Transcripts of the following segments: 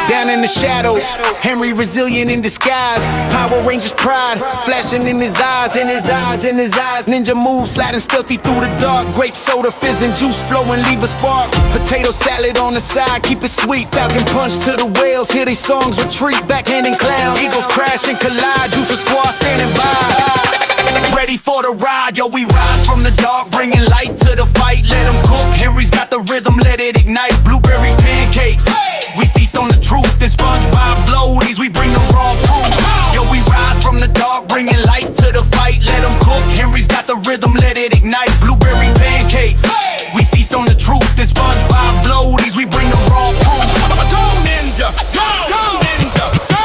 Down in the shadows, Henry resilient in disguise. Power Rangers pride, flashing in his eyes, in his eyes, in his eyes. Ninja moves, sliding stealthy through the dark. Grape soda, fizz and juice flowing, leave a spark. Potato salad on the side, keep it sweet. Falcon punch to the whales, hear these songs retreat. Backhanding clown, eagles crash and collide. Juice a squad standing by, ready for the ride. Yo, we rise from the dark, bringing light to the fight. Let them cook, Henry's got the rhythm, let it ignite. Blueberry pancakes, we feast on the truth. This SpongeBob bloaties, we bring the raw proof. Yo, we rise from the dark, bringing light to the fight. Let them cook, Henry's got the rhythm, let it ignite. Blueberry pancakes, we feast on the truth. This SpongeBob bloaties, we bring the raw proof. Go ninja, go, go ninja, go.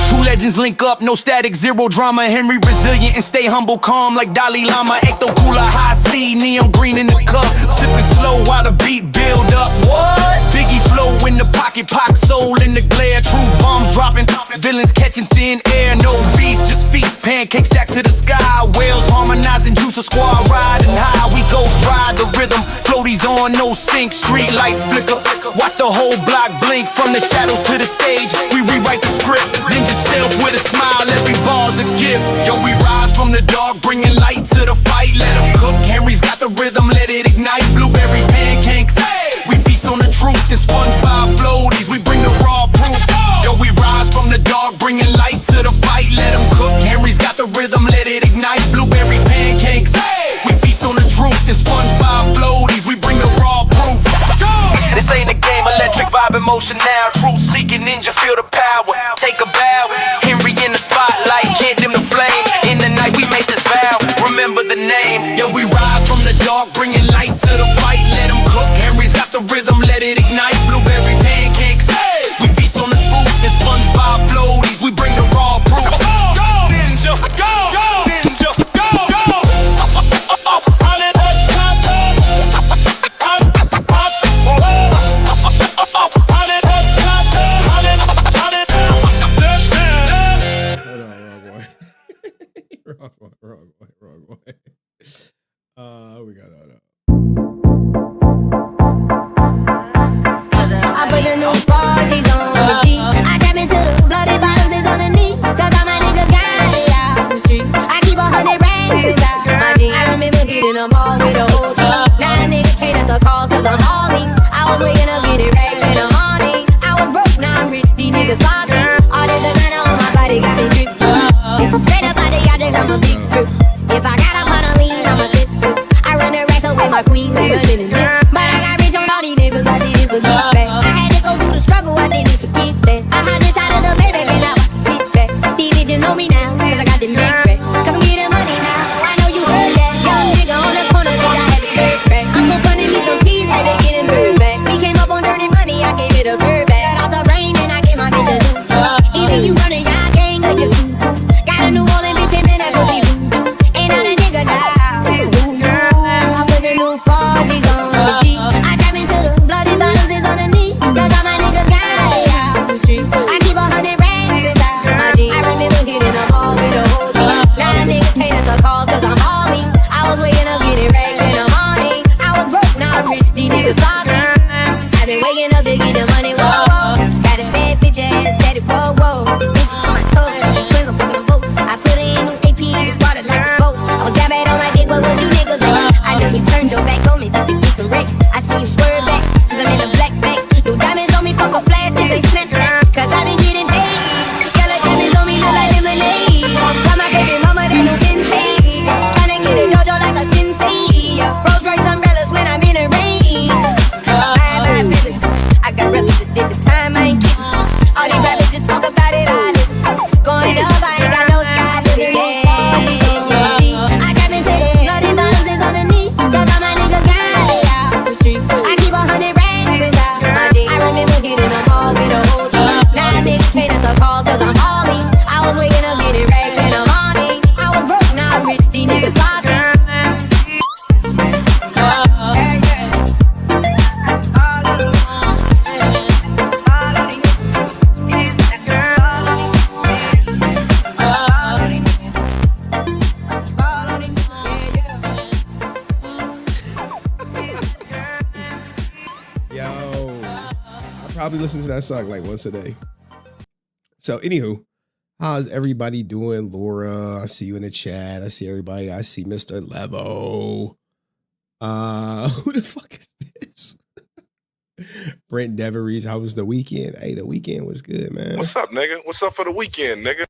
Two legends link up, no static, zero drama. Henry resilient and stay humble, calm like Dalai Lama. Ecto Cooler, high C, neon green in the cup. Sipping slow while the beat build up. What? Biggie flow in the pocket, pock soul in the glare. True bombs dropping, villains catching thin air. No beef, just feast, pancakes stacked to the sky. Whales harmonizing, juice a squad riding high. We ghost ride the rhythm, floaties on, no sync. Street lights flicker, watch the whole block blink. From the shadows to the stage, we rewrite the script. Ninja stealth with a smile, every bar's a gift. Yo, we rise from the dark, bringing light to the fight. Let them cook, Henry's got the rhythm, let it ignite. Blueberry pancakes, we feast on the truth. And SpongeBob floaties, we bring the raw proof. Yo, we rise from the dark, bringing light to the fight. Let them cook, Henry's got the rhythm, let it ignite. Blueberry pancakes, we feast on the truth. And SpongeBob floaties, we bring the raw proof. This ain't a game, electric vibe emotion now. Truth seeking ninja, feel the power. Take a bow, Henry in the spotlight, can't dim the flame. In the night we make this vow, remember the name. Yo, we rise from the dark, bringing light to the fight. Let them cook, Henry's got the rhythm, let it ignite. Blueberry pancakes, we feast on the truth. And SpongeBob floaties, we bring the raw proof. Go ninja, go, go ninja, go, go. Wrong way. We got that up. I put the new 40s on the T. I tap into the bloody bottles is on the knee. Cause all my niggas got it out the street. I keep 100 racks inside my jeans. I remember hitting them all with the whole team. Now a nigga can't answer calls cause I'm hauling. I was waking up getting racks in the morning. I was broke, now I'm rich, these niggas salty. All this designer on my body got me dripping. Straight up out the objects, I'm a big drip. If I got up on a lean, I'm a sip. I run the racks up with my queen, but I got rich on all these niggas, I did it for get back. I had to go through the struggle. probably listen to that song like once a day. So, anywho, how's everybody doing? Laura, I see you in the chat. I see everybody. I see Mr. Levo. Who the fuck is this? Brent Deveries, how was the weekend? Hey, the weekend was good, man. What's up, nigga? What's up for the weekend, nigga?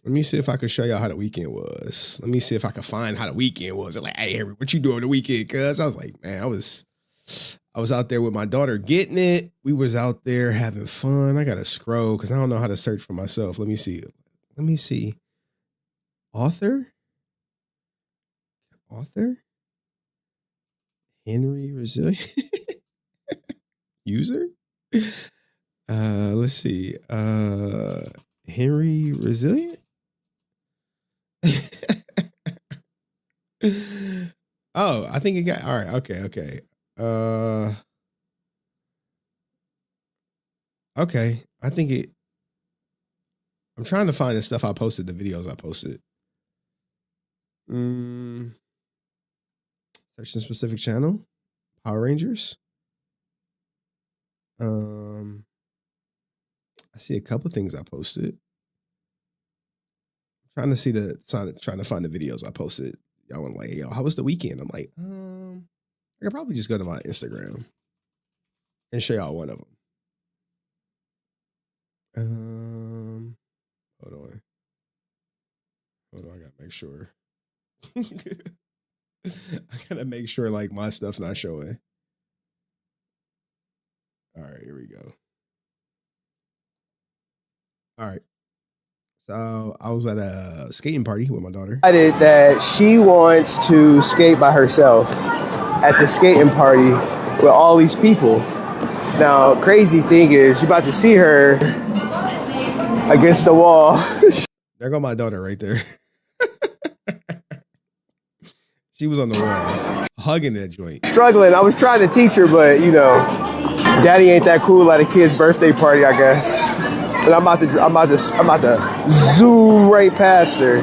Let me see if I can show y'all how the weekend was. Let me see if I can find how the weekend was. They're like, hey, Henry, what you doing on the weekend? Cuz I was like, man, I was out there with my daughter getting it. We was out there having fun. I gotta scroll because I don't know how to search for myself. Let me see. Author? Henry Resilient? User? Let's see. Henry Resilient? Oh, I think it got all right. Okay. Okay. I think it. I'm trying to find the stuff I posted, the videos I posted. Search a specific channel. Power Rangers. I see a couple things I posted. Trying to find the videos I posted. Y'all want like, yo, how was the weekend? I'm like, I could probably just go to my Instagram and show y'all one of them. Hold on, I gotta make sure. I gotta make sure like my stuff's not showing. All right, here we go. All right. So I was at a skating party with my daughter. Decided that she wants to skate by herself at the skating party with all these people. Now, crazy thing is, you're about to see her against the wall. There go my daughter right there. She was on the wall, hugging that joint. Struggling. I was trying to teach her, but you know, daddy ain't that cool at a kid's birthday party, I guess. But I'm about to zoom right past her.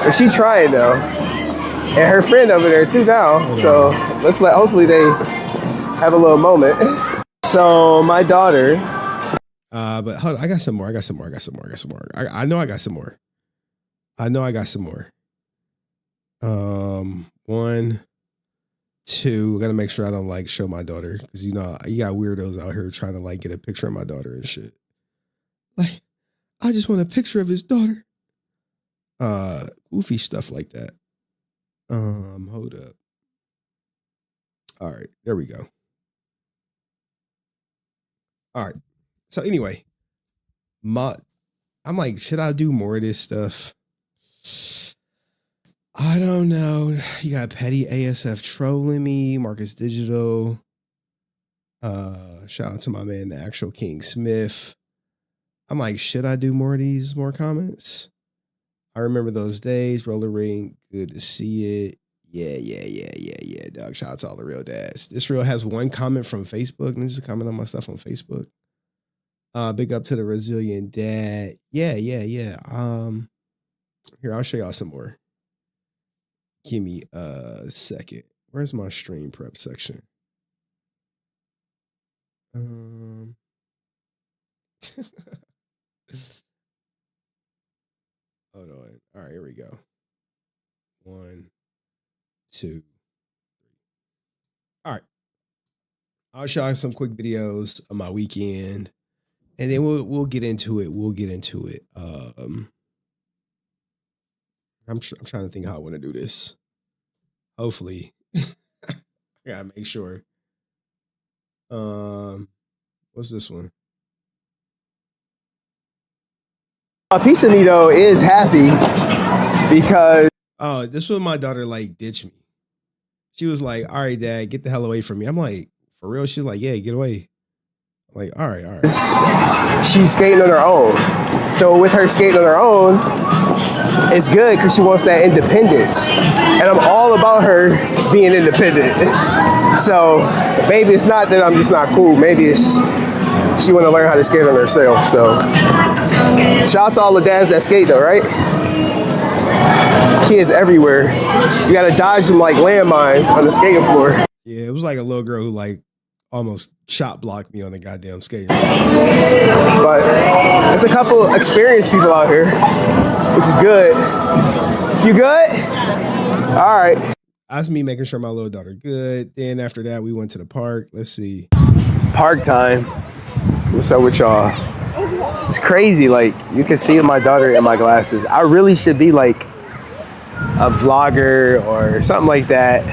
But she's trying though. And her friend over there too now. So hopefully they have a little moment. So my daughter. But hold on, I got some more. I know I got some more. 1, 2. Gotta make sure I don't like show my daughter. Cause you know, you got weirdos out here trying to like get a picture of my daughter and shit. Like, I just want a picture of his daughter. Goofy stuff like that. Hold up. All right, there we go. All right. So anyway, I'm like, should I do more of this stuff? I don't know. You got Petty ASF trolling me, Marcus Digital. Shout out to my man, the actual King Smith. I'm like, should I do more of these, more comments? I remember those days. Roller Ring, good to see it. Yeah, dog. Shout out to all the real dads. This reel has one comment from Facebook. And just comment on my stuff on Facebook. Big up to the resilient dad. Yeah. Here, I'll show y'all some more. Give me a second. Where's my stream prep section? Hold on. All right, here we go. 1, 2, 3. All right. I'll show you some quick videos of my weekend, and then we'll get into it. I'm trying to think how I want to do this. Hopefully, I gotta make sure. What's this one? A piece of me though is happy because This was my daughter like ditched me. She was like, "All right, Dad, get the hell away from me." I'm like, "For real?" She's like, "Yeah, get away." I'm like, all right. She's skating on her own. So with her skating on her own, it's good because she wants that independence. And I'm all about her being independent. So maybe it's not that I'm just not cool. Maybe it's she want to learn how to skate on herself. So shout out to all the dads that skate though, right? Kids everywhere. You got to dodge them like landmines on the skating floor. Yeah, it was like a little girl who like almost chop blocked me on the goddamn skate. But there's a couple experienced people out here, which is good. You good? All right. That's me making sure my little daughter good. Then after that, we went to the park. Let's see. Park time. What's up with y'all? It's crazy. Like, you can see my daughter in my glasses. I really should be like a vlogger or something like that,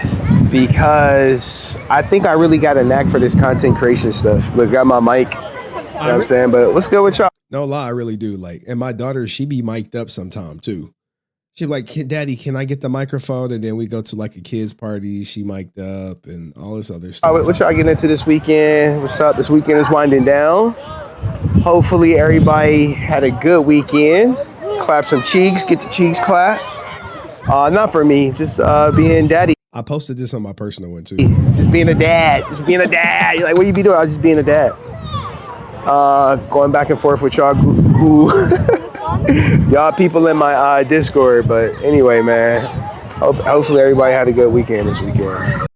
because I think I really got a knack for this content creation stuff. Look, got my mic. You know what I'm saying? But what's good with y'all? No lie, I really do. Like, and my daughter, she be mic'd up sometime too. She be like, Daddy, can I get the microphone? And then we go to like a kid's party. She mic'd up and all this other stuff. What y'all getting into this weekend? What's up? This weekend is winding down. Hopefully everybody had a good weekend. Clap some cheeks, get the cheeks clapped. Not for me, just being daddy. I posted this on my personal one too. Just being a dad. Just being a dad. You're like, what you be doing? I was just being a dad. Going back and forth with y'all who y'all people in my Discord. But anyway, man, hopefully everybody had a good weekend this weekend.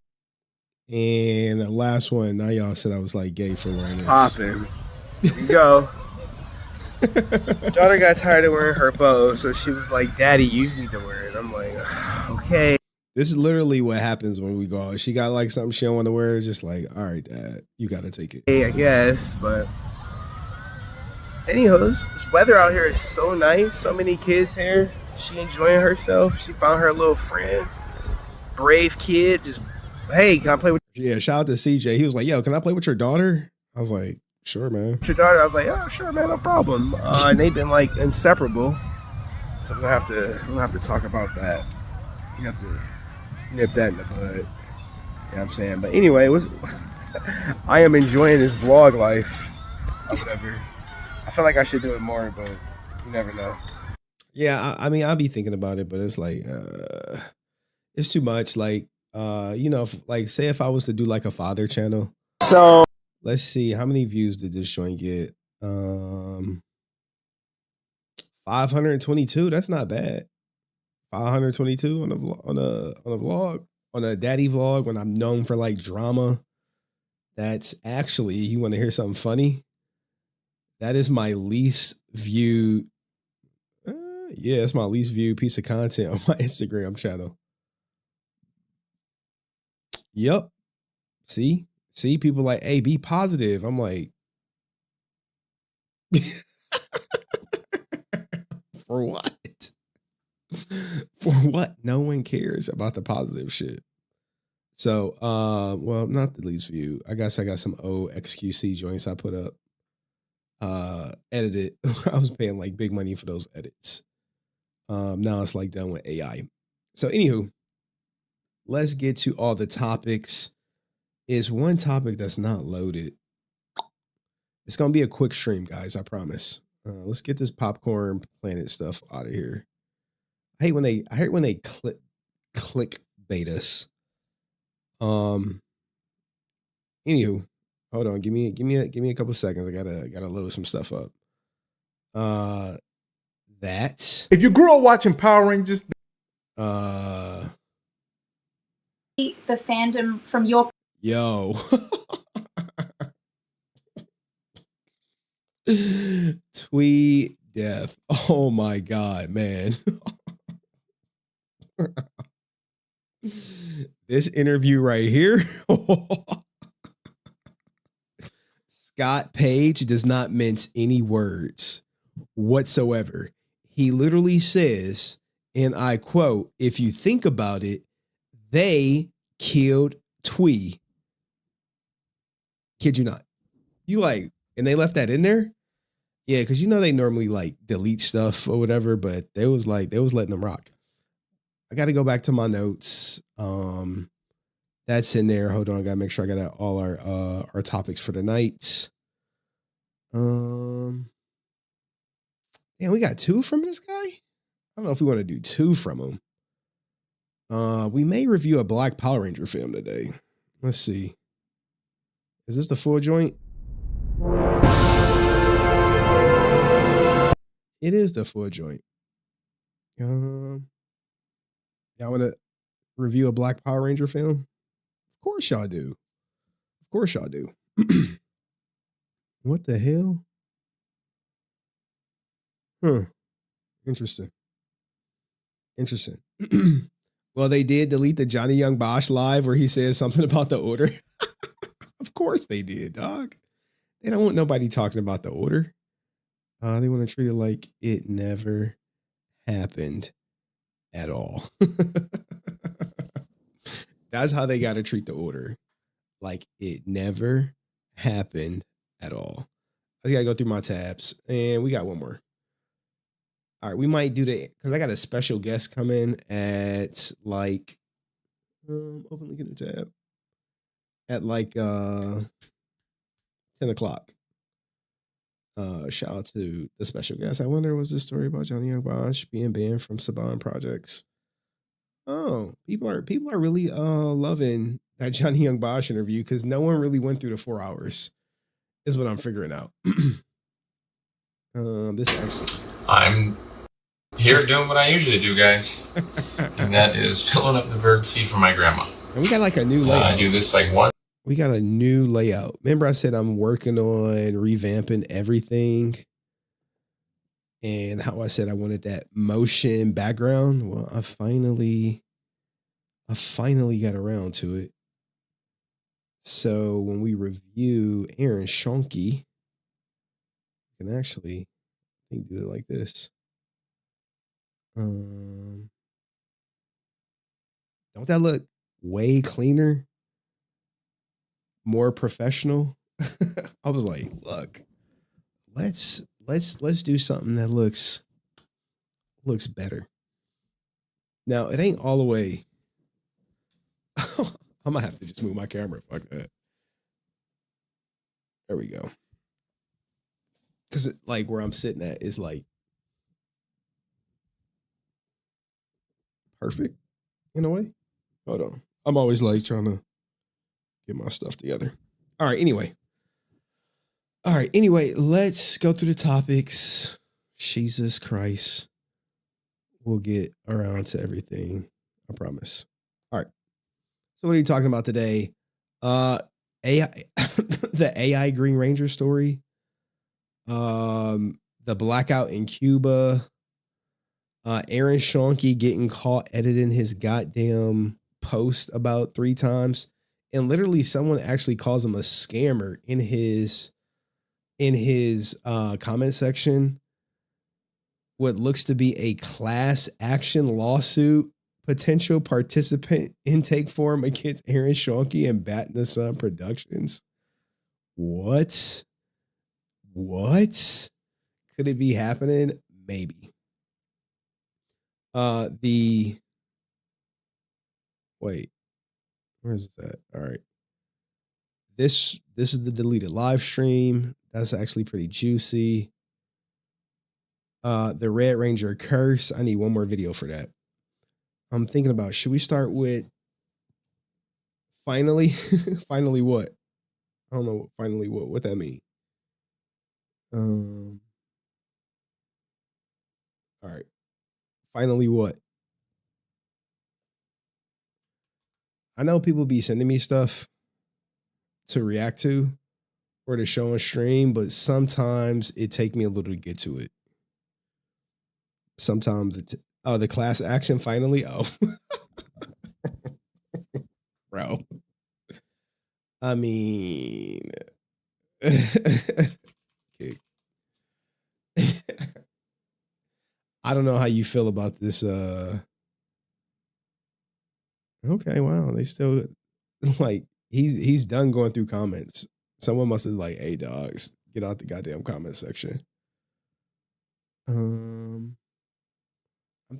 And the last one, now y'all said I was like gay for wearing this. Popping. Here we go. Daughter got tired of wearing her bow, so she was like, Daddy, you need to wear it. I'm like, okay. This is literally what happens when we go out. She got like something she don't want to wear. It's just like, all right, Dad, you got to take it. Hey, I guess, but anyhow, this weather out here is so nice. So many kids here. She enjoying herself. She found her little friend. Brave kid. Just, hey, can I play with Yeah, shout out to CJ. He was like, yo, can I play with your daughter? I was like, sure, man. your daughter? I was like, oh, sure, man, no problem. And they've been like inseparable. So we'll have to talk about that. You have to nip that in the bud. You know what I'm saying? But anyway, I am enjoying this vlog life. Or whatever. I feel like I should do it more, but you never know. Yeah, I mean, I'll be thinking about it, but it's like, it's too much. Like, you know, say if I was to do like a father channel. So Let's see, how many views did this joint get? 522. That's not bad. 522 on a vlog, on a daddy vlog when I'm known for like drama. That's actually, you want to hear something funny? That is my least viewed. Yeah, it's my least viewed piece of content on my Instagram channel. Yep. See, people like, hey, be positive. I'm like, for what? For what? No one cares about the positive shit. So, well, not the least view. I guess I got some old XQC joints I put up. Edited. I was paying like big money for those edits. Now it's like done with AI. So, anywho, let's get to all the topics. Is one topic that's not loaded. It's gonna be a quick stream, guys. I promise. Let's get this popcorn planet stuff out of here. I hate when they click bait us. Anywho, hold on. Give me a couple seconds. I gotta load some stuff up. That if you grew up watching Power Rangers, The fandom from your yo. Thuy death. Oh my god, man. This interview right here. Scott Page does not mince any words whatsoever. He literally says, and I quote, if you think about it, they killed Thuy. Kid you not. You like, and they left that in there? Yeah, because you know they normally like delete stuff or whatever, but they was letting them rock. I got to go back to my notes. That's in there. Hold on, I gotta make sure I got all our topics for the night. Damn, we got 2 from this guy. I don't know if we want to do 2 from him. We may review a Black Power Ranger film today. Let's see. Is this the full joint? It is the full joint. Y'all want to review a Black Power Ranger film? Of course y'all do. Of course y'all do. What the hell? Huh. Interesting. Well, they did delete the Johnny Young Bosch live where he says something about the order. Of course they did, dog. They don't want nobody talking about the order. They want to treat it like it never happened at all. That's how they got to treat the order. Like it never happened at all. I got to go through my tabs and we got one more. All right, we might do the, because I got a special guest coming at like, open link in the tab, at like 10 o'clock. Shout out to the special guest. I wonder, was this story about Johnny Young Bosch being banned from Saban projects? Oh, people are really loving that Johnny Young Bosch interview because no one really went through the 4 hours, is what I'm figuring out. This actually, I'm here doing what I usually do, guys, and that is filling up the bird seed for my grandma. and we got like a new layout. I do this like one. We got a new layout. Remember I said I'm working on revamping everything and how I said I wanted that motion background? Well, I finally got around to it. So when we review Aaron Schoenke, we can actually, I think, do it like this. Don't that look way cleaner? More professional? I was like, look, let's do something that looks better. Now, it ain't all the way. I'm gonna have to just move my camera. Fuck that. There we go. Because like where I'm sitting at is like perfect in a way. Hold on. I'm always like trying to get my stuff together. All right. Anyway, let's go through the topics. Jesus Christ. We'll get around to everything. I promise. All right. So what are you talking about today? AI, the AI Green Ranger story. The blackout in Cuba. Aaron Schoenke getting caught editing his goddamn post about 3 times. And literally someone actually calls him a scammer in his comment section. What looks to be a class action lawsuit, potential participant intake form against Aaron Schoenke and Bat in the Sun Productions. What? Could it be happening? Maybe. Wait, where is that? All right. This is the deleted live stream. That's actually pretty juicy. The Red Ranger curse. I need one more video for that. I'm thinking about, should we start with finally? Finally what? I don't know. Finally what that mean? All right. Finally what? I know people be sending me stuff to react to or to show on stream, but sometimes it take me a little to get to it. Sometimes the class action finally. Oh, bro. I mean, okay. I don't know how you feel about this. Okay, wow, they still like he's done going through comments. Someone must have like, hey dogs, get out the goddamn comment section. I'm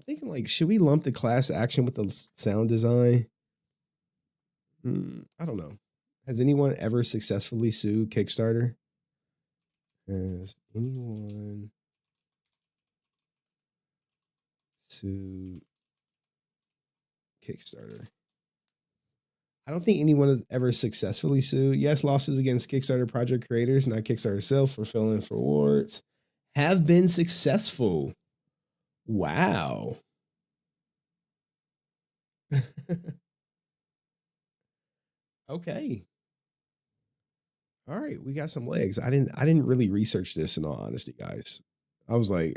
thinking like, should we lump the class action with the sound design? I don't know. Has anyone ever successfully sued Kickstarter? Has anyone sued Kickstarter? I don't think anyone has ever successfully sued. Yes, lawsuits against Kickstarter project creators, not Kickstarter itself, for filling for awards, have been successful. Wow. Okay. All right, we got some legs. I didn't really research this in all honesty, guys. I was like,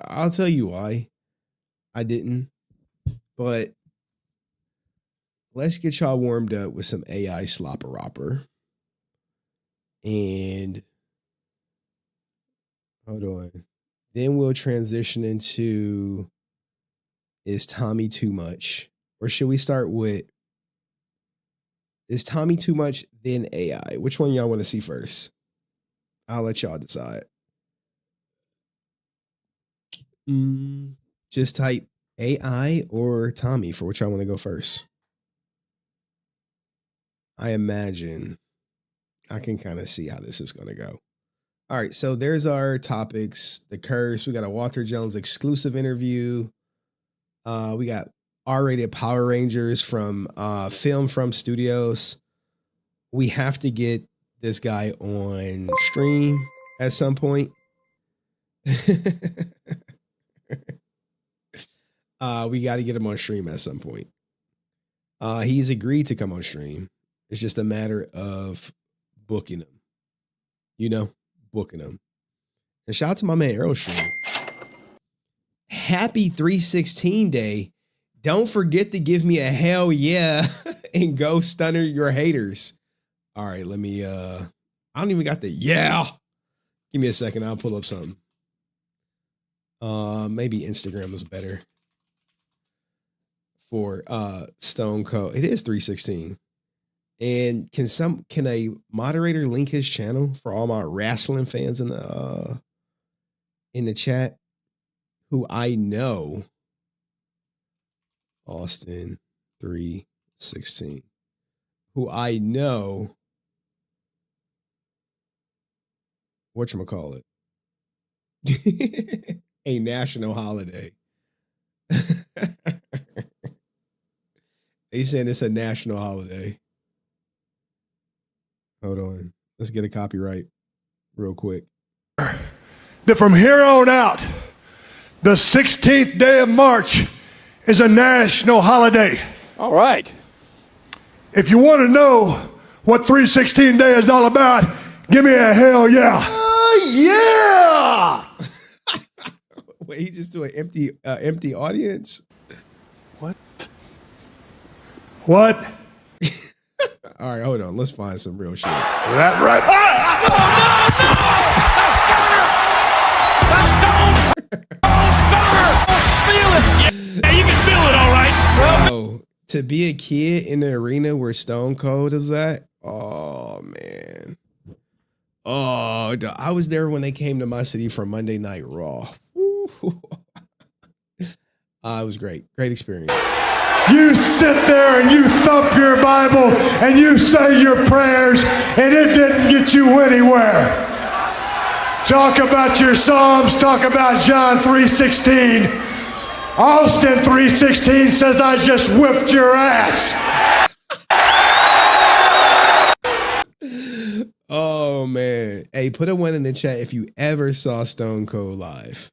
I'll tell you why I didn't. But let's get y'all warmed up with some AI slopper rapper. And hold on. Then we'll transition into, is Tommy too much? Or should we start with, is Tommy too much, then AI? Which one y'all want to see first? I'll let y'all decide. Just type AI or Tommy for which I want to go first. I imagine I can kind of see how this is going to go. All right, so there's our topics. The curse. We got a Walter Jones exclusive interview. We got R-rated Power Rangers from Film From Studios. We have to get this guy on stream at some point. We got to get him on stream at some point. He's agreed to come on stream. It's just a matter of booking him. You know, booking him. And shout out to my man Aerostream. Happy 316 day. Don't forget to give me a hell yeah and go stunner your haters. All right, let me I don't even got the yeah. Give me a second, I'll pull up something. Maybe Instagram is better for Stone Cold. It is 316. And can a moderator link his channel for all my wrestling fans in the chat who I know? Austin 316. Who I know whatchamacallit. A national holiday. He's saying it's a national holiday. Hold on. Let's get a copyright real quick. That from here on out, the 16th day of March is a national holiday. All right. If you want to know what 316 Day is all about, give me a hell yeah. Yeah. Wait, he just do an empty audience? What? What? All right, hold on. Let's find some real shit. That right. Oh, to be a kid in the arena where Stone Cold was at. Oh man. Oh, I was there when they came to my city for Monday Night Raw. It was great. Great experience. You sit there and you thump your Bible and you say your prayers and it didn't get you anywhere. Talk about your Psalms, talk about John 3:16. Austin 3:16 says I just whipped your ass. Oh man. Hey, put a 1 in the chat if you ever saw Stone Cold live.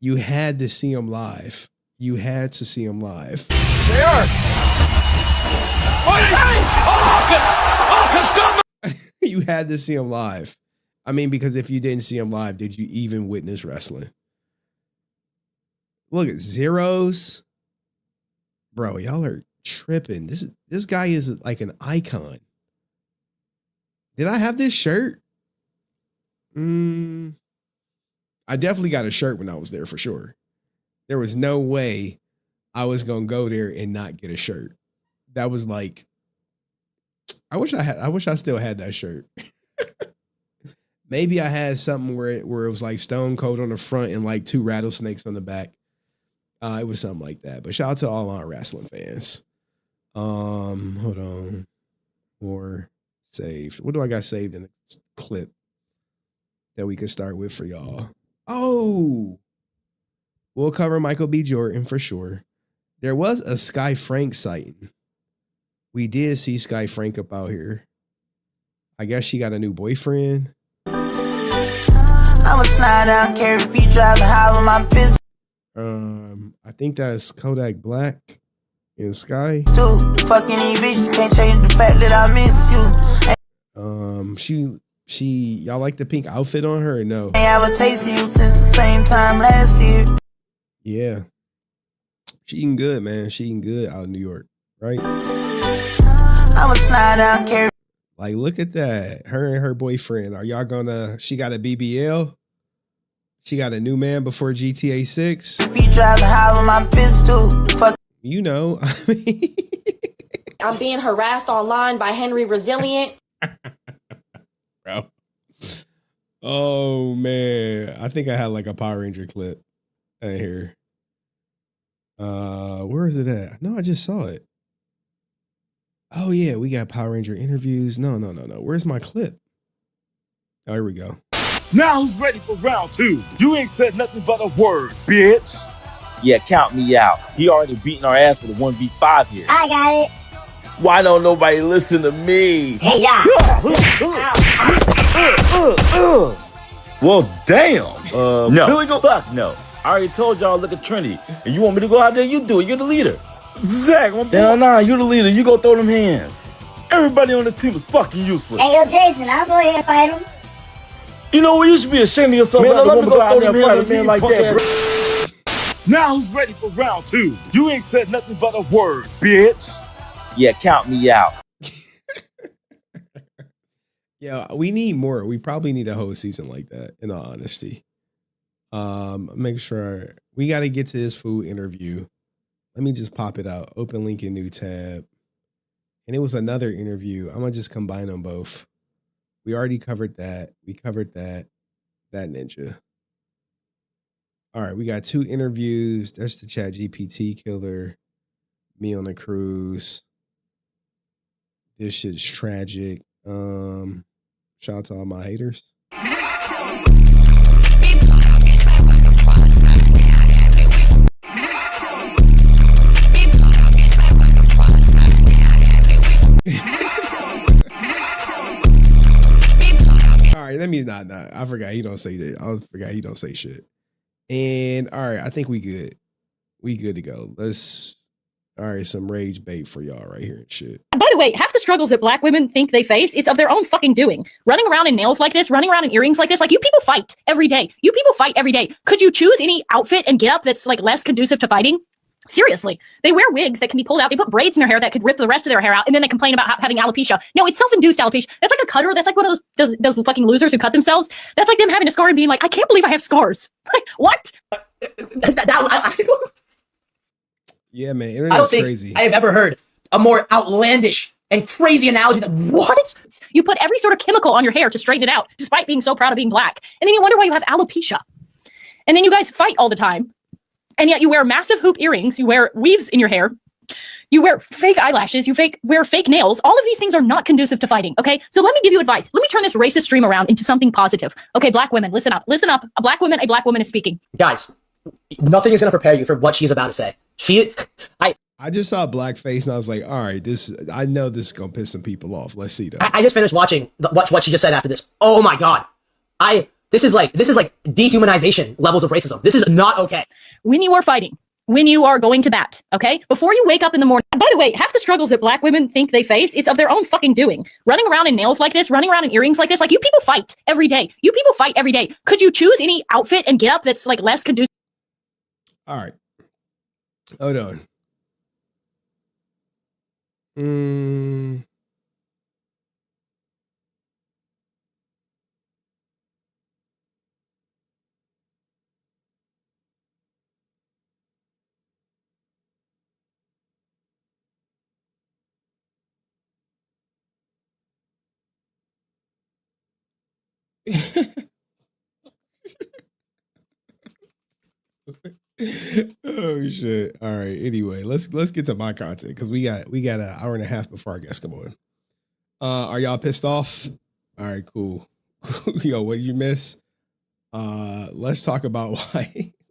You had to see him live. You had to see him live. They are. Austin, stop! You had to see him live. I mean, because if you didn't see him live, did you even witness wrestling? Look at zeros. Bro, y'all are tripping. This guy is like an icon. Did I have this shirt? I definitely got a shirt when I was there for sure. There was no way I was going to go there and not get a shirt. That was like, I wish I still had that shirt. Maybe I had something where it was like Stone Cold on the front and like 2 rattlesnakes on the back. It was something like that. But shout out to all our wrestling fans. Hold on. More saved. What do I got saved in the clip that we could start with for y'all? Oh, we'll cover Michael B. Jordan for sure. There was a Sky Frank sighting. We did see Sky Frank up out here. I guess she got a new boyfriend. I'm a slide down, carry B, driving high with my business. I think that's Kodak Black and Sky. Dude, fucking these bitches can't change the fact that I miss you. Y'all like the pink outfit on her or no? I have a taste of you since the same time last year. Yeah. She eating good, man. She eating good out in New York, right? I'm a slide out carry. Like, look at that. Her and her boyfriend. Are y'all gonna, she got a BBL? She got a new man before GTA 6? Be driving high with my pistol. Fuck. You know, I mean. I'm being harassed online by HenryResilient. Bro. Oh, man. I think I had like a Power Ranger clip in here. Where is it at? No, I just saw it. Oh, yeah, we got Power Ranger interviews. No. Where's my clip? Oh, here we go. Now who's ready for round 2? You ain't said nothing but a word, bitch. Yeah, count me out. He already beating our ass for the 1v5 here. I got it. Why don't nobody listen to me? Hey, yeah. Well, damn. No. Really go? Fuck no. I already told y'all look at Trinity. And you want me to go out there, you do it. You're the leader. Zach, nah, you're the leader. You go throw them hands. Everybody on this team is fucking useless. Hey, yo, Jason, I'll go ahead and fight him. You know what? You should be ashamed of yourself. Man, let me go out there and fight a man like that, bro. Now who's ready for round 2? You ain't said nothing but a word, bitch. Yeah, count me out. Yeah, we need more. We probably need a whole season like that, in all honesty. Make sure we got to get to this food interview. Let me just pop it out. Open link in new tab. And it was another interview. I'm going to just combine them both. We already covered that. We covered that ninja. All right, we got 2 interviews. There's the Chat GPT killer. Me on the cruise. This shit's tragic. Shout out to all my haters. All right, let me not. I forgot he don't say that. I forgot he don't say shit. And all right, I think we good. We good to go. All right, some rage bait for y'all right here and shit. By the way, half the struggles that black women think they face, it's of their own fucking doing. Running around in nails like this, running around in earrings like this, like you people fight every day. You people fight every day. Could you choose any outfit and get up that's like less conducive to fighting? Seriously, they wear wigs that can be pulled out. They put braids in their hair that could rip the rest of their hair out, and then they complain about having alopecia. No, it's self-induced alopecia. That's like a cutter. That's like one of those fucking losers who cut themselves. That's like them having a scar and being like, I can't believe I have scars. Like, what? Yeah, man, I internet's don't think crazy. I have ever heard a more outlandish and crazy analogy than what? You put every sort of chemical on your hair to straighten it out, despite being so proud of being black. And then you wonder why you have alopecia. And then you guys fight all the time. And yet you wear massive hoop earrings, you wear weaves in your hair, you wear fake eyelashes, you wear fake nails. All of these things are not conducive to fighting, okay? So let me give you advice. Let me turn this racist stream around into something positive. Okay, black women, listen up. Listen up. A black woman is speaking. Guys, nothing is going to prepare you for what she's about to say. I just saw blackface and I was like, all right, I know this is going to piss some people off. Let's see that. I just finished watching what she just said after this. Oh my God. This is like dehumanization levels of racism. This is not okay. When you are fighting, when you are going to bat, okay? Before you wake up in the morning. By the way, half the struggles that black women think they face, it's of their own fucking doing. Running around in nails like this, running around in earrings like this, like you people fight every day. You people fight every day. Could you choose any outfit and get up that's like less conducive? All right. Hold on. Oh shit. All right. Anyway, let's get to my content because we got an hour and a half before our guests come on. Are y'all pissed off? All right, cool. Yo, what did you miss? Let's talk about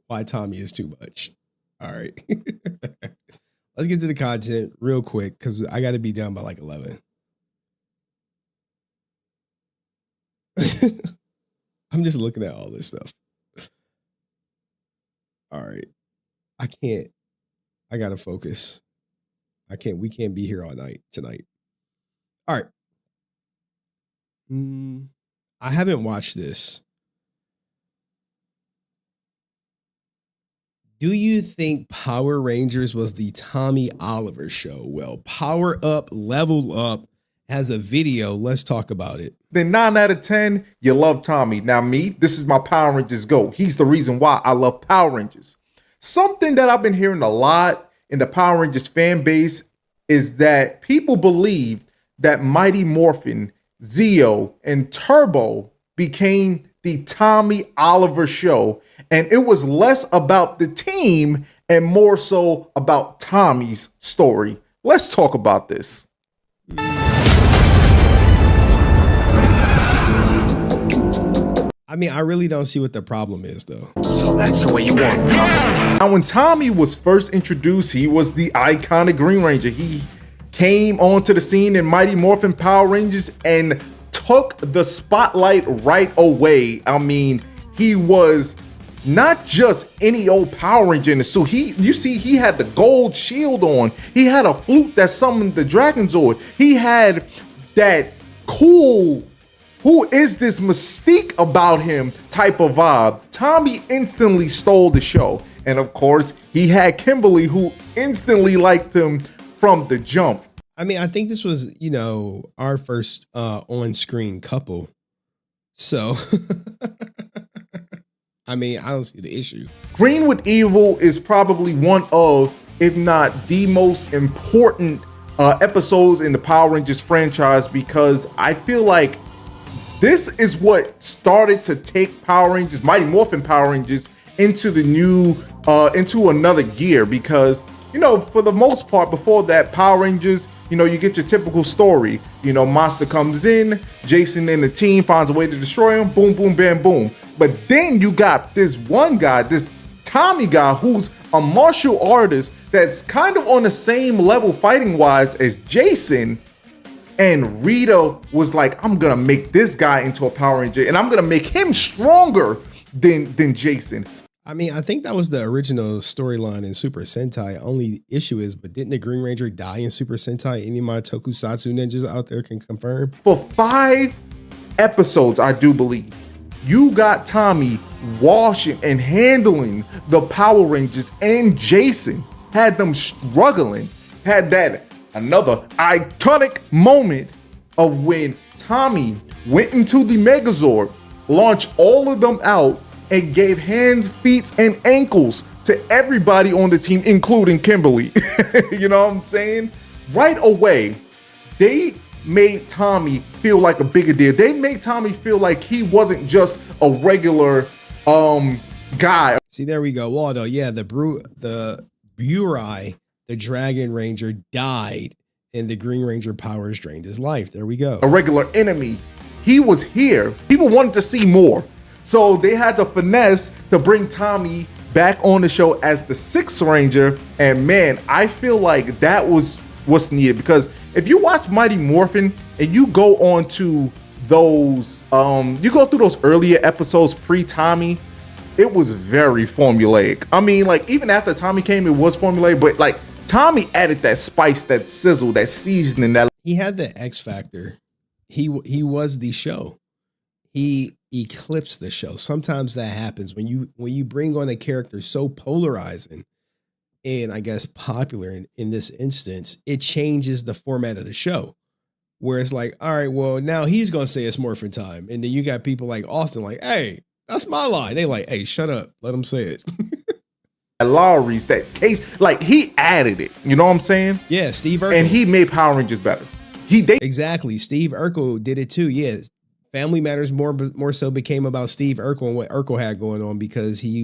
why Tommy is too much. All right. Let's get to the content real quick because I got to be done by like 11. I'm just looking at all this stuff. All right. I gotta focus. We can't be here all night tonight. All right. I haven't watched this. Do you think Power Rangers was the Tommy Oliver show? Well, Power Up, Level Up has a video. Let's talk about it. Then 9 out of 10, you love Tommy. Now me, this is my Power Rangers GOAT. He's the reason why I love Power Rangers. Something that I've been hearing a lot in the Power Rangers fan base is that people believe that Mighty Morphin, Zeo, and Turbo became the Tommy Oliver show, and it was less about the team and more so about Tommy's story. Let's talk about this. I mean, I really don't see what the problem is, though. So that's the way you want it. Now, when Tommy was first introduced, he was the iconic Green Ranger. He came onto the scene in Mighty Morphin Power Rangers and took the spotlight right away. I mean, he was not just any old Power Ranger in the suit. You see, he had the gold shield on. He had a flute that summoned the Dragon Zord. He had that cool, who is this mystique about him type of vibe. Tommy instantly stole the show. And of course, he had Kimberly, who instantly liked him from the jump. I mean, I think this was, you know, our first on-screen couple. So, I mean, I don't see the issue. Green with Evil is probably one of, if not the most important episodes in the Power Rangers franchise, because I feel like this is what started to take Power Rangers, Mighty Morphin Power Rangers, into the new, into another gear. Because, you know, for the most part, before that, Power Rangers, you know, you get your typical story. You know, Monster comes in, Jason and the team finds a way to destroy him, boom, boom, bam, boom. But then you got this one guy, this Tommy guy, who's a martial artist that's kind of on the same level fighting-wise as Jason. And Rita was like, I'm gonna make this guy into a Power Ranger, and I'm gonna make him stronger than Jason. I mean, I think that was the original storyline in Super Sentai. Only issue is, but didn't the Green Ranger die in Super Sentai? Any of my tokusatsu ninjas out there can confirm. For 5 episodes, I do believe, you got Tommy washing and handling the Power Rangers, and Jason had them struggling. Had that another iconic moment of when Tommy went into the Megazord, launched all of them out, and gave hands, feet, and ankles to everybody on the team, including Kimberly. You know what I'm saying? Right away, they made Tommy feel like a bigger deal. They made Tommy feel like he wasn't just a regular guy. See, there we go. Waldo, yeah, the Burai, the Dragon Ranger, died, and the Green Ranger powers drained his life. There we go. A regular enemy. He was here. People wanted to see more. So they had to finesse to bring Tommy back on the show as the 6th Ranger. And man, I feel like that was what's needed, because if you watch Mighty Morphin and you go on to those, you go through those earlier episodes pre-Tommy, it was very formulaic. I mean, like, even after Tommy came, it was formulaic, but like Tommy added that spice, that sizzle, that seasoning. That he had the X factor. He was the show. He eclipsed the show. Sometimes that happens when you bring on a character so polarizing and I guess popular in this instance, it changes the format of the show. Where it's like, all right, well, now he's gonna say it's Morphin time, and then you got people like Austin, like, hey, that's my line. They like, hey, shut up, let him say it. Lowry's, that case, like, he added it. You know what I'm saying? Yeah, Steve Urkel. And he made Power Rangers better. Exactly. Steve Urkel did it too. Yes. Family Matters more so became about Steve Urkel and what Urkel had going on because he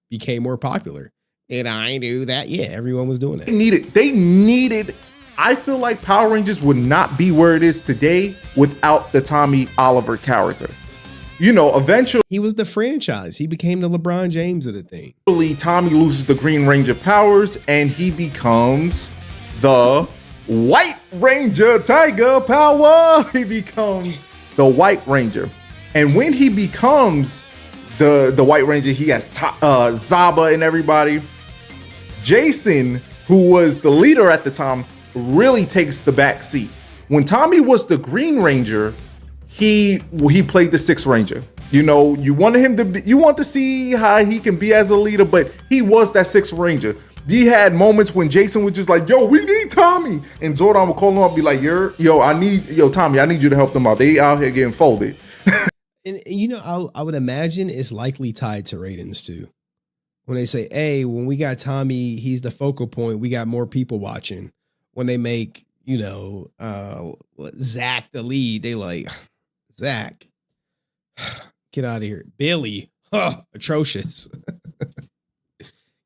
became more popular. And I knew that. Yeah, everyone was doing that. They needed. I feel like Power Rangers would not be where it is today without the Tommy Oliver character. You know, eventually he was the franchise. He became the LeBron James of the thing. Tommy loses the Green Ranger powers and he becomes the White Ranger Tiger Power. He becomes the White Ranger. And when he becomes the White Ranger, he has Zaba and everybody. Jason, who was the leader at the time, really takes the back seat. When Tommy was the Green Ranger, he played the Sixth Ranger. You know, you want to see how he can be as a leader, but he was that Sixth Ranger. He had moments when Jason was just like, yo, we need Tommy. And Zordon would call him up and be like, Tommy, I need you to help them out. They out here getting folded. And you know, I would imagine it's likely tied to ratings too. When they say, hey, when we got Tommy, he's the focal point, we got more people watching. When they make, you know, Zach the lead, they like, Zach, get out of here. Billy, atrocious.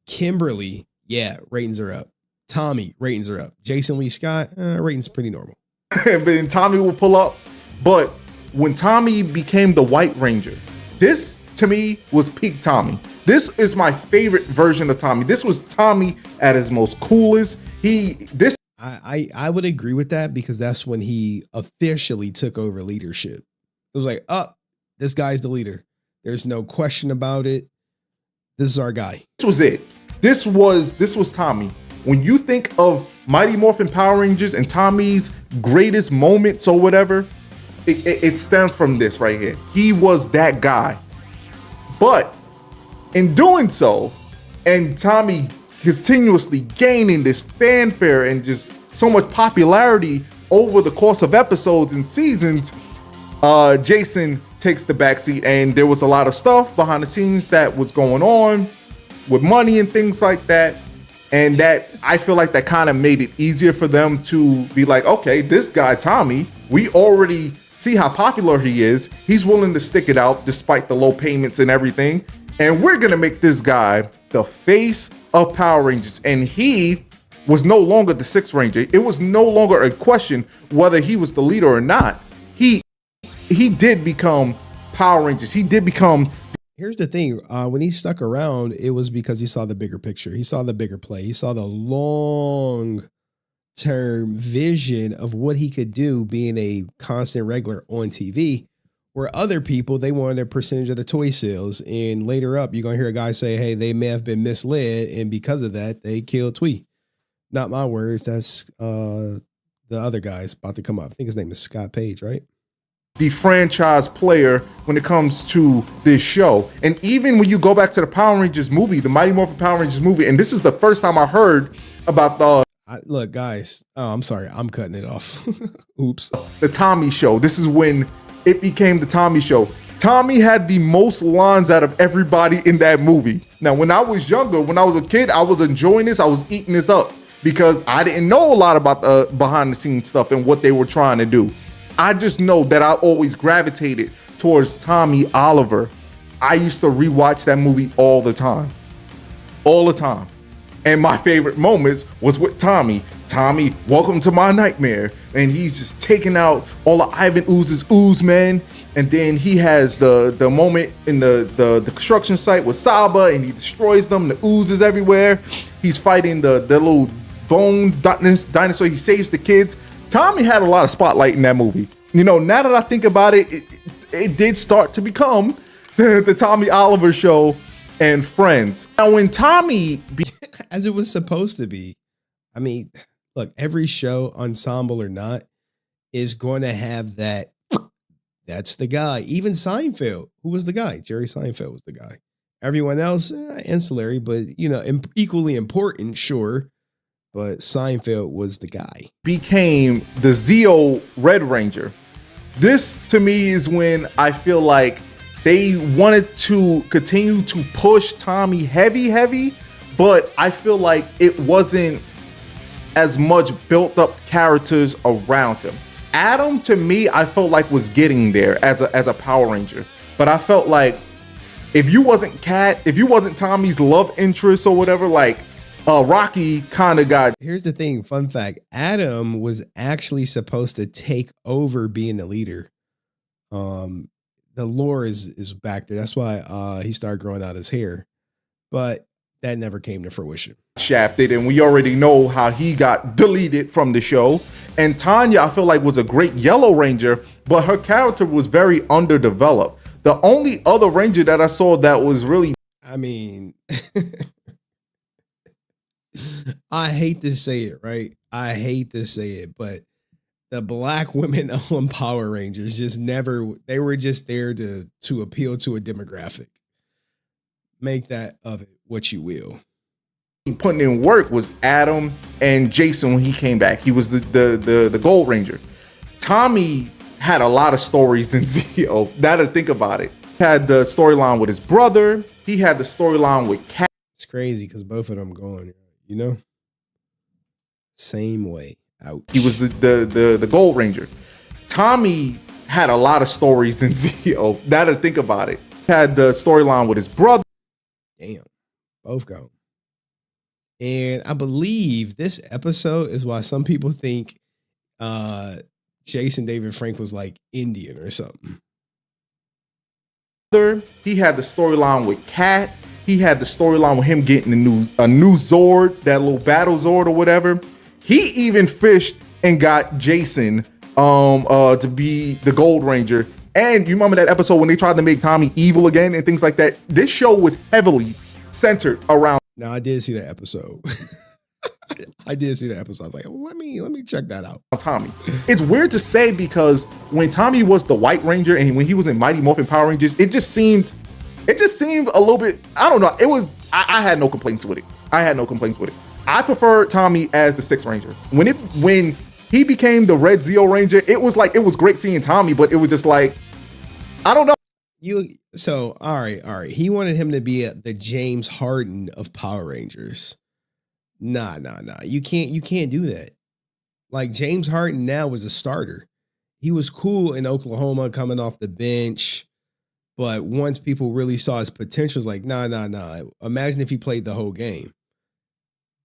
Kimberly, yeah, ratings are up. Tommy, ratings are up. Jason Lee Scott, ratings pretty normal. And then Tommy will pull up. But when Tommy became the White Ranger, this to me was peak Tommy. This is my favorite version of Tommy. This was Tommy at his most coolest. I would agree with that because that's when he officially took over leadership. It was like, this guy's the leader. There's no question about it. This is our guy. This was it. This was Tommy. When you think of Mighty Morphin Power Rangers and Tommy's greatest moments or whatever, it stems from this right here. He was that guy. But in doing so, and Tommy continuously gaining this fanfare and just so much popularity over the course of episodes and seasons, Jason takes the backseat, and there was a lot of stuff behind the scenes that was going on with money and things like that. And that I feel like that kind of made it easier for them to be like, okay, this guy, Tommy, we already see how popular he is. He's willing to stick it out despite the low payments and everything. And we're going to make this guy the face of Power Rangers. And he was no longer the Sixth Ranger. It was no longer a question whether he was the leader or not. He did become Power Rangers. He did become. Here's the thing. When he stuck around, it was because he saw the bigger picture. He saw the bigger play. He saw the long-term vision of what he could do being a constant regular on TV, where other people, they wanted a percentage of the toy sales. And later up, you're going to hear a guy say, hey, they may have been misled. And because of that, they killed Thuy. Not my words. That's the other guy's about to come up. I think his name is Scott Page, right? The franchise player when it comes to this show. And even when you go back to the Power Rangers movie, the Mighty Morphin Power Rangers movie, and this is the first time I heard about look, guys. Oh, I'm sorry. I'm cutting it off. Oops. The Tommy Show. This is when it became the Tommy Show. Tommy had the most lines out of everybody in that movie. Now, when I was younger, when I was a kid, I was enjoying this. I was eating this up because I didn't know a lot about the behind the scenes stuff and what they were trying to do. I just know that I always gravitated towards Tommy Oliver. I used to rewatch that movie all the time. And my favorite moments was with Tommy. Tommy, welcome to my nightmare. And he's just taking out all of Ivan Ooze's ooze men. And then he has the moment in the construction site with Saba, and he destroys them. The ooze is everywhere. He's fighting the little bones dinosaur. He saves the kids. Tommy had a lot of spotlight in that movie. You know, now that I think about it, it did start to become the Tommy Oliver Show and Friends. Now, when Tommy... As it was supposed to be. I mean, look, every show, ensemble or not, is going to have that. That's the guy. Even Seinfeld. Who was the guy? Jerry Seinfeld was the guy. Everyone else, ancillary, but, you know, equally important, sure. But Seinfeld was the guy. Became the Zeo Red Ranger. This, to me, is when I feel like they wanted to continue to push Tommy heavy, but I feel like it wasn't as much built up characters around him. Adam, to me, I felt like was getting there as a Power Ranger. But I felt like if you wasn't Tommy's love interest or whatever, like, Rocky kind of got. Here's the thing. Fun fact. Adam was actually supposed to take over being the leader. The lore is back there. That's why he started growing out his hair. But that never came to fruition. Shafted, and we already know how he got deleted from the show. And Tanya, I feel like, was a great Yellow Ranger, but her character was very underdeveloped. The only other Ranger that I saw that was really... I mean... I hate to say it, right? I hate to say it, but the black women on Power Rangers just never, they were just there to appeal to a demographic. Make that of it what you will. Putting in work was Adam and Jason when he came back. He was the Gold Ranger. Tommy had a lot of stories in Zeo. Now to think about it. He had the storyline with his brother. He had the storyline with Kat. It's crazy because both of them going, you know? Same way. Ouch. He was the Gold Ranger. Tommy had a lot of stories in Zeo. Now to think about it. He had the storyline with his brother. Damn. Both gone. And I believe this episode is why some people think Jason David Frank was like Indian or something. He had the storyline with Kat. He had the storyline with him getting a new Zord, that little battle Zord or whatever. He even fished and got Jason to be the Gold Ranger. And you remember that episode when they tried to make Tommy evil again and things like that? This show was heavily centered around. Now I did see that episode. I did see that episode. I was like, well, let me check that out. Tommy. It's weird to say because when Tommy was the White Ranger and when he was in Mighty Morphin Power Rangers, it just seemed a little bit, I don't know. It was, I had no complaints with it. I prefer Tommy as the Sixth Ranger. When he became the Red Zeo Ranger, it was great seeing Tommy, but it was just like, I don't know. All right. He wanted him to be the James Harden of Power Rangers. Nah. You can't do that. Like James Harden now was a starter. He was cool in Oklahoma coming off the bench. But once people really saw his potential, it's like, nah. Imagine if he played the whole game.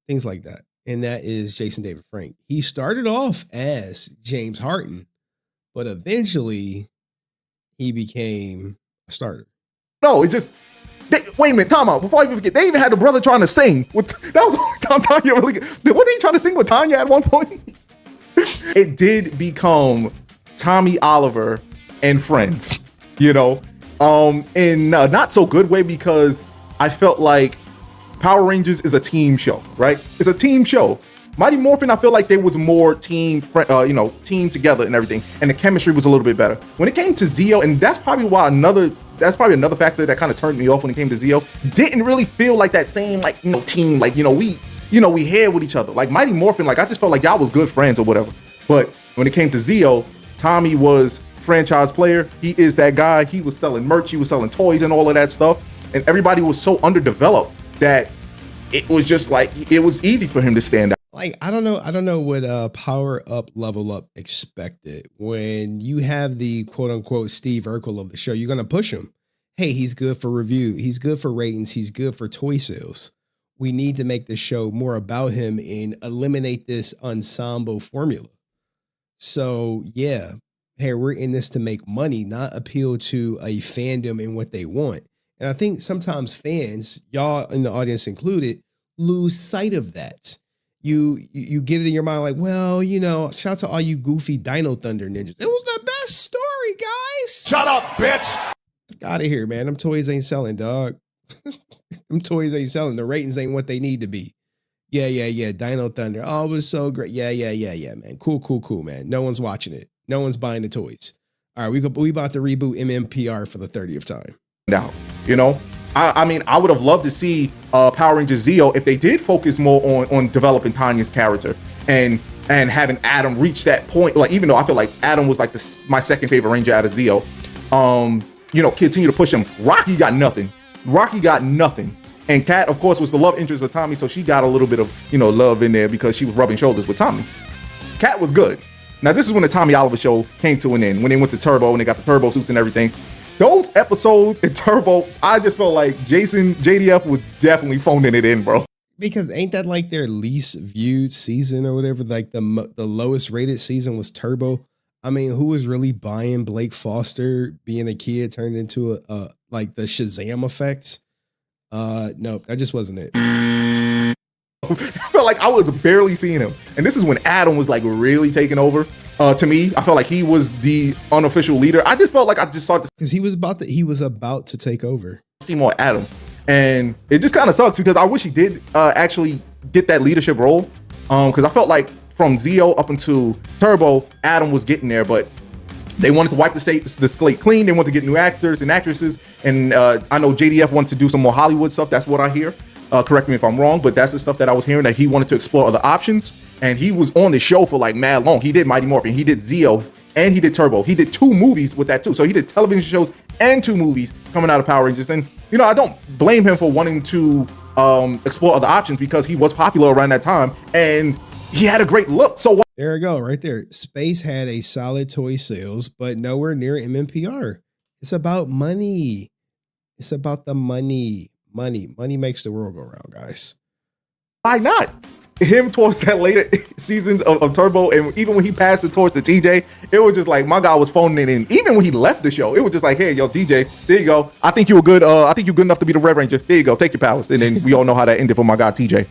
Things like that. And that is Jason David Frank. He started off as James Harden, but eventually he became a starter. No, it just, wait a minute, time out. Before I even forget, they even had the brother trying to sing. That was the only time Tanya really good. What they trying to sing with Tanya at one point? It did become Tommy Oliver and friends, you know, in a not so good way because I felt like Power Rangers is a team show, right? It's a team show. Mighty Morphin, I feel like there was more team together and everything, and the chemistry was a little bit better. When it came to Zeo, and that's probably another factor that kind of turned me off when it came to Zeo. Didn't really feel like that same team, we here with each other. Like Mighty Morphin, I just felt like y'all was good friends or whatever. But when it came to Zeo, Tommy was franchise player. He is that guy. He was selling merch, he was selling toys and all of that stuff, and everybody was so underdeveloped that it was just like it was easy for him to stand out. Like, I don't know what Power Up Level Up expected. When you have the quote unquote Steve Urkel of the show, you're gonna push him. Hey, he's good for review, he's good for ratings, he's good for toy sales. We need to make the show more about him and eliminate this ensemble formula. So yeah, hey, we're in this to make money, not appeal to a fandom and what they want. And I think sometimes fans, y'all in the audience included, lose sight of that. You get it in your mind like, well, shout out to all you goofy Dino Thunder ninjas. It was the best story, guys. Shut up, bitch. Get out of here, man. Them toys ain't selling, dog. Them toys ain't selling. The ratings ain't what they need to be. Yeah. Dino Thunder. Oh, it was so great. Yeah, man. Cool, man. No one's watching it. No one's buying the toys. All right, we about to reboot MMPR for the 30th time. Now, I mean, I would have loved to see Power Rangers Zeo if they did focus more on developing Tanya's character and having Adam reach that point. Like, even though I feel like Adam was like my second favorite Ranger out of Zeo, continue to push him. Rocky got nothing. And Kat, of course, was the love interest of Tommy, so she got a little bit of love in there because she was rubbing shoulders with Tommy. Kat was good. Now, this is when the Tommy Oliver show came to an end, when they went to Turbo and they got the Turbo suits and everything. Those episodes in Turbo, I just felt like JDF was definitely phoning it in, bro. Because ain't that like their least viewed season or whatever? Like the lowest rated season was Turbo. I mean, who was really buying Blake Foster being a kid turned into like the Shazam effect? Nope, that just wasn't it. I felt like I was barely seeing him. And this is when Adam was like really taking over. To me, I felt like he was the unofficial leader. I just felt like I just saw this because he was about to take over. See more Adam, and it just kind of sucks because I wish he did actually get that leadership role. Because I felt like from Zeo up into Turbo, Adam was getting there, but they wanted to wipe the slate clean. They wanted to get new actors and actresses. And I know JDF wanted to do some more Hollywood stuff. That's what I hear. Correct me if I'm wrong, but that's the stuff that I was hearing, that he wanted to explore other options. And he was on the show for like mad long. He did Mighty Morphin, he did Zeo, and he did Turbo. He did 2 movies with that too. So he did television shows and 2 movies coming out of Power Rangers. And, you know, I don't blame him for wanting to explore other options, because he was popular around that time and he had a great look. So there you go, right there. Space had a solid toy sales, but nowhere near MMPR. It's about money. It's about the money. Money makes the world go round, guys. Why not? Him towards that later season of Turbo, and even when he passed the torch to TJ, it was just like my guy was phoning it in. Even when he left the show, it was just like, hey, yo, TJ, there you go. I think you were good. I think you're good enough to be the Red Ranger. There you go. Take your powers. And then we all know how that ended for my guy TJ.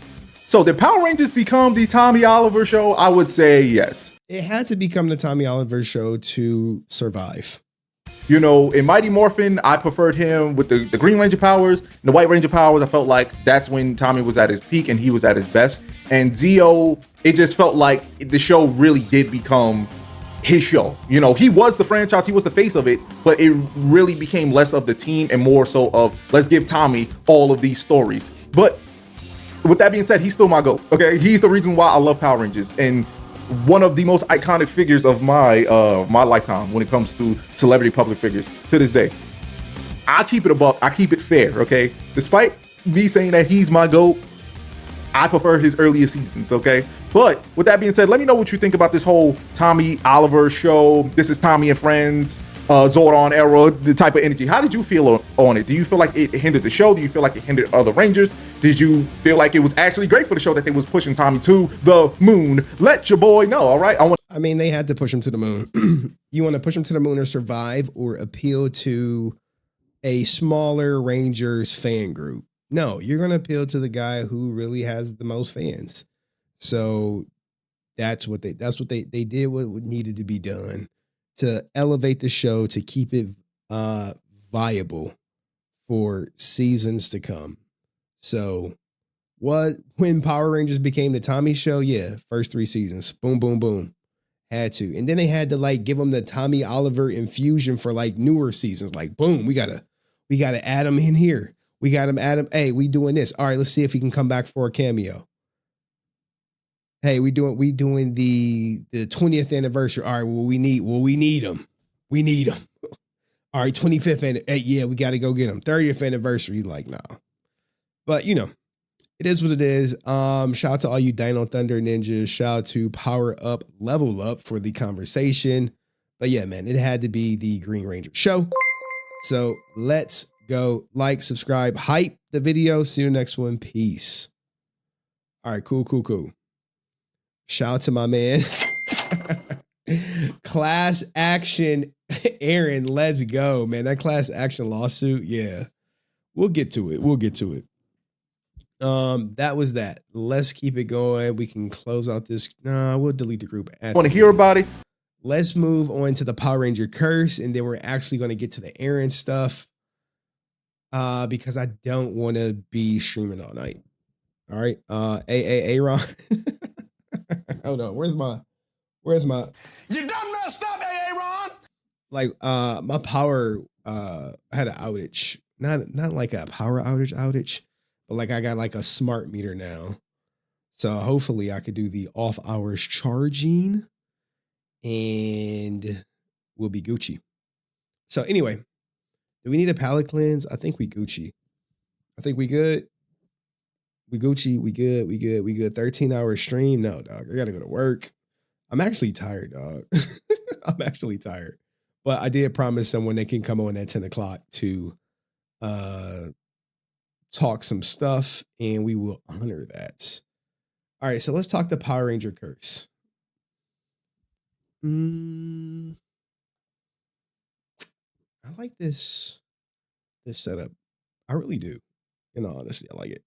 So did Power Rangers become the Tommy Oliver show? I would say yes. It had to become the Tommy Oliver show to survive. You know, in Mighty Morphin, I preferred him with the Green Ranger powers and the White Ranger powers. I felt like that's when Tommy was at his peak and he was at his best. And Zeo, it just felt like the show really did become his show. You know, he was the franchise, he was the face of it, but it really became less of the team and more so of, let's give Tommy all of these stories. But with that being said, he's still my GOAT, okay? He's the reason why I love Power Rangers, and one of the most iconic figures of my my lifetime when it comes to celebrity public figures to this day. I keep it above, I keep it fair, okay? Despite me saying that he's my GOAT, I prefer his earlier seasons, okay? But with that being said, let me know what you think about this whole Tommy Oliver show. This is Tommy and Friends, Zordon era, the type of energy. How did you feel on it? Do you feel like it hindered the show? Do you feel like it hindered other Rangers? Did you feel like it was actually great for the show that they was pushing Tommy to the moon? Let your boy know, all right? I mean, they had to push him to the moon. You want to push him to the moon or survive or appeal to a smaller Rangers fan group? No, you're going to appeal to the guy who really has the most fans. So that's what they did what needed to be done to elevate the show, to keep it viable for seasons to come. So when Power Rangers became the Tommy show, yeah, first 3 seasons, boom, boom, boom, had to. And then they had to like give them the Tommy Oliver infusion for like newer seasons. Like, boom, we gotta add him in here. We got him, Adam. Hey, we doing this. All right, let's see if he can come back for a cameo. Hey, we doing the 20th anniversary. All right, we need him. We need him. All right, 25th yeah, we got to go get him. 30th anniversary, like, nah. But you know, it is what it is. Shout out to all you Dino Thunder ninjas. Shout out to Power Up, Level Up for the conversation. But yeah, man, it had to be the Green Ranger show. So let's go. Like, subscribe, hype the video. See you next one. Peace. All right, cool. Shout out to my man. Class action, Aaron. Let's go, man. That class action lawsuit. Yeah, we'll get to it. That was that. Let's keep it going. We can close out this. Nah, we'll delete the group. Want to hear about it? Let's move on to the Power Ranger curse, and then we're actually going to get to the Aaron stuff. Because I don't want to be streaming all night. All right. Aaron. Hold on. Where's my you done messed up, Aaron. Like my power had an outage. Not like a power outage, but like I got like a smart meter now. So hopefully I could do the off hours charging and we'll be Gucci. So anyway, do we need a palate cleanse? I think we Gucci. I think we good. We Gucci. We good. 13-hour stream. No, dog. I got to go to work. I'm actually tired, dog. I'm actually tired. But I did promise someone they can come on at 10 o'clock to talk some stuff, and we will honor that. All right, so let's talk the Power Ranger curse. I like this setup. I really do. In all honesty, I like it.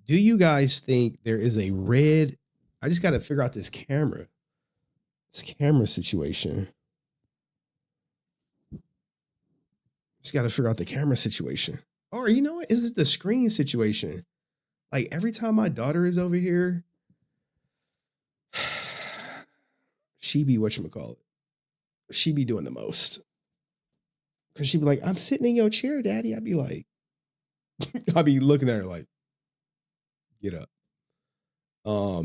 Do you guys think there is a red? I just got to figure out this camera situation. Just got to figure out the camera situation. Or you know what? Is it the screen situation? Like every time my daughter is over here, she be whatchamacallit. She be doing the most. Cause she be like, I'm sitting in your chair, daddy. I'd be like, I'd be looking at her like, get up. All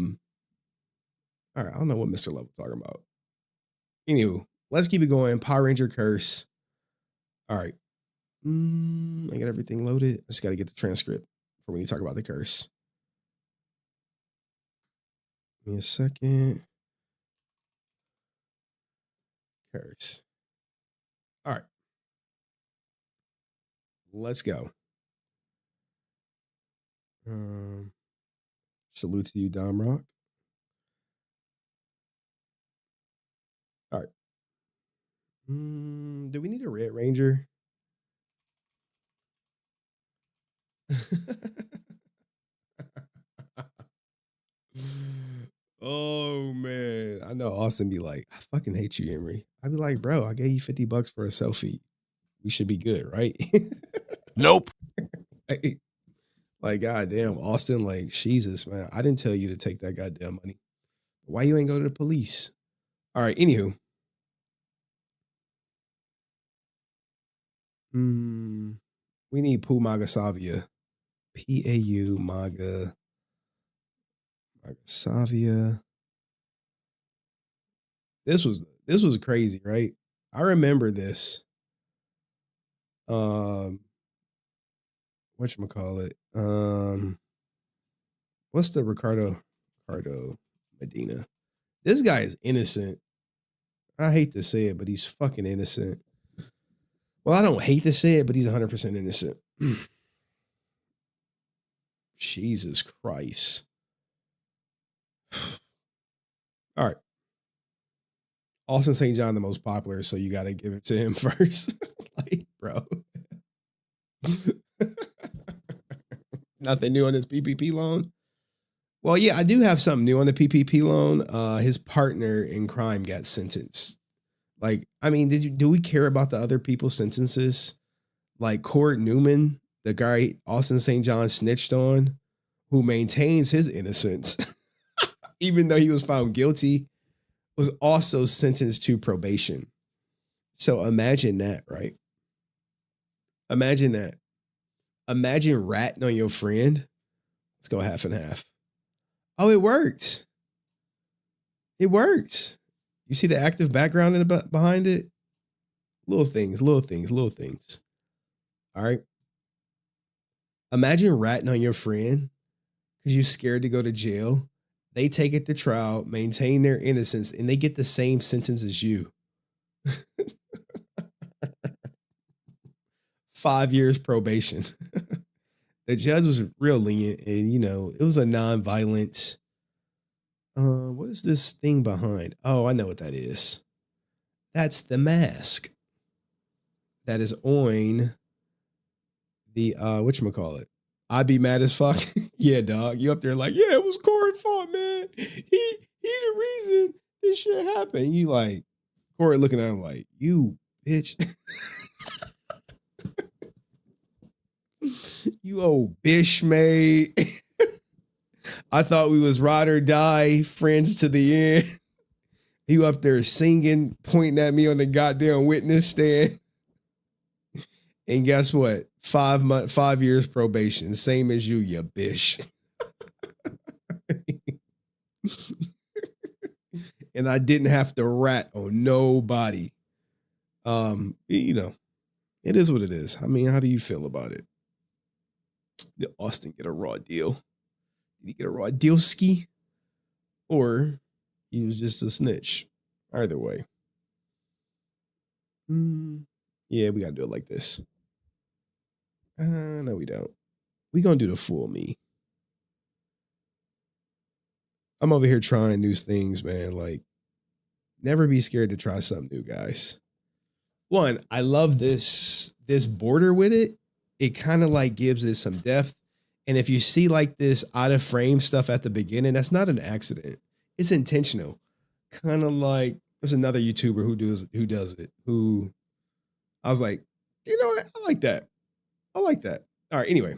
right, I don't know what Mr. Level talking about. Anywho, let's keep it going. Power Ranger curse. All right. I got everything loaded. I just got to get the transcript for when you talk about the curse. Give me a second. Curse. All right. Let's go. Salute to you, Dom Rock. All right. Do we need a Red Ranger? Oh man, I know Austin be like, I fucking hate you, Henry. I'd be like, bro, I gave you $50 for a selfie. We should be good, right? Nope. Like, goddamn, Austin, like, Jesus, man. I didn't tell you to take that goddamn money. Why you ain't go to the police? All right, anywho. We need Pooh Maga Savia. P-A-U Maga Savia. This was crazy, right? I remember this. Whatchamacallit? What's the Ricardo Medina? This guy is innocent. I hate to say it, but he's fucking innocent. Well, I don't hate to say it, but he's 100% innocent. Jesus Christ. All right. Austin St. John, the most popular, so you got to give it to him first. Like, bro. Nothing new on his PPP loan? Well, yeah, I do have something new on the PPP loan. His partner in crime got sentenced. Like, I mean, do we care about the other people's sentences? Like Cord Newman, the guy Austin St. John snitched on, who maintains his innocence, even though he was found guilty, was also sentenced to probation. So imagine that, right? Imagine that. Imagine ratting on your friend. Let's go half and half. Oh, it worked. It worked. You see the active background in behind it? Little things. All right. Imagine ratting on your friend because you're scared to go to jail. They take it to trial, maintain their innocence, and they get the same sentence as you. 5 years probation. The judge was real lenient, and it was a non-violent. What is this thing behind? Oh, I know what that is. That's the mask that is on the whatchamacallit. I'd be mad as fuck. Yeah, dog. You up there like, yeah, it was Corey's fault, man. He the reason this shit happened. You like Corey looking at him like, you bitch. You old bish mate. I thought we was ride or die friends to the end. You up there singing, pointing at me on the goddamn witness stand. And guess what? 5 years probation. Same as you bish. And I didn't have to rat on nobody. It is what it is. I mean, how do you feel about it? Did Austin get a raw deal? Did he get a raw deal ski? Or he was just a snitch? Either way. Yeah, we got to do it like this. No, we don't. We going to do the full me. I'm over here trying new things, man. Like, never be scared to try something new, guys. One, I love this border with it. It kind of like gives it some depth. And if you see like this out of frame stuff at the beginning, that's not an accident. It's intentional. Kind of like there's another YouTuber who does it, who I was like, you know what? I like that. All right, anyway.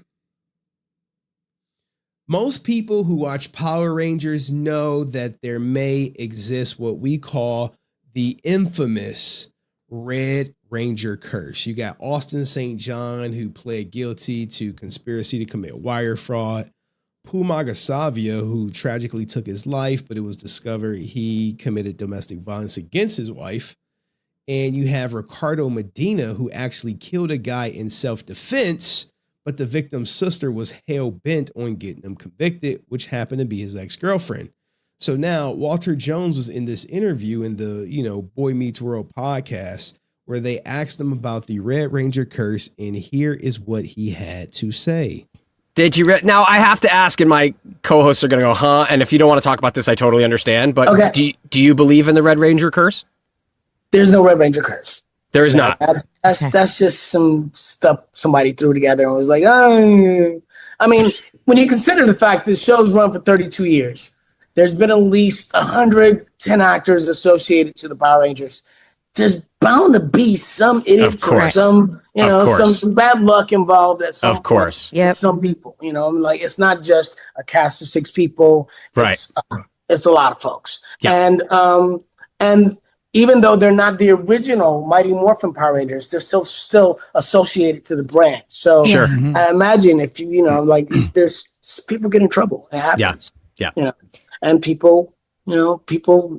Most people who watch Power Rangers know that there may exist what we call the infamous Red Ranger curse. You got Austin St. John, who pled guilty to conspiracy to commit wire fraud. Pumaga Savia, who tragically took his life, but it was discovered he committed domestic violence against his wife. And you have Ricardo Medina, who actually killed a guy in self-defense, but the victim's sister was hell-bent on getting him convicted, which happened to be his ex-girlfriend. So now Walter Jones was in this interview in the, Boy Meets World podcast, where they asked him about the Red Ranger curse, and here is what he had to say. Did you now I have to ask, and my co-hosts are going to go, huh? And if you don't want to talk about this, I totally understand. But okay. Do you believe in the Red Ranger curse? There's no Red Ranger curse. There is not. That's just some stuff somebody threw together and was like, oh. I mean, when you consider the fact this show's run for 32 years, there's been at least 110 actors associated to the Power Rangers. There's bound to be some idiots or some, some bad luck involved at some point. Yep. Some people, like it's not just a cast of 6 people. Right. It's a lot of folks. Yeah. And even though they're not the original Mighty Morphin Power Rangers, they're still associated to the brand. So sure. I imagine if there's people get in trouble. It happens. Yeah. And people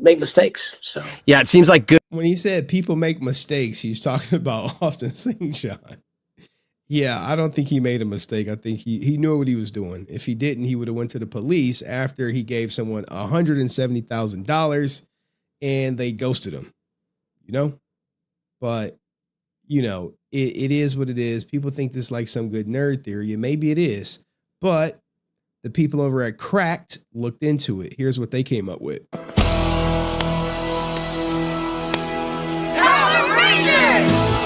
make mistakes. So yeah, it seems like good. When he said people make mistakes, he's talking about Austin St. John. Yeah, I don't think he made a mistake. I think he knew what he was doing. If he didn't, he would have went to the police after he gave someone $170,000 and they ghosted him, But, it is what it is. People think this is like some good nerd theory, and maybe it is. But the people over at Cracked looked into it. Here's what they came up with.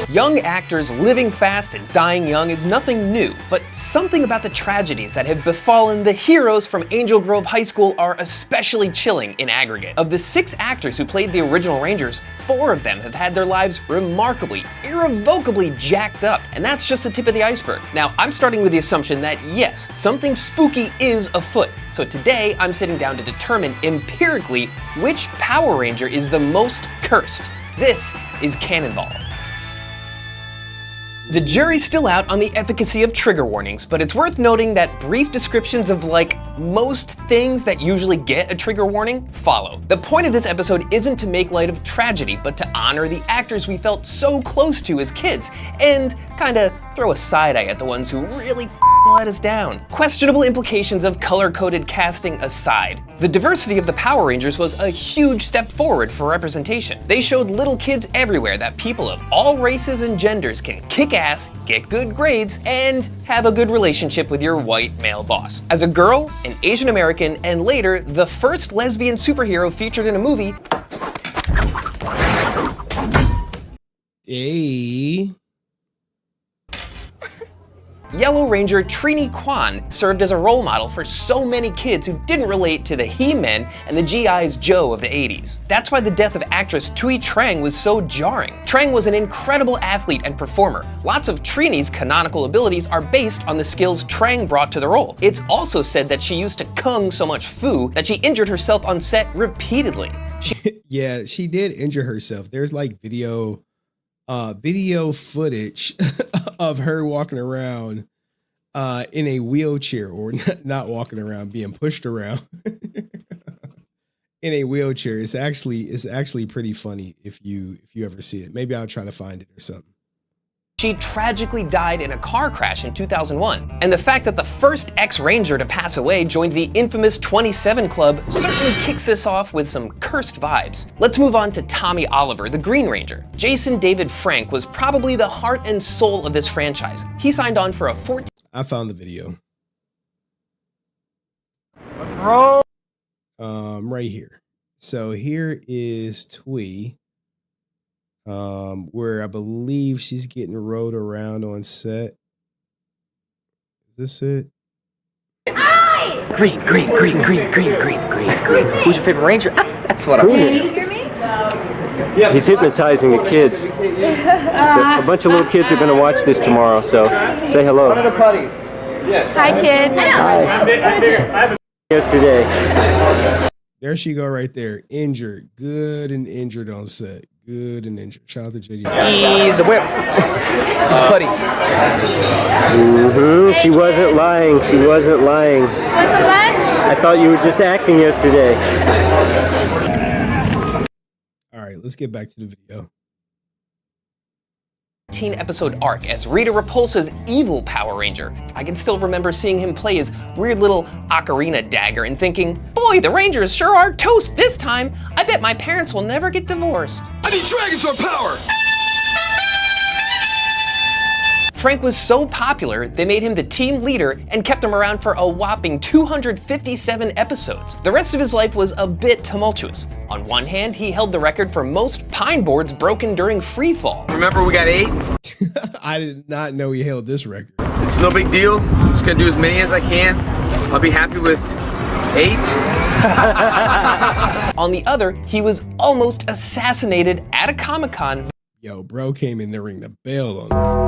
Young actors living fast and dying young is nothing new, but something about the tragedies that have befallen the heroes from Angel Grove High School are especially chilling in aggregate. Of the 6 actors who played the original Rangers, 4 of them have had their lives remarkably, irrevocably jacked up, and that's just the tip of the iceberg. Now, I'm starting with the assumption that yes, something spooky is afoot, so today I'm sitting down to determine empirically which Power Ranger is the most cursed. This is Cannonball. The jury's still out on the efficacy of trigger warnings, but it's worth noting that brief descriptions of most things that usually get a trigger warning follow. The point of this episode isn't to make light of tragedy, but to honor the actors we felt so close to as kids, and kinda throw a side eye at the ones who really let us down. Questionable implications of color-coded casting aside, the diversity of the Power Rangers was a huge step forward for representation. They showed little kids everywhere that people of all races and genders can kick ass, get good grades, and have a good relationship with your white male boss. As a girl, an Asian American, and later, the first lesbian superhero featured in a movie. Hey. Yellow Ranger Trini Kwan served as a role model for so many kids who didn't relate to the He-Men and the G.I.'s Joe of the 80s. That's why the death of actress Thuy Trang was so jarring. Trang was an incredible athlete and performer. Lots of Trini's canonical abilities are based on the skills Trang brought to the role. It's also said that she used to kung so much fu that she injured herself on set repeatedly. Yeah, she did injure herself. There's video footage of her walking around in a wheelchair, or not walking around, being pushed around in a wheelchair. It's actually pretty funny if you ever see it. Maybe I'll try to find it or something. She tragically died in a car crash in 2001. And the fact that the first ex-Ranger to pass away joined the infamous 27 Club certainly kicks this off with some cursed vibes. Let's move on to Tommy Oliver, the Green Ranger. Jason David Frank was probably the heart and soul of this franchise. He signed on for a 14... I found the video. Right here. So here is Thuy. Where I believe she's getting rode around on set. Is this it? Green. Who's your favorite Ranger? That's what I'm hearing. Can you hear me? Yeah. He's hypnotizing the kids. So a bunch of little kids are going to watch this tomorrow, so say hello. One of the putties. Hi, kid. Yesterday. There she go right there. Injured. Good and injured on set. Good and injured. Shout out to JDF. He's a whip. He's a buddy. She wasn't lying. She wasn't lying. What's the lunch? I thought you were just acting yesterday. All right, let's get back to the video. 18-episode arc as Rita Repulsa's evil Power Ranger. I can still remember seeing him play his weird little ocarina dagger and thinking, boy, the Rangers sure are toast this time. I bet my parents will never get divorced. I need Dragon Sword power! Frank was so popular, they made him the team leader and kept him around for a whopping 257 episodes. The rest of his life was a bit tumultuous. On one hand, he held the record for most pine boards broken during free fall. Remember, we got 8? I did not know he held this record. It's no big deal. I'm just gonna do as many as I can. I'll be happy with 8. On the other, he was almost assassinated at a Comic-Con. Yo, bro came in to ring the bell on him.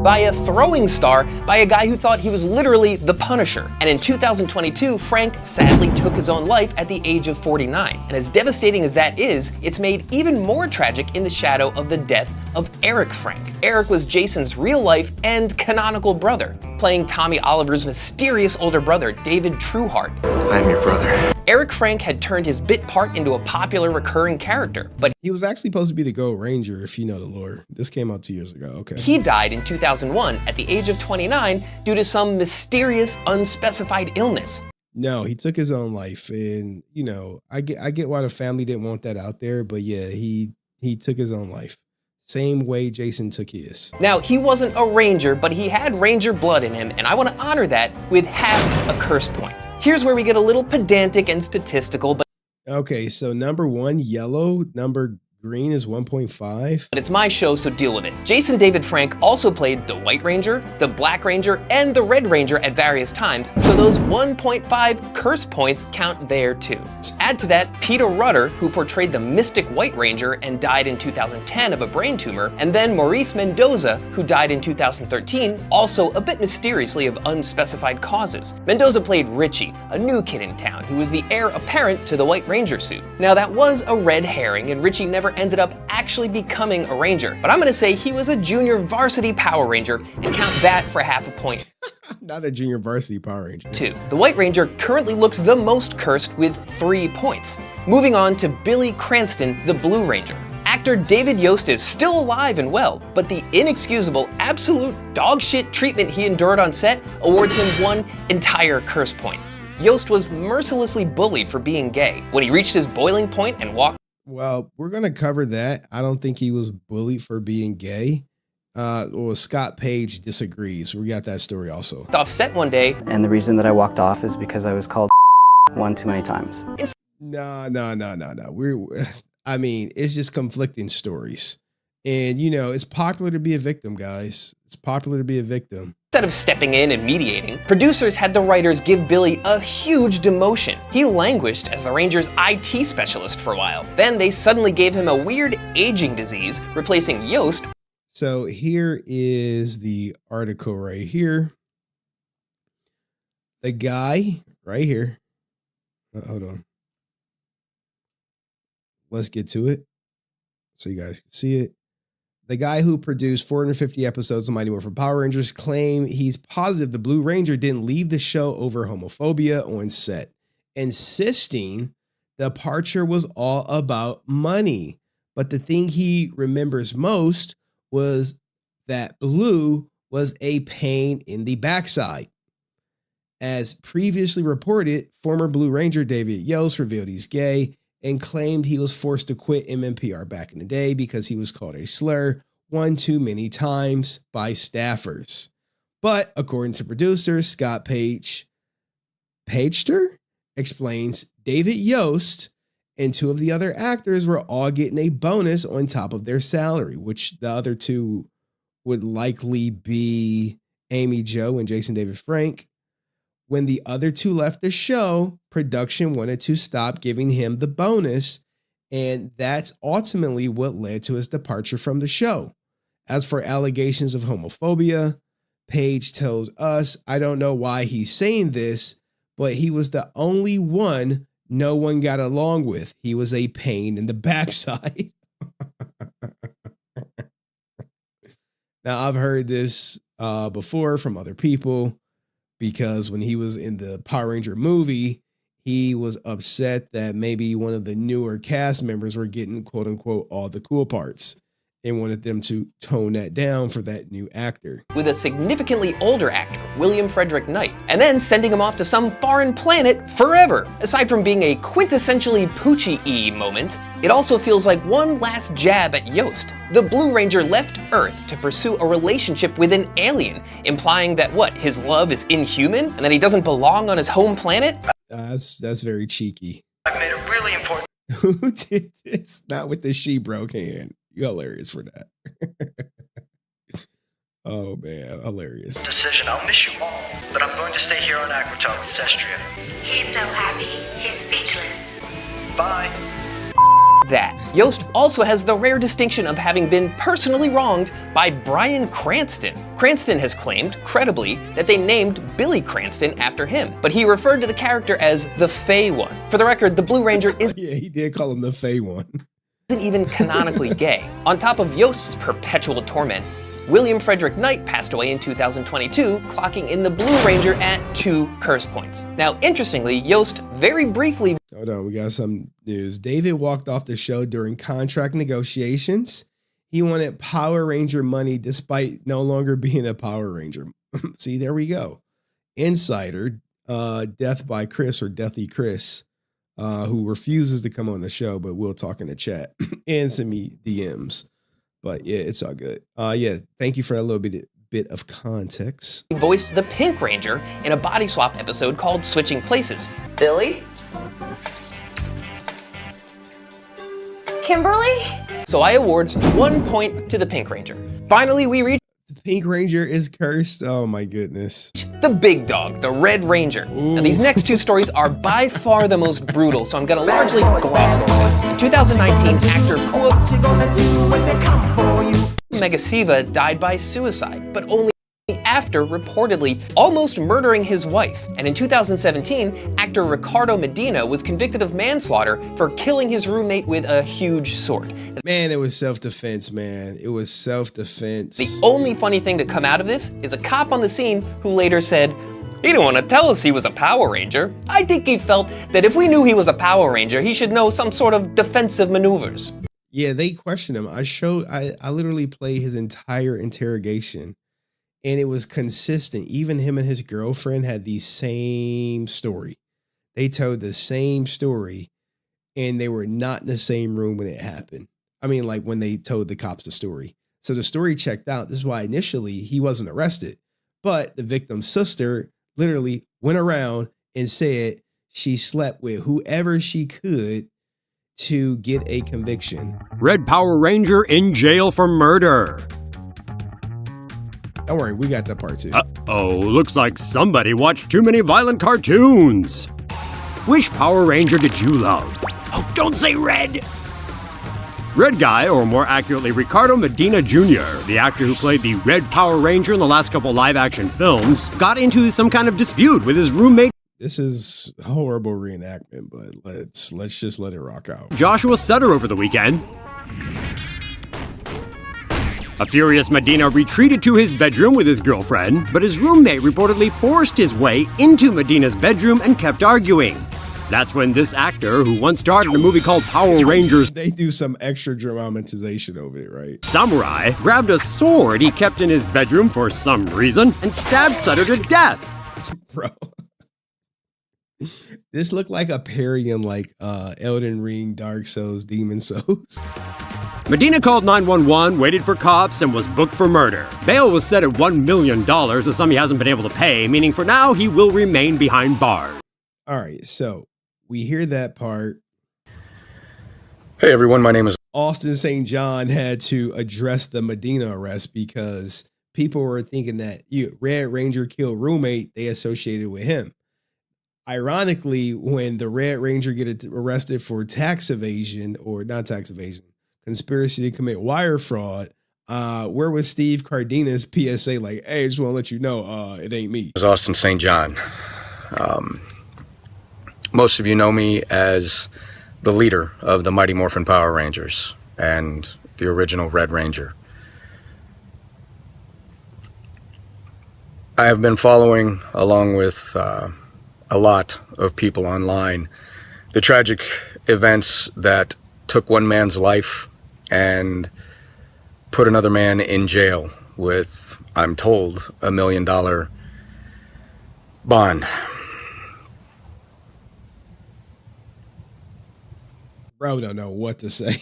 By a throwing star by a guy who thought he was literally the Punisher. And in 2022, Frank sadly took his own life at the age of 49. And as devastating as that is, it's made even more tragic in the shadow of the death of Eric Frank. Eric was Jason's real life and canonical brother, playing Tommy Oliver's mysterious older brother, David Trueheart. I'm your brother. Eric Frank had turned his bit part into a popular recurring character, but he was actually supposed to be the Gold Ranger, if you know the lore. This came out 2 years ago, okay. He died in 2001 at the age of 29 due to some mysterious, unspecified illness. No, he took his own life, and you know, I get why the family didn't want that out there, but yeah, he took his own life. Same way Jason took his. Now, he wasn't a Ranger, but he had Ranger blood in him, and I want to honor that with half a curse point. Here's where we get a little pedantic and statistical, but okay, so number 1, yellow, number green is 1.5. But it's my show, so deal with it. Jason David Frank also played the White Ranger, the Black Ranger, and the Red Ranger at various times, so those 1.5 curse points count there too. Add to that Peter Rutter, who portrayed the Mystic White Ranger and died in 2010 of a brain tumor, and then Maurice Mendoza, who died in 2013, also a bit mysteriously of unspecified causes. Mendoza played Richie, a new kid in town who was the heir apparent to the White Ranger suit. Now that was a red herring, and Richie never ended up actually becoming a Ranger, but I'm gonna say he was a junior varsity Power Ranger and count that for half a point. Not a junior varsity Power Ranger. 2. The White Ranger currently looks the most cursed with 3 points. Moving on to Billy Cranston, the Blue Ranger. Actor David Yost is still alive and well, but the inexcusable, absolute dogshit treatment he endured on set awards him 1 entire curse point. Yost was mercilessly bullied for being gay. When he reached his boiling point and walked. Well, we're going to cover that. I don't think he was bullied for being gay. Well, Scott Page disagrees. We got that story also. Off set one day. And the reason that I walked off is because I was called one too many times. No. I mean, it's just conflicting stories. And, you know, it's popular to be a victim, guys. It's popular to be a victim. Instead of stepping in and mediating, producers had the writers give Billy a huge demotion. He languished as the Rangers' IT specialist for a while. Then they suddenly gave him a weird aging disease, replacing Yost. So here is the article right here. The guy right here. Hold on. Let's get to it so you guys can see it. The guy who produced 450 episodes of Mighty Morphin Power Rangers claimed he's positive the Blue Ranger didn't leave the show over homophobia on set, insisting the departure was all about money. But the thing he remembers most was that Blue was a pain in the backside. As previously reported, former Blue Ranger David Yost revealed he's gay and claimed he was forced to quit MMPR back in the day because he was called a slur one too many times by staffers. But according to producer Scott Pagester explains, David Yost and 2 of the other actors were all getting a bonus on top of their salary, which the other 2 would likely be Amy Jo and Jason David Frank. When the other 2 left the show, production wanted to stop giving him the bonus, and that's ultimately what led to his departure from the show. As for allegations of homophobia, Paige told us, I don't know why he's saying this, but he was the only one no one got along with. He was a pain in the backside. Now, I've heard this before from other people because when he was in the Power Ranger movie, he was upset that maybe one of the newer cast members were getting, quote unquote, all the cool parts and wanted them to tone that down for that new actor. With a significantly older actor, William Frederick Knight, and then sending him off to some foreign planet forever. Aside from being a quintessentially Poochie-y moment, it also feels like one last jab at Yost. The Blue Ranger left Earth to pursue a relationship with an alien, implying that what, his love is inhuman and that he doesn't belong on his home planet? That's very cheeky. I've made a really important... Who did this? Not with the she broke hand. You're hilarious for that. Oh man, hilarious. decision. I'll miss you all, but I'm going to stay here on Aquatar with Sestria. He's so happy, he's speechless. Bye. That. Yost also has the rare distinction of having been personally wronged by Bryan Cranston. Cranston has claimed, credibly, that they named Billy Cranston after him, but he referred to the character as the Fey One. For the record, the Blue Ranger is yeah, he did call him the Fey One. Isn't even canonically gay. On top of Yost's perpetual torment, William Frederick Knight passed away in 2022, clocking in the Blue Ranger at 2 curse points. Now, interestingly, Yost very briefly... Hold on, we got some news. David walked off the show during contract negotiations. He wanted Power Ranger money despite no longer being a Power Ranger. See, there we go. Insider, Death by Chris or Deathy Chris, who refuses to come on the show, but we'll talk in the chat and send me DMs. But yeah, it's all good. Yeah, thank you for a little bit of context. He voiced the Pink Ranger in a body swap episode called Switching Places. Billy? Kimberly? So I award 1 point to the Pink Ranger. Finally, we reach the Pink Ranger is cursed. Oh my goodness. The big dog, the Red Ranger. Ooh. Now these next 2 stories are by far the most brutal, so I'm gonna largely gloss over this. In 2019, actor Megasiva died by suicide, but only after reportedly almost murdering his wife. And in 2017, actor Ricardo Medina was convicted of manslaughter for killing his roommate with a huge sword. Man, it was self-defense, man. It was self-defense. The only funny thing to come out of this is a cop on the scene who later said, "He didn't want to tell us he was a Power Ranger. I think he felt that if we knew he was a Power Ranger, he should know some sort of defensive maneuvers." Yeah, they questioned him. I literally played his entire interrogation. And it was consistent. Even him and his girlfriend had the same story. They told the same story, and they were not in the same room when it happened. I mean, like when they told the cops the story. So the story checked out. This is why initially he wasn't arrested. But the victim's sister literally went around and said she slept with whoever she could to get a conviction. Red Power Ranger in jail for murder. Don't worry, we got that part too. Uh-oh, looks like somebody watched too many violent cartoons. Which Power Ranger did you love? Oh, don't say red! Red Guy, or more accurately, Ricardo Medina Jr., the actor who played the Red Power Ranger in the last couple live-action films, got into some kind of dispute with his roommate. This is a horrible reenactment, but let's just let it rock out. Joshua Sutter over the weekend. A furious Medina retreated to his bedroom with his girlfriend, but his roommate reportedly forced his way into Medina's bedroom and kept arguing. That's when this actor, who once starred in a movie called Power Rangers, they do some extra dramatization over it, right? Samurai, grabbed a sword he kept in his bedroom for some reason and stabbed Sutter to death. Bro. This looked like a parry in like Elden Ring, Dark Souls, Demon Souls. Medina called 911, waited for cops, and was booked for murder. Bail was set at $1 million, a sum he hasn't been able to pay, meaning for now he will remain behind bars. All right, so we hear that part. Hey everyone, my name is Austin St. John had to address the Medina arrest because people were thinking that Red Ranger killed roommate, they associated with him. Ironically, when the Red Ranger get arrested for tax evasion, or not tax evasion, conspiracy to commit wire fraud, Where was Steve Cardenas PSA like, hey, just want to let you know, it ain't me. It was Austin St. John. Most of you know me as the leader of the Mighty Morphin Power Rangers and the original Red Ranger. I have been following, along with a lot of people online, the tragic events that took one man's life and put another man in jail with, I'm told, $1 million bond. Bro don't know what to say.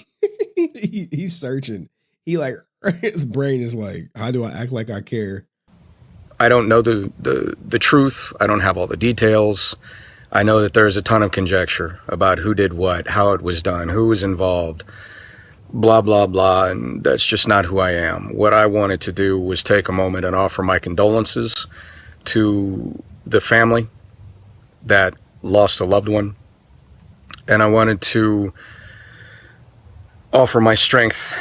He's searching. He like, his brain is like, how do I act like I care? I don't know the truth. I don't have all the details. I know that there is a ton of conjecture about who did what, how it was done, who was involved, blah, blah, blah, and that's just not who I am. What I wanted to do was take a moment and offer my condolences to the family that lost a loved one, and I wanted to offer my strength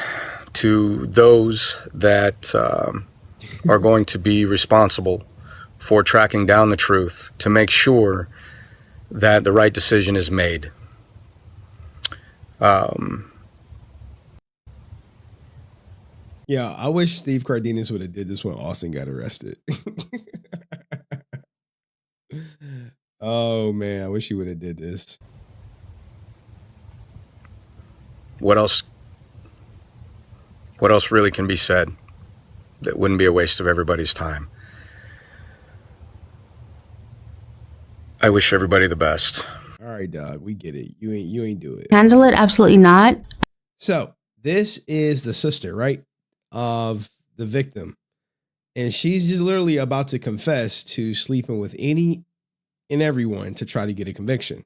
to those that are going to be responsible for tracking down the truth to make sure that the right decision is made. Yeah, I wish Steve Cardenas would have did this when Austin got arrested. Oh man, I wish he would have did this. What else really can be said that wouldn't be a waste of everybody's time? I wish everybody the best. All right, dog, we get it. You ain't do it. Handle it? Absolutely not. So this is the sister, right, of the victim, and she's just literally about to confess to sleeping with any and everyone to try to get a conviction.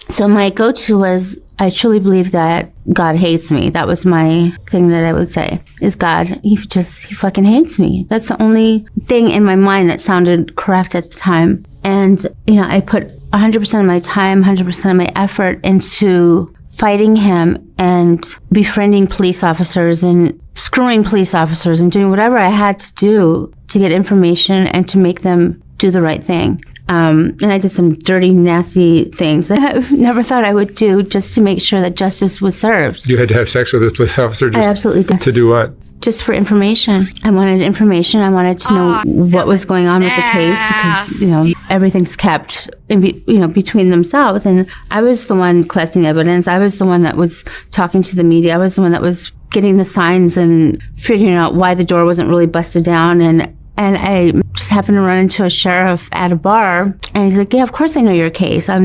So my go-to was, I truly believe that God hates me. That was my thing that I would say, is God, he fucking hates me. That's the only thing in my mind that sounded correct at the time. And, you know, I put 100% of my time, 100% of my effort into fighting him and befriending police officers and screwing police officers and doing whatever I had to do to get information and to make them do the right thing. And I did some dirty, nasty things that I never thought I would do just to make sure that justice was served. You had to have sex with a police officer I absolutely did. To do what? Just for information. I wanted information. I wanted to know what was going on with the case because, you know, everything's kept between themselves. And I was the one collecting evidence. I was the one that was talking to the media. I was the one that was getting the signs and figuring out why the door wasn't really busted down. And I just happened to run into a sheriff at a bar, and he's like, yeah, of course I know your case. I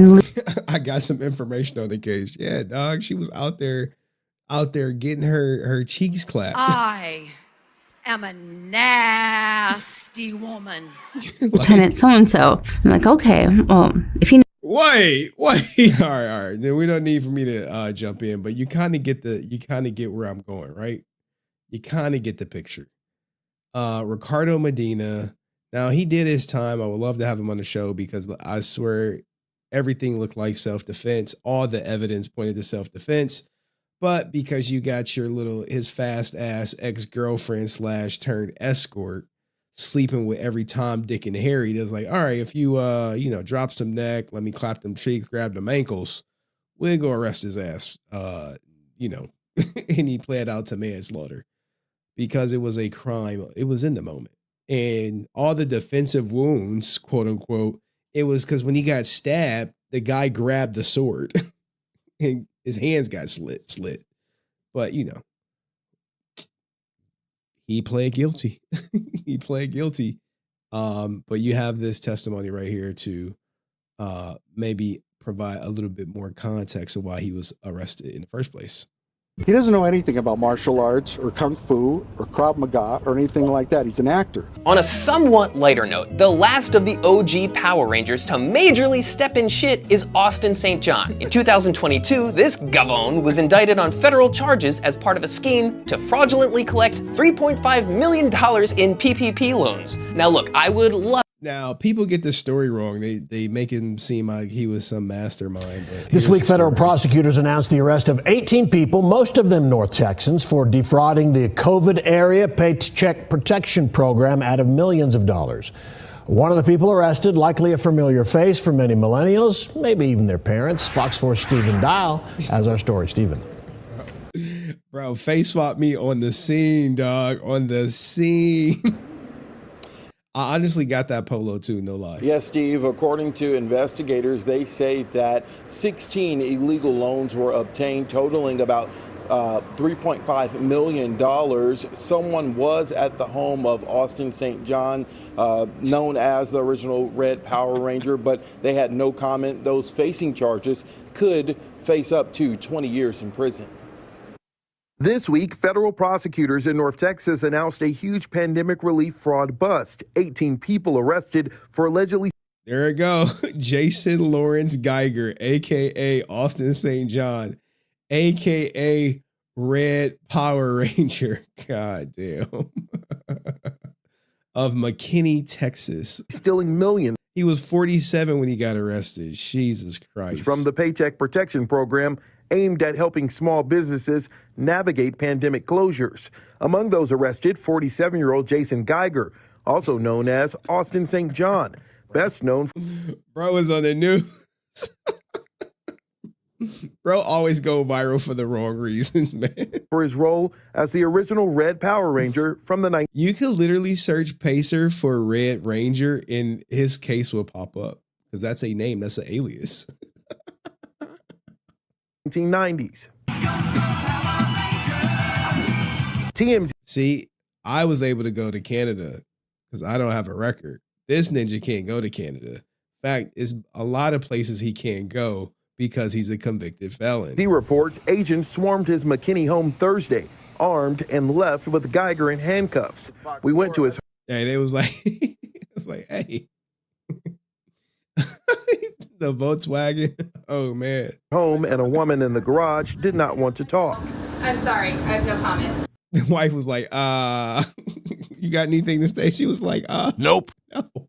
got some information on the case. Yeah, dog, she was out there getting her cheeks clapped. I am a nasty woman. Lieutenant so-and-so. I'm like, okay, well, if you... Wait. All right. Then we don't need for me to jump in, but you kind of get where I'm going, right? You kind of get the picture. Ricardo Medina. Now he did his time. I would love to have him on the show because I swear everything looked like self-defense. All the evidence pointed to self-defense, but because you got his fast ass ex-girlfriend / turned escort sleeping with every Tom, Dick, and Harry, it was like, all right, if you drop some neck, let me clap them cheeks, grab them ankles, we'll go arrest his ass. And he pled out to manslaughter. Because it was a crime. It was in the moment. And all the defensive wounds, quote unquote, it was because when he got stabbed, the guy grabbed the sword and his hands got slit. But, he pled guilty. He pled guilty. But you have this testimony right here to maybe provide a little bit more context of why he was arrested in the first place. He doesn't know anything about martial arts or kung fu or Krav Maga or anything like that. He's an actor. On a somewhat lighter note, the last of the OG Power Rangers to majorly step in shit is Austin St. John. In 2022, this gavone was indicted on federal charges as part of a scheme to fraudulently collect $3.5 million in PPP loans. Now look, I would love Now, people get the story wrong. They make him seem like he was some mastermind. But This week, federal prosecutors announced the arrest of 18 people, most of them North Texans, for defrauding the COVID area Paycheck Protection Program out of millions of dollars. One of the people arrested, likely a familiar face for many millennials, maybe even their parents. Fox 4's Stephen Dial has our story. Stephen. Bro, face swap me on the scene, dog. On the scene. I honestly got that polo too, no lie. Yes, Steve. According to investigators, they say that 16 illegal loans were obtained, totaling about $3.5 million. Someone was at the home of Austin St. John, known as the original Red Power Ranger, but they had no comment. Those facing charges could face up to 20 years in prison. This week, federal prosecutors in North Texas announced a huge pandemic relief fraud bust. 18 people arrested for allegedly. There it go. Jason Lawrence Geiger, a.k.a. Austin St. John, a.k.a. Red Power Ranger. God damn. Of McKinney, Texas. Stealing millions. He was 47 when he got arrested. Jesus Christ. From the Paycheck Protection Program, aimed at helping small businesses navigate pandemic closures. Among those arrested, 47-year-old Jason Geiger, also known as Austin St. John, best known. Bro was on the news. Bro always go viral for the wrong reasons, man. For his role as the original Red Power Ranger from the You could literally search Pacer for Red Ranger and his case will pop up because that's a name. That's an alias. 1990s. TMZ. See, I was able to go to Canada because I don't have a record. This ninja can't go to Canada. In fact, it's a lot of places he can't go because he's a convicted felon. The reports agents swarmed his McKinney home Thursday, armed, and left with Geiger in handcuffs. We went to his. And it was like, hey. The Volkswagen. Oh, man. Home, and a woman in the garage did not want to talk. I'm sorry. I have no comment. The wife was like, you got anything to say? She was like, nope. No.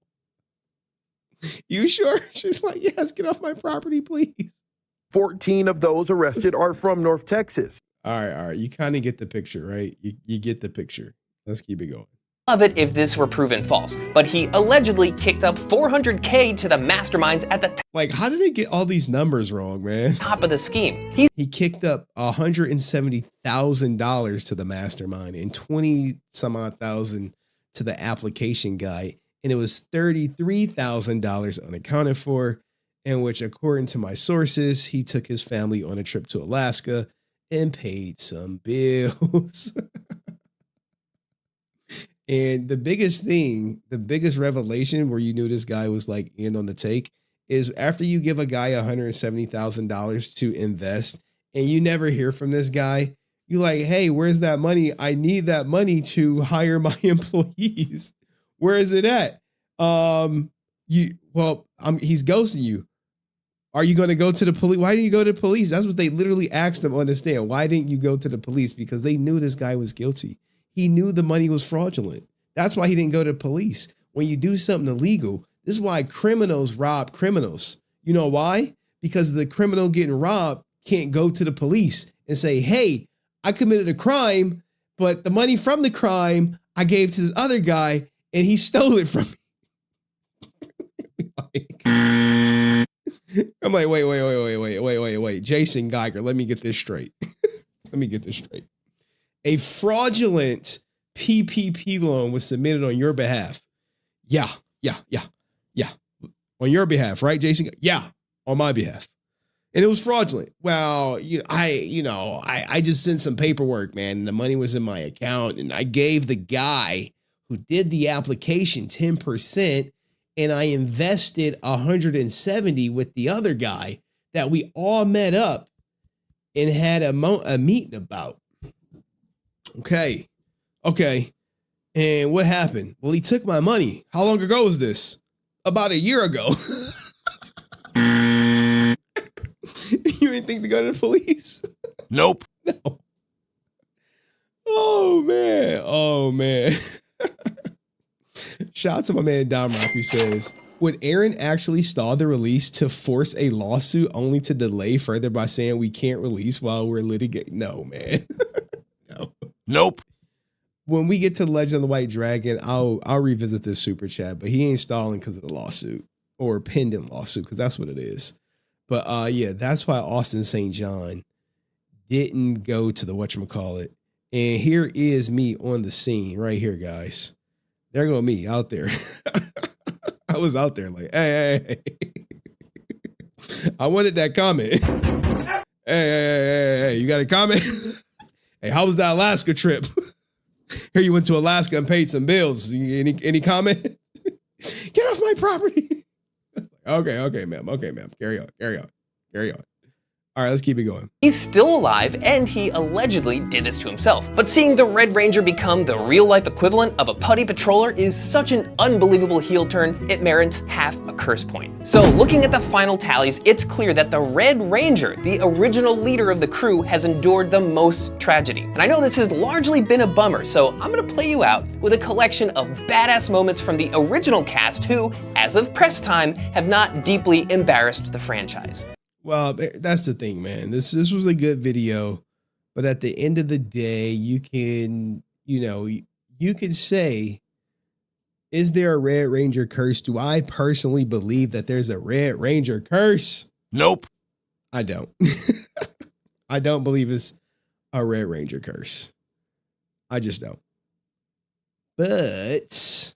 You sure? She's like, yes, get off my property, please. 14 of those arrested are from North Texas. All right. You kind of get the picture, right? You get the picture. Let's keep it going. Love it if this were proven false, but he allegedly kicked up $400K to the masterminds at the like, how did they get all these numbers wrong, man? top of the scheme. He kicked up $170,000 to the mastermind and 20 some odd thousand to the application guy, and it was $33,000 unaccounted for, in which, according to my sources, he took his family on a trip to Alaska and paid some bills. And the biggest revelation where you knew this guy was like in on the take is after you give a guy $170,000 to invest and you never hear from this guy, you're like, hey, where's that money? I need that money to hire my employees. Where is it at? He's ghosting you. Are you going to go to the police? Why didn't you go to the police? That's what they literally asked him on the stand. Why didn't you go to the police? Because they knew this guy was guilty. He knew the money was fraudulent. That's why he didn't go to the police. When you do something illegal, this is why criminals rob criminals. You know why? Because the criminal getting robbed can't go to the police and say, hey, I committed a crime, but the money from the crime I gave to this other guy and he stole it from me. I'm like, wait. Jason Geiger, let me get this straight. A fraudulent PPP loan was submitted on your behalf. Yeah. On your behalf, right, Jason? Yeah, on my behalf. And it was fraudulent. Well, I just sent some paperwork, man, and the money was in my account, and I gave the guy who did the application 10%, and I invested 170 with the other guy that we all met up and had a meeting about. Okay. And what happened? Well, he took my money. How long ago was this? About a year ago. You didn't think to go to the police? Nope. No. Oh, man. Shout out to my man Dom Rock who says, would Aaron actually stall the release to force a lawsuit only to delay further by saying we can't release while we're litigating? No, man. No. Nope. When we get to Legend of the White Dragon, I'll revisit this super chat, but he ain't stalling because of the lawsuit or pending lawsuit, because that's what it is. But yeah, that's why Austin St. John didn't go to the whatchamacallit. And here is me on the scene right here, guys. There go me out there. I was out there like, hey. I wanted that comment. Hey, you got a comment? Hey, how was that Alaska trip? Here you went to Alaska and paid some bills. Any comment? Get off my property. Okay, ma'am. Carry on. All right, let's keep it going. He's still alive, and he allegedly did this to himself. But seeing the Red Ranger become the real-life equivalent of a putty patroller is such an unbelievable heel turn, it merits half a curse point. So looking at the final tallies, it's clear that the Red Ranger, the original leader of the crew, has endured the most tragedy. And I know this has largely been a bummer, so I'm gonna play you out with a collection of badass moments from the original cast who, as of press time, have not deeply embarrassed the franchise. Well, that's the thing, man. This was a good video, but at the end of the day, you can say, is there a Red Ranger curse? Do I personally believe that there's a Red Ranger curse? Nope. I don't. I don't believe it's a Red Ranger curse. I just don't. But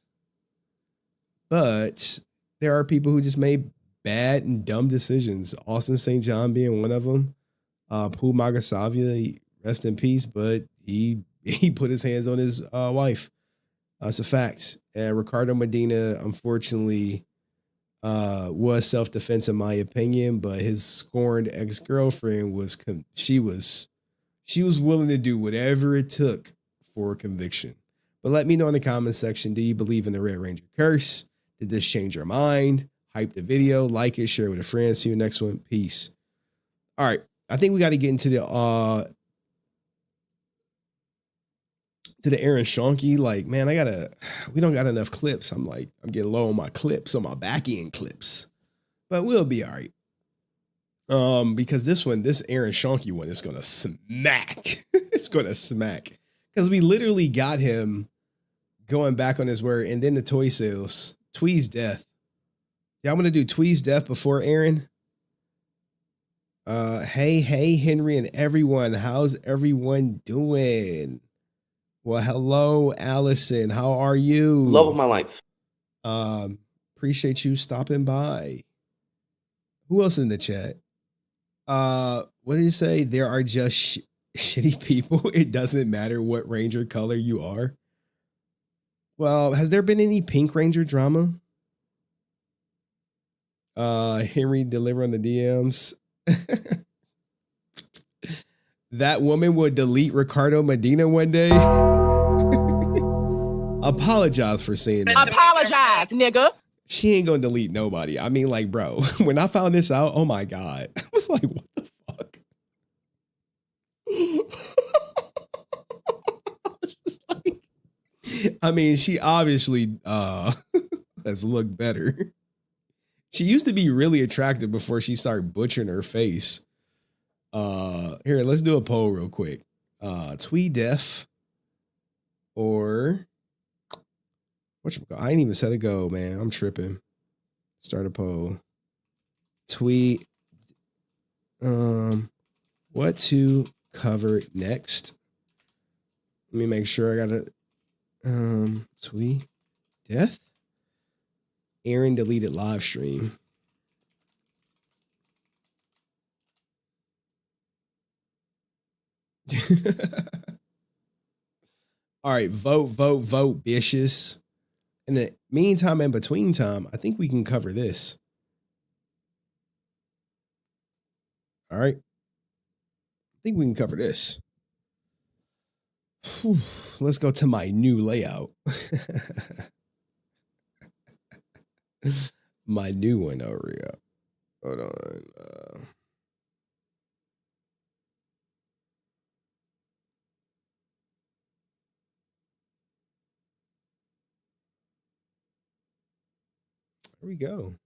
there are people who just made bad and dumb decisions. Austin St. John being one of them. Pooh Magasavia, rest in peace, but he put his hands on his wife. That's a fact. And Ricardo Medina, unfortunately, was self-defense in my opinion, but his scorned ex-girlfriend she was willing to do whatever it took for a conviction. But let me know in the comment section, do you believe in the Red Ranger curse? Did this change your mind? Hype the video, like it, share it with a friend. See you next one. Peace. All right. I think we got to get into the Aaron Schoenke. Like, man, we don't got enough clips. I'm getting low on my clips, on my back end clips. But we'll be all right. Because this Aaron Schoenke one is gonna smack. It's gonna smack. Because we literally got him going back on his word, and then the toy sales. Thuy's death. Yeah, I'm gonna do Thuy's death before Aaron. Hey, Henry and everyone. How's everyone doing? Well, hello, Allison. How are you? Love of my life. Appreciate you stopping by. Who else in the chat? What did you say? There are just shitty people. It doesn't matter what Ranger color you are. Well, has there been any Pink Ranger drama? Henry deliver on the DMs. That woman would delete Ricardo Medina one day. Apologize for saying that. Apologize, nigga. She ain't gonna delete nobody. I mean, like, bro, when I found this out, oh my God. I was like, what the fuck? I mean, she obviously has looked better. She used to be really attractive before she started butchering her face. Here, let's do a poll real quick. Thuy deaf or I ain't even set a go, man. I'm tripping. Start a poll. Thuy. What to cover next? Let me make sure I got it. Thuy death. Aaron deleted live stream. All right, vote, bitches. In the meantime and between time, I think we can cover this. All right. I think we can cover this. Whew. Let's go to my new layout. My new one over here. Hold on. Here we go.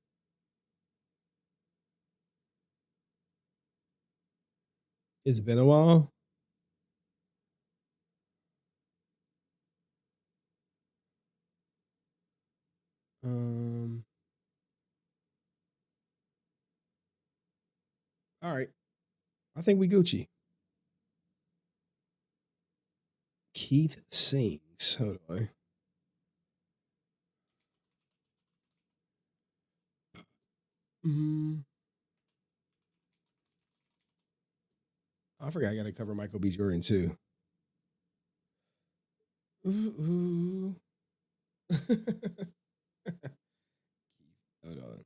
It's been a while. All right. I think we Gucci. Keith sings. Hold on. I forgot I got to cover Michael B. Jordan too. Ooh. Hold on.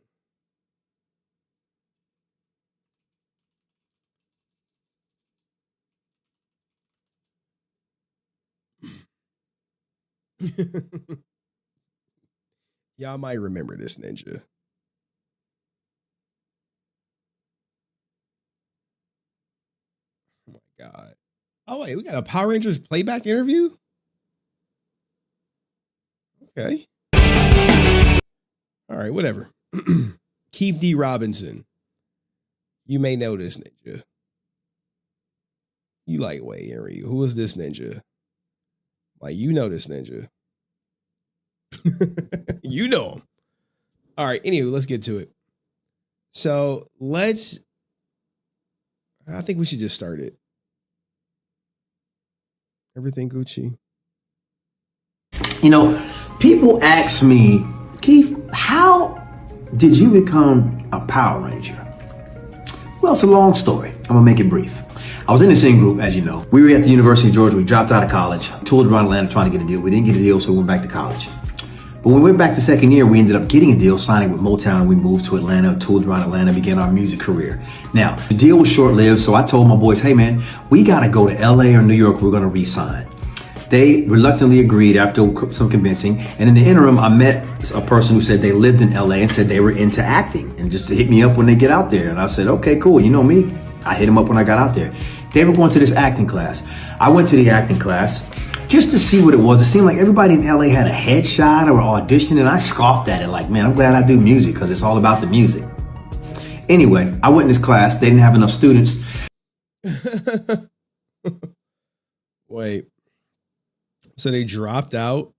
Y'all might remember this ninja. Oh my God. Oh, wait, we got a Power Rangers playback interview? Okay. All right, whatever. Keith D. Robinson. You may know this ninja. You like, wait, Henry, who is this ninja? Like, you know this ninja. You know him. All right, anywho, let's get to it. So I think we should just start it. Everything Gucci. You know, people ask me, Keith, how did you become a Power Ranger? Well, it's a long story. I'm gonna make it brief. I was in this in-group, as you know. We were at the University of Georgia. We dropped out of college, toured around Atlanta trying to get a deal. We didn't get a deal, so we went back to college. But when we went back the second year, we ended up getting a deal, signing with Motown, and we moved to Atlanta, toured around Atlanta, began our music career. Now, the deal was short-lived, so I told my boys, hey man, we gotta go to LA or New York, we're gonna re-sign. They reluctantly agreed after some convincing, and in the interim, I met a person who said they lived in LA and said they were into acting, and just to hit me up when they get out there. And I said, okay, cool, you know me. I hit them up when I got out there. They were going to this acting class. I went to the acting class just to see what it was. It seemed like everybody in LA had a headshot or audition, and I scoffed at it like, man, I'm glad I do music because it's all about the music. Anyway, I went in this class. They didn't have enough students. Wait. So they dropped out?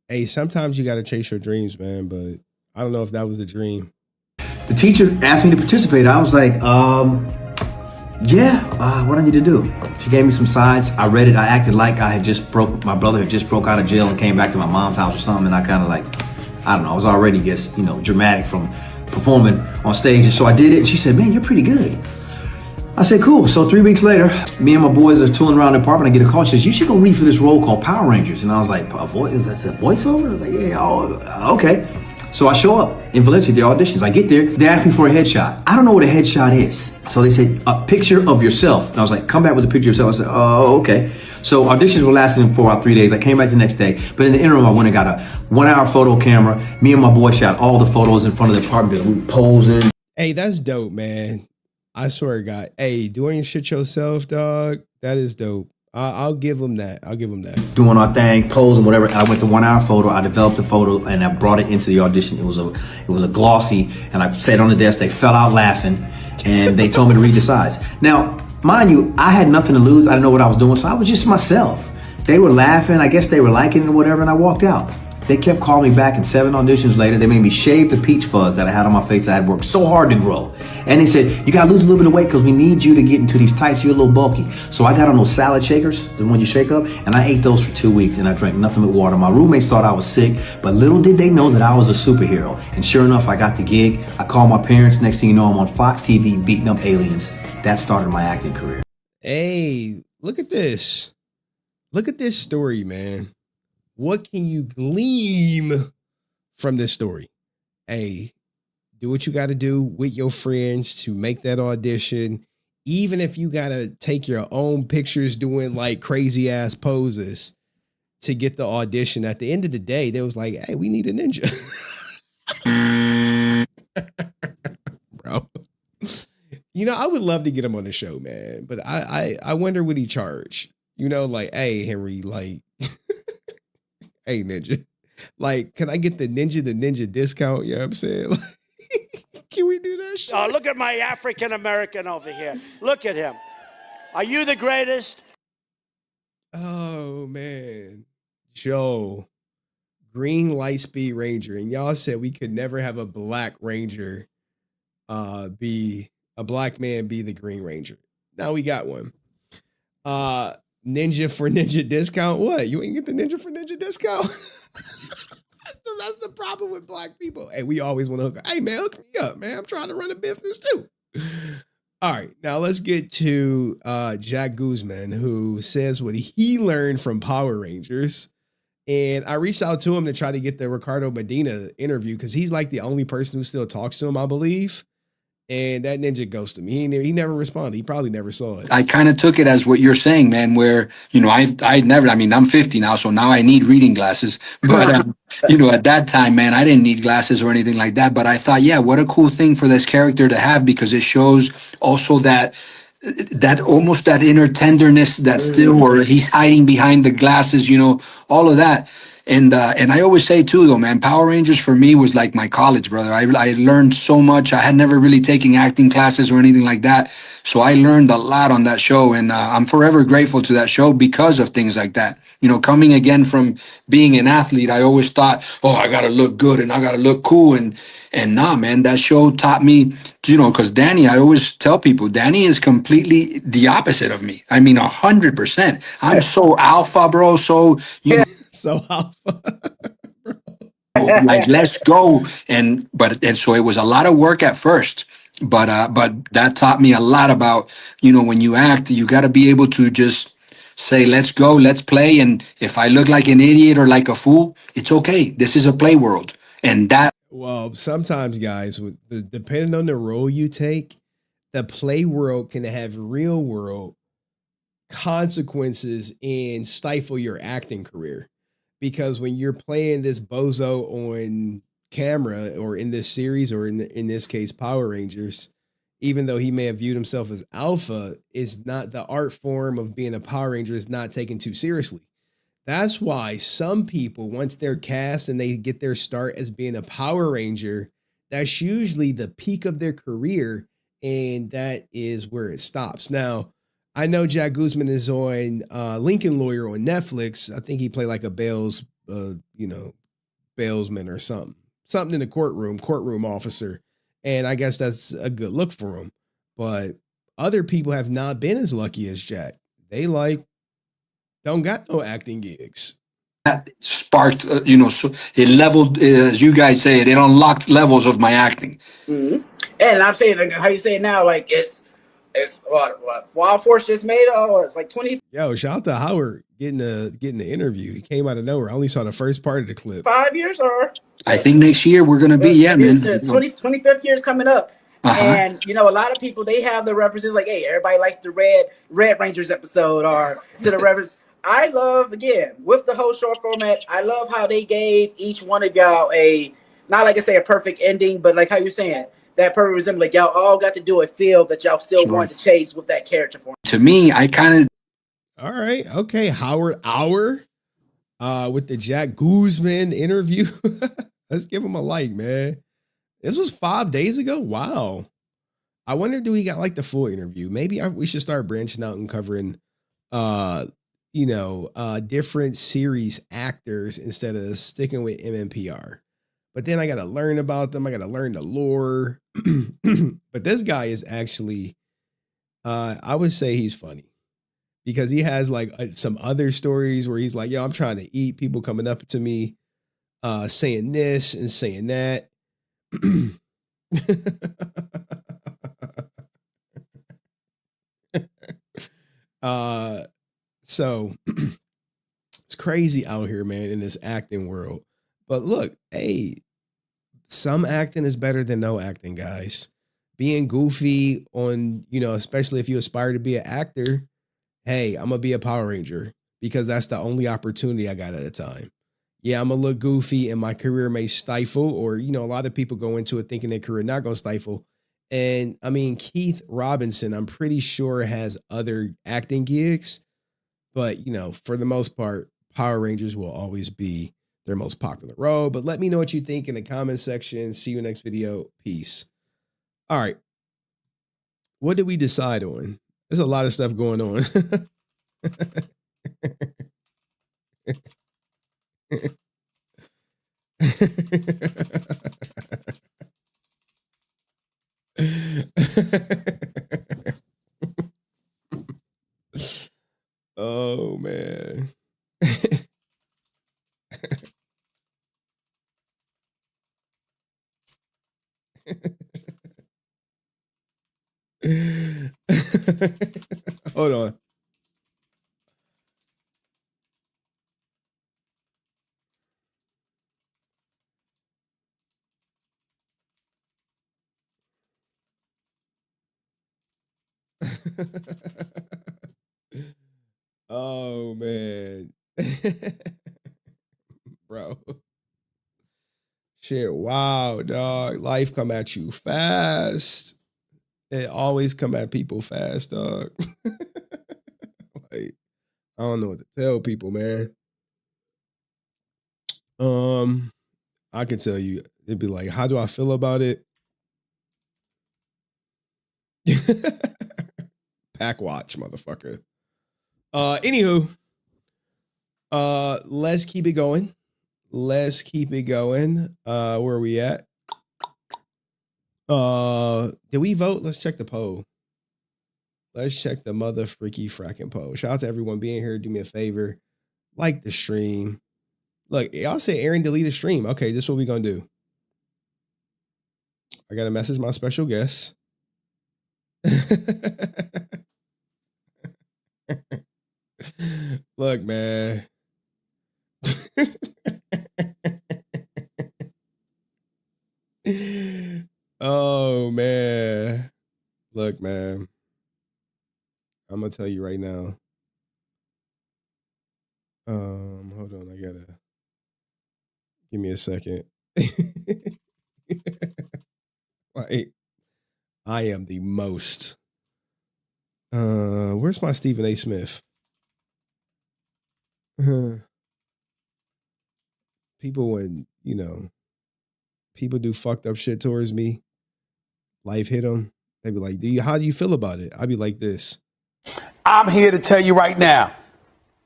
Hey, sometimes you got to chase your dreams, man, but I don't know if that was a dream. The teacher asked me to participate. I was like, what I need to do. She gave me some sides. I read it. I acted like my brother had just broke out of jail and came back to my mom's house or something. And I kind of I don't know, I was already, dramatic from performing on stage. And so I did it. And she said, man, you're pretty good. I said, cool. So 3 weeks later, me and my boys are tooling around the apartment. I get a call. She says, you should go read for this role called Power Rangers. And I was like, a voice? I said, voiceover? I was like, yeah, oh, okay. So I show up in Valencia, the auditions. I get there, they ask me for a headshot. I don't know what a headshot is. So they said, a picture of yourself. And I was like, come back with a picture of yourself. I said, oh, okay. So auditions were lasting for about 3 days. I came back the next day. But in the interim, I went and got a 1 hour photo camera. Me and my boy shot all the photos in front of the apartment. We were posing. Hey, that's dope, man. I swear to God. Hey, doing shit yourself, dog, that is dope. I'll give them that. Doing our thing, posing, whatever. I went to 1 hour photo. I developed the photo and I brought it into the audition. It was a glossy, and I sat on the desk. They fell out laughing, and they told me to read the sides. Now, mind you, I had nothing to lose. I didn't know what I was doing, so I was just myself. They were laughing. I guess they were liking it or whatever, and I walked out. They kept calling me back, and 7 auditions later, they made me shave the peach fuzz that I had on my face that I had worked so hard to grow. And they said, you gotta lose a little bit of weight because we need you to get into these tights. You're a little bulky. So I got on those salad shakers, the one you shake up, and I ate those for 2 weeks, and I drank nothing but water. My roommates thought I was sick, but little did they know that I was a superhero. And sure enough, I got the gig. I called my parents. Next thing you know, I'm on Fox TV beating up aliens. That started my acting career. Hey, look at this. Look at this story, man. What can you glean from this story? Hey, do what you got to do with your friends to make that audition. Even if you got to take your own pictures doing like crazy ass poses to get the audition. At the end of the day, they was like, hey, we need a ninja. Bro. You know, I would love to get him on the show, man. But I wonder what he charge. You know, like, hey, Henry, like, hey, ninja, Like, can I get the ninja discount? You know what I'm saying? Like, can we do that shit? Oh, look at my African American over here. Look at him. Are you the greatest? Oh man. Joe, Green Lightspeed Ranger. And y'all said we could never have a black ranger be a black man be the Green Ranger. Now we got one. Ninja for ninja discount. What? You ain't get the ninja for ninja discount? That's the problem with black people. Hey, we always want to hook up. Hey man, hook me up, man. I'm trying to run a business too. All right, now let's get to Jack Guzman, who says what he learned from Power Rangers. And I reached out to him to try to get the Ricardo Medina interview because he's like the only person who still talks to him, I believe. And that ninja ghosted me. He never responded. He probably never saw it. I kind of took it as what you're saying, man, where, I'm 50 now, so now I need reading glasses. But, at that time, man, I didn't need glasses or anything like that. But I thought, yeah, what a cool thing for this character to have, because it shows also that almost that inner tenderness that still, or he's hiding behind the glasses, all of that. And I always say too, though, man, Power Rangers for me was like my college, brother. I learned so much. I had never really taken acting classes or anything like that. So I learned a lot on that show. And I'm forever grateful to that show because of things like that. Coming again from being an athlete, I always thought, oh, I got to look good and I got to look cool. And nah, man, that show taught me, because Danny, I always tell people, Danny is completely the opposite of me. I mean, 100%. I'm so alpha, bro. So So alpha. like, let's go. And so it was a lot of work at first, but that taught me a lot about, when you act, you got to be able to just say, let's go, let's play. And if I look like an idiot or like a fool, it's okay. This is a play world. And that. Well, sometimes, guys, depending on the role you take, the play world can have real world consequences and stifle your acting career. Because when you're playing this bozo on camera or in this series or in this case, Power Rangers, even though he may have viewed himself as alpha, is not the art form of being a Power Ranger is not taken too seriously. That's why some people, once they're cast and they get their start as being a Power Ranger, that's usually the peak of their career. And that is where it stops. Now, I know Jack Guzman is on Lincoln Lawyer on Netflix. I think he played like a bailsman or something in the courtroom officer. And I guess that's a good look for him. But other people have not been as lucky as Jack. They don't got no acting gigs. That sparked, so it leveled, as you guys say it unlocked levels of my acting. Mm-hmm. And I'm saying, how you say it now, like it's what Wild Force just made. Oh, it's like 20. Yo, shout out to Howard getting the interview. He came out of nowhere. I only saw the first part of the clip. 5 years or I think next year we're gonna be, man. 25th year is coming up. And a lot of people, they have the references like, hey, everybody likes the Red Rangers episode or to the reference. I love, again, with the whole short format, I love how they gave each one of y'all not like I say a perfect ending, but like how you're saying, that perfect resemblance, like y'all all got to do a feel that y'all still want to chase with that character form. To me, I kind of. All right. Okay. Howard Hour with the Jack Guzman interview. Let's give him a like, man. This was 5 days ago. Wow. I wonder, do we got like the full interview? Maybe we should start branching out and covering, different series actors instead of sticking with MMPR. But then I got to learn about them. I got to learn the lore. But this guy is actually, I would say he's funny because he has like some other stories where he's like, yo, I'm trying to eat. People coming up to me saying this and saying that. So it's crazy out here, man, in this acting world. But look, hey, some acting is better than no acting, guys. Being goofy on, especially if you aspire to be an actor, hey, I'm going to be a Power Ranger because that's the only opportunity I got at a time. Yeah, I'm going to look goofy and my career may stifle, or, a lot of people go into it thinking their career not going to stifle. And I mean, Keith Robinson, I'm pretty sure has other acting gigs, but, for the most part, Power Rangers will always be their most popular role. But let me know what you think in the comment section. See you in the next video. Peace. All right. What did we decide on? There's a lot of stuff going on. Oh, man. Hold on. Oh, man. Bro. Shit, wow, dog. Life come at you fast. It always come at people fast, dog. Like, I don't know what to tell people, man. I can tell you, it'd be like, how do I feel about it? Pack watch, motherfucker. Anywho, let's keep it going. Let's keep it going. Where are we at? Did we vote? Let's check the poll. Let's check the mother freaky fracking poll. Shout out to everyone being here. Do me a favor. Like the stream. Look, y'all say Aaron delete the stream. Okay, this is what we're going to do. I got to message my special guest. Look, man. Oh, man. Look, man. I'm going to tell you right now. Hold on. I got to. Give me a second. Like, I am the most. Where's my Stephen A. Smith? People, when, you know, people do fucked up shit towards me, life hit them, they be like, how do you feel about it? I'd be like this. I'm here to tell you right now,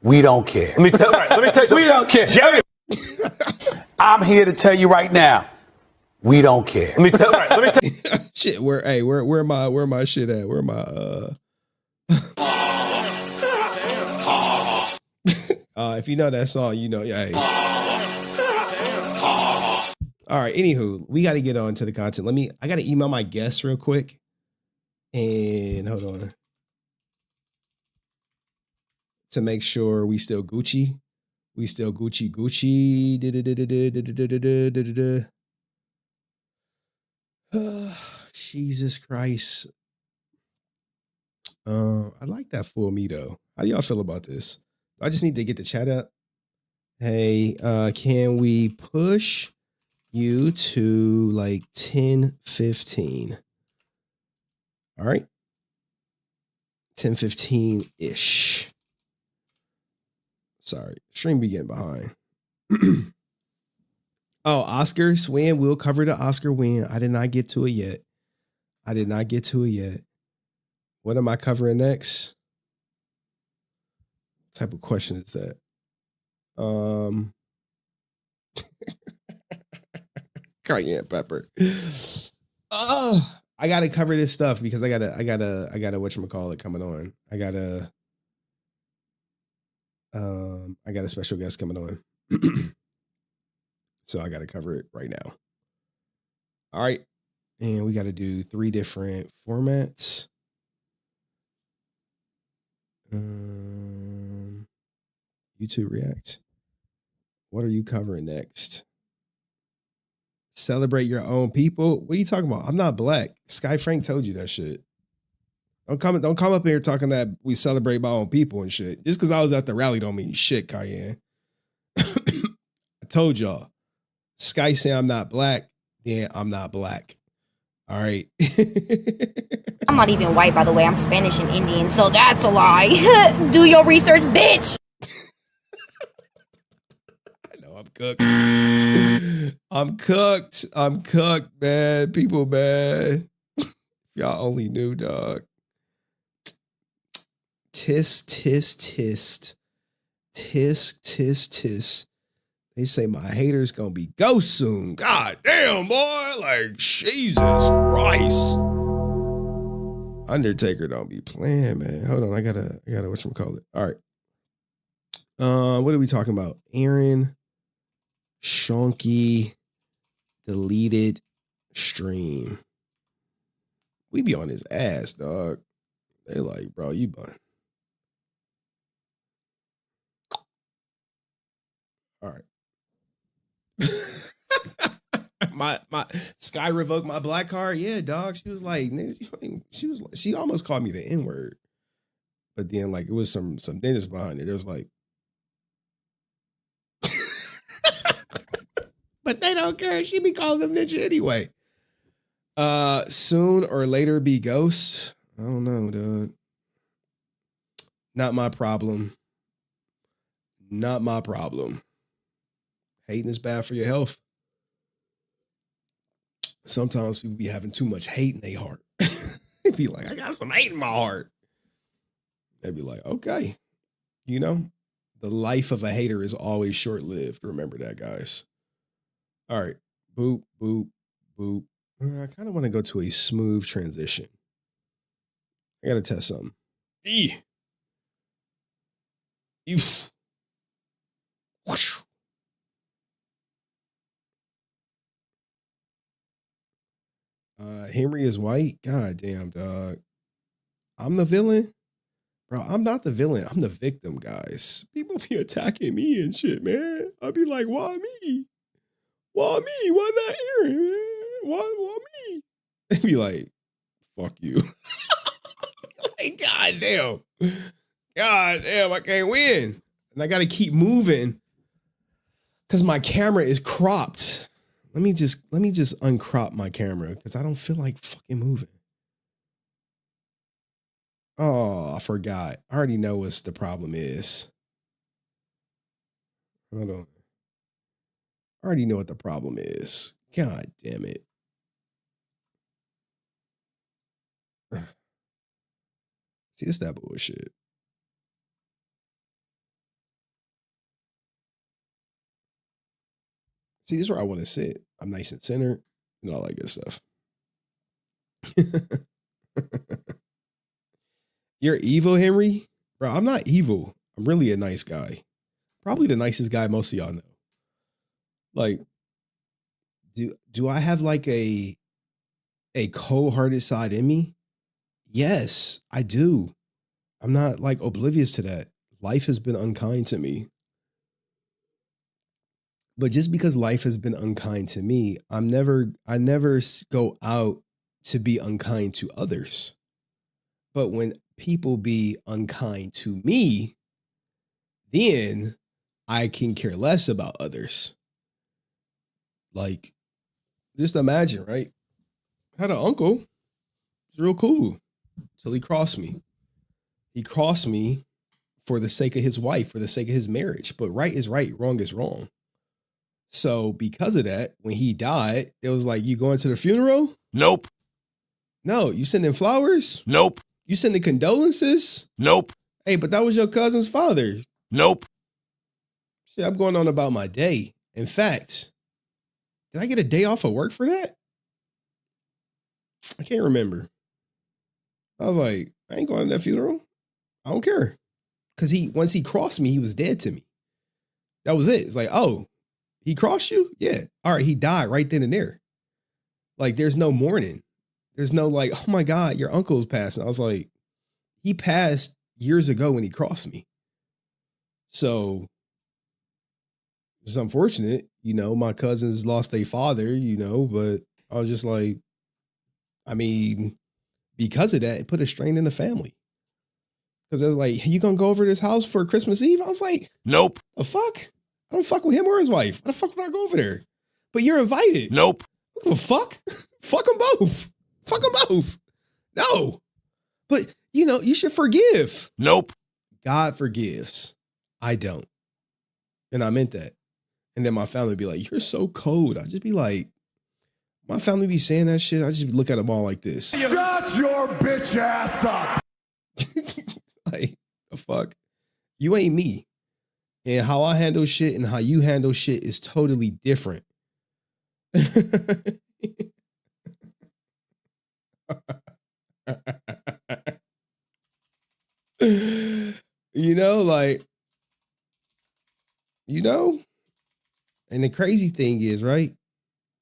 we don't care. Let me tell you something. We don't care. Jerry. I'm here to tell you right now, we don't care. Let me tell you. Shit, where my shit at? Where my if you know that song, you know, yeah. All right, anywho, we got to get on to the content. I got to email my guests real quick. And hold on. To make sure we still Gucci. We still Gucci. Jesus Christ. I like that full me though. How do y'all feel about this? I just need to get the chat up. Hey, can we push you to like 10:15? All right. 10:15-ish. Sorry, stream be getting behind. Oh, Oscars win. We'll cover the Oscar win. I did not get to it yet. What am I covering next? What type of question is that? Cayenne pepper. Oh, I gotta cover this stuff because I gotta whatchamacallit coming on. I got a special guest coming on. So I gotta cover it right now. All right. And we gotta do 3 different formats. YouTube React. What are you covering next? Celebrate your own people. What are you talking about? I'm not black. Sky Frank told you that shit. Don't come up here talking that we celebrate my own people and shit. Just because I was at the rally don't mean shit, Cayenne. I told y'all. Sky say I'm not black, then I'm not black. All right. I'm not even white, by the way. I'm Spanish and Indian, so that's a lie. Do your research, bitch. I'm cooked. I'm cooked, man. People, man. Y'all only knew, dog. Tisk, tisk, tisk. Tisk, tisk, tisk. They say my haters gonna be ghost soon. God damn, boy. Like, Jesus Christ. Undertaker don't be playing, man. Hold on. I gotta whatchamacallit. All right. What are we talking about? Aaron Schoenke deleted stream. We be on his ass, dog. They like, bro, you bun. All right. my Sky revoked my black card. Yeah, dog. She was like, she almost called me the N-word. But then like it was some dangers behind it. It was like, but they don't care. She be calling them ninja anyway. Soon or later be ghost. I don't know, dog. Not my problem. Not my problem. Hating is bad for your health. Sometimes people be having too much hate in their heart. They be like, I got some hate in my heart. They be like, okay. You know, the life of a hater is always short-lived. Remember that, guys. All right. Boop, boop, boop. I kind of want to go to a smooth transition. I got to test something. Whoosh. Henry is white. God damn, dog. I'm the villain. Bro, I'm not the villain. I'm the victim, guys. People be attacking me and shit, man. I'll be like, why me? Why me? Why not Aaron, man? Why me? They be like, fuck you. Like, God damn. God damn, I can't win. And I got to keep moving because my camera is cropped. Let me just uncrop my camera because I don't feel like fucking moving. Oh, I forgot. I already know what the problem is. Hold on. I already know what the problem is. God damn it. See, it's that bullshit. See, this is where I want to sit. I'm nice and centered and all that good stuff. You're evil, Henry? Bro, I'm not evil. I'm really a nice guy. Probably the nicest guy most of y'all know. Like, do I have like a cold-hearted side in me? Yes, I do. I'm not like oblivious to that. Life has been unkind to me. But just because life has been unkind to me, I never go out to be unkind to others. But when people be unkind to me, then I can care less about others. Like, just imagine, right? I had an uncle. He's real cool till he crossed me. He crossed me for the sake of his wife, for the sake of his marriage. But right is right, wrong is wrong. So because of that, when he died, it was like, you going to the funeral? Nope. No. You sending flowers? Nope. You sending condolences? Nope. Hey, but that was your cousin's father. Nope. See, I'm going on about my day. In fact, did I get a day off of work for that? I can't remember. I was like, I ain't going to that funeral. I don't care. Because once he crossed me, he was dead to me. That was it. It's like, oh, he crossed you? Yeah. All right, he died right then and there. Like, there's no mourning. There's no like, oh my God, your uncle's passing. I was like, he passed years ago when he crossed me. So it's unfortunate, you know, my cousins lost their father, you know, but I was just like, I mean, because of that, it put a strain in the family. Because I was like, you gonna go over to his house for Christmas Eve? I was like, nope. The fuck? I don't fuck with him or his wife. Why the fuck would I go over there? But you're invited. Nope. What the fuck? Fuck them both. Fuck them both. No. But, you know, you should forgive. Nope. God forgives. I don't. And I meant that. And then my family would be like, you're so cold. I'd just be like, my family be saying that shit. I just look at them all like this. Shut your bitch ass up. Like, the fuck? You ain't me. And how I handle shit and how you handle shit is totally different. You know, like, you know? And the crazy thing is, right?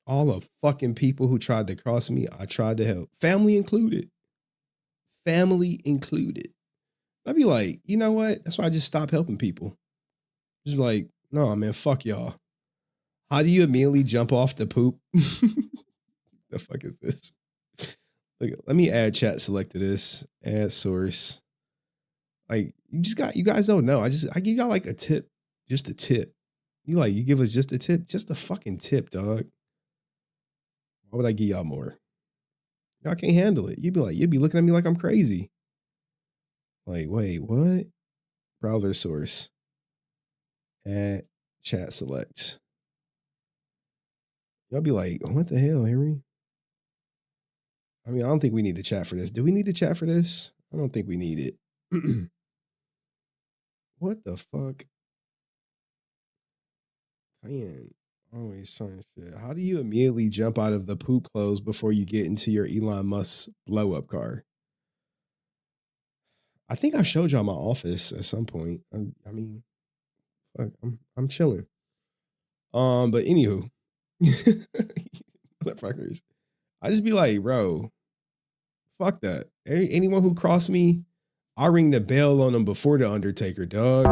All the fucking people who tried to cross me, I tried to help. Family included. Family included. I'd be like, you know what? That's why I just stopped helping people. Just like, no, man, fuck y'all. How do you immediately jump off the poop? The fuck is this? Look, let me add chat select to this. Add source. Like, you guys don't know. I give y'all like a tip. Just a tip. You give us just a tip? Just a fucking tip, dog. Why would I give y'all more? Y'all can't handle it. You'd be looking at me like I'm crazy. Like, wait, what? Browser source. Add chat select. Y'all be like, what the hell, Henry? I mean, I don't think we need to chat for this. Do we need to chat for this? I don't think we need it. What the fuck? Man, always trying shit. How do you immediately jump out of the poop clothes before you get into your Elon Musk blow up car? I think I've showed y'all my office at some point. I mean, fuck, I'm chilling. But anywho, motherfuckers, I just be like, bro, fuck that. Anyone who crossed me, I ring the bell on them before the Undertaker, dog.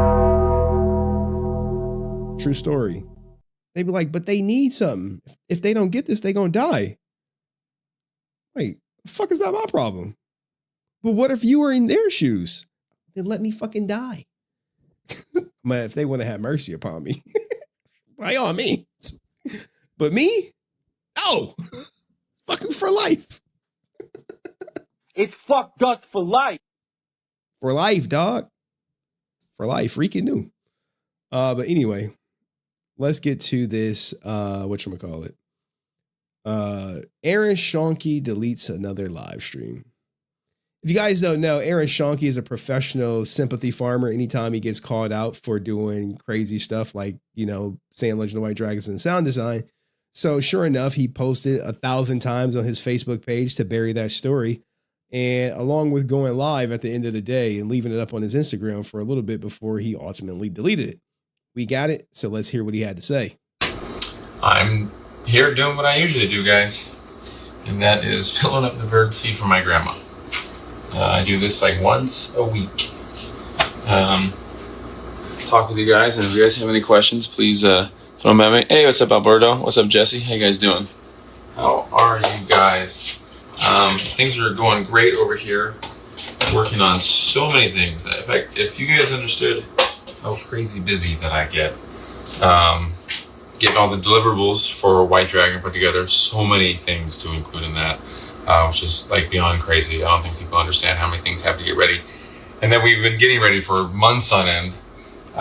True story. They be like, but they need something. If they don't get this, they gonna die. Wait, the fuck is that my problem? But what if you were in their shoes? Then let me fucking die. Man, if they want to have mercy upon me, by all means. But me? No. Fucking for life. It's fuck dust for life. For life, dog. For life. Freaking new. But anyway, let's get to this, whatchamacallit. Aaron Schoenke deletes another live stream. If you guys don't know, Aaron Schoenke is a professional sympathy farmer. Anytime he gets called out for doing crazy stuff like, saying Legend of White Dragons and sound design. So sure enough, he posted 1,000 times on his Facebook page to bury that story. And along with going live at the end of the day and leaving it up on his Instagram for a little bit before he ultimately deleted it. We got it. So let's hear what he had to say. I'm here doing what I usually do, guys. And that is filling up the bird seed for my grandma. I do this like once a week. Talk with you guys, and if you guys have any questions, please throw them at me. Hey, what's up, Alberto? What's up, Jesse? How you guys doing? How are you guys? Things are going great over here. Working on so many things. In fact, if you guys understood how crazy busy that I get, getting all the deliverables for White Dragon put together, so many things to include in that. Which is like beyond crazy. I don't think people understand how many things have to get ready. And then we've been getting ready for months on end.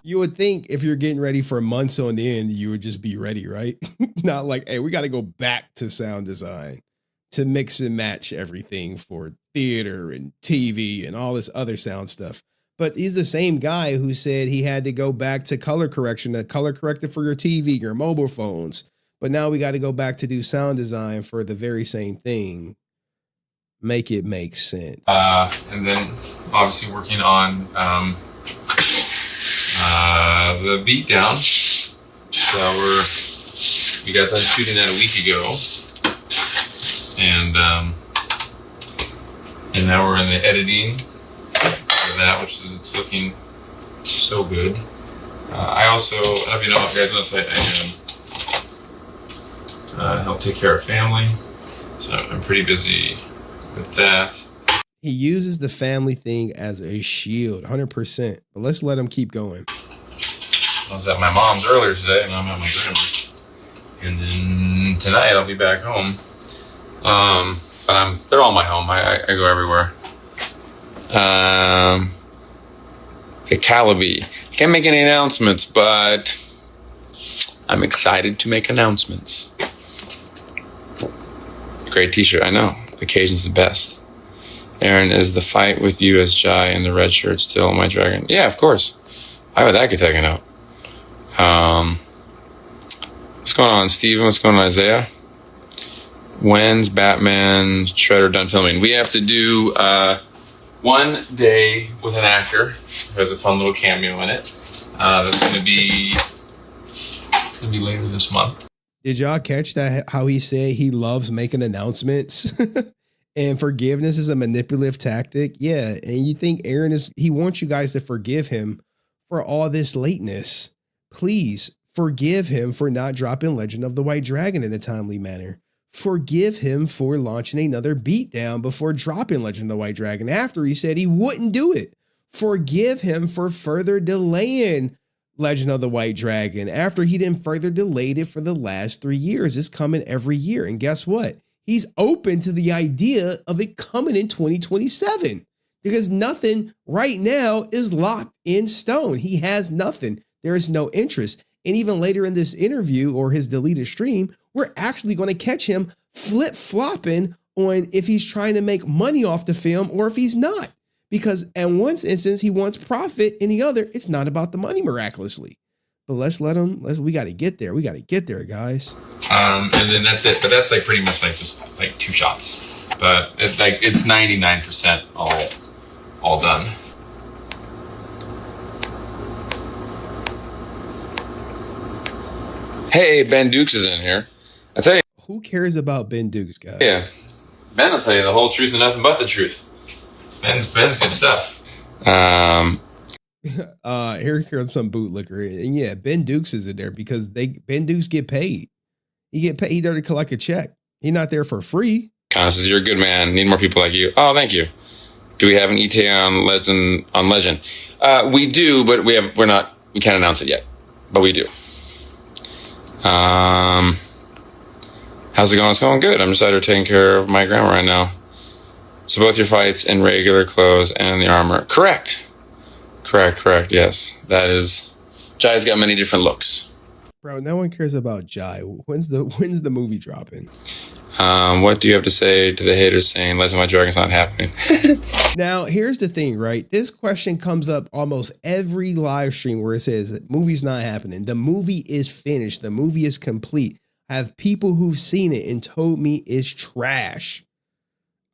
You would think if you're getting ready for months on end, you would just be ready, right? Not like, hey, we got to go back to sound design to mix and match everything for theater and TV and all this other sound stuff. But he's the same guy who said he had to go back to color correction, to color correct it for your TV, your mobile phones. But now we got to go back to do sound design for the very same thing. Make it make sense. And then obviously working on the beatdown. So we got done shooting that a week ago. And now we're in the editing of that, which is, it's looking so good. I also, I don't know if you know, guys know, I help take care of family. So I'm pretty busy with that. He uses the family thing as a shield, 100%. But let's let him keep going. I was at my mom's earlier today, and I'm at my grandma's. And then tonight I'll be back home. But they're all my home. I go everywhere. The Calabi. Can't make any announcements, but I'm excited to make announcements. Great t-shirt, I know. The occasion's the best. Aaron, is the fight with you as Jai in the red shirt still my dragon? Yeah, of course. Why would that get taken out? What's going on, Steven? What's going on, Isaiah? When's Batman Shredder done filming? We have to do one day with an actor who has a fun little cameo in it. That's gonna be later this month. Did y'all catch that? How he said he loves making announcements, and forgiveness is a manipulative tactic. Yeah, and you think Aaron he wants you guys to forgive him for all this lateness. Please forgive him for not dropping Legend of the White Dragon in a timely manner. Forgive him for launching another beatdown before dropping Legend of the White Dragon after he said he wouldn't do it. Forgive him for further delaying Legend of the White Dragon after he then further delayed it for the last 3 years. It's coming every year. And guess what? He's open to the idea of it coming in 2027 because nothing right now is locked in stone. He has nothing. There is no interest. And even later in this interview or his deleted stream, we're actually going to catch him flip-flopping on if he's trying to make money off the film or if he's not. Because in one instance, he wants profit. In the other, it's not about the money miraculously. But we got to get there. We got to get there, guys. And then that's it. But that's like pretty much like just like 2 shots. But it's 99% all done. Hey, Ben Dukes is in here. I tell you. Who cares about Ben Dukes, guys? Yeah. Ben will tell you the whole truth and nothing but the truth. Ben's good stuff. Here comes some bootlicker. And yeah, Ben Dukes is in there because Ben Dukes get paid. He there to collect a check. He's not there for free. Connor says, you're a good man. Need more people like you. Oh, thank you. Do we have an ETA on Legend? We do, but we can't announce it yet. But we do. How's it going? It's going good. I'm just out here taking care of my grandma right now. So both your fights in regular clothes and in the armor. Correct. Yes, that is. Jai's got many different looks. Bro, no one cares about Jai. When's the movie dropping? What do you have to say to the haters saying Legend of My Dragon's not happening? Now, here's the thing, right? This question comes up almost every live stream where it says movie's not happening. The movie is finished. The movie is complete. I have people who've seen it and told me it's trash.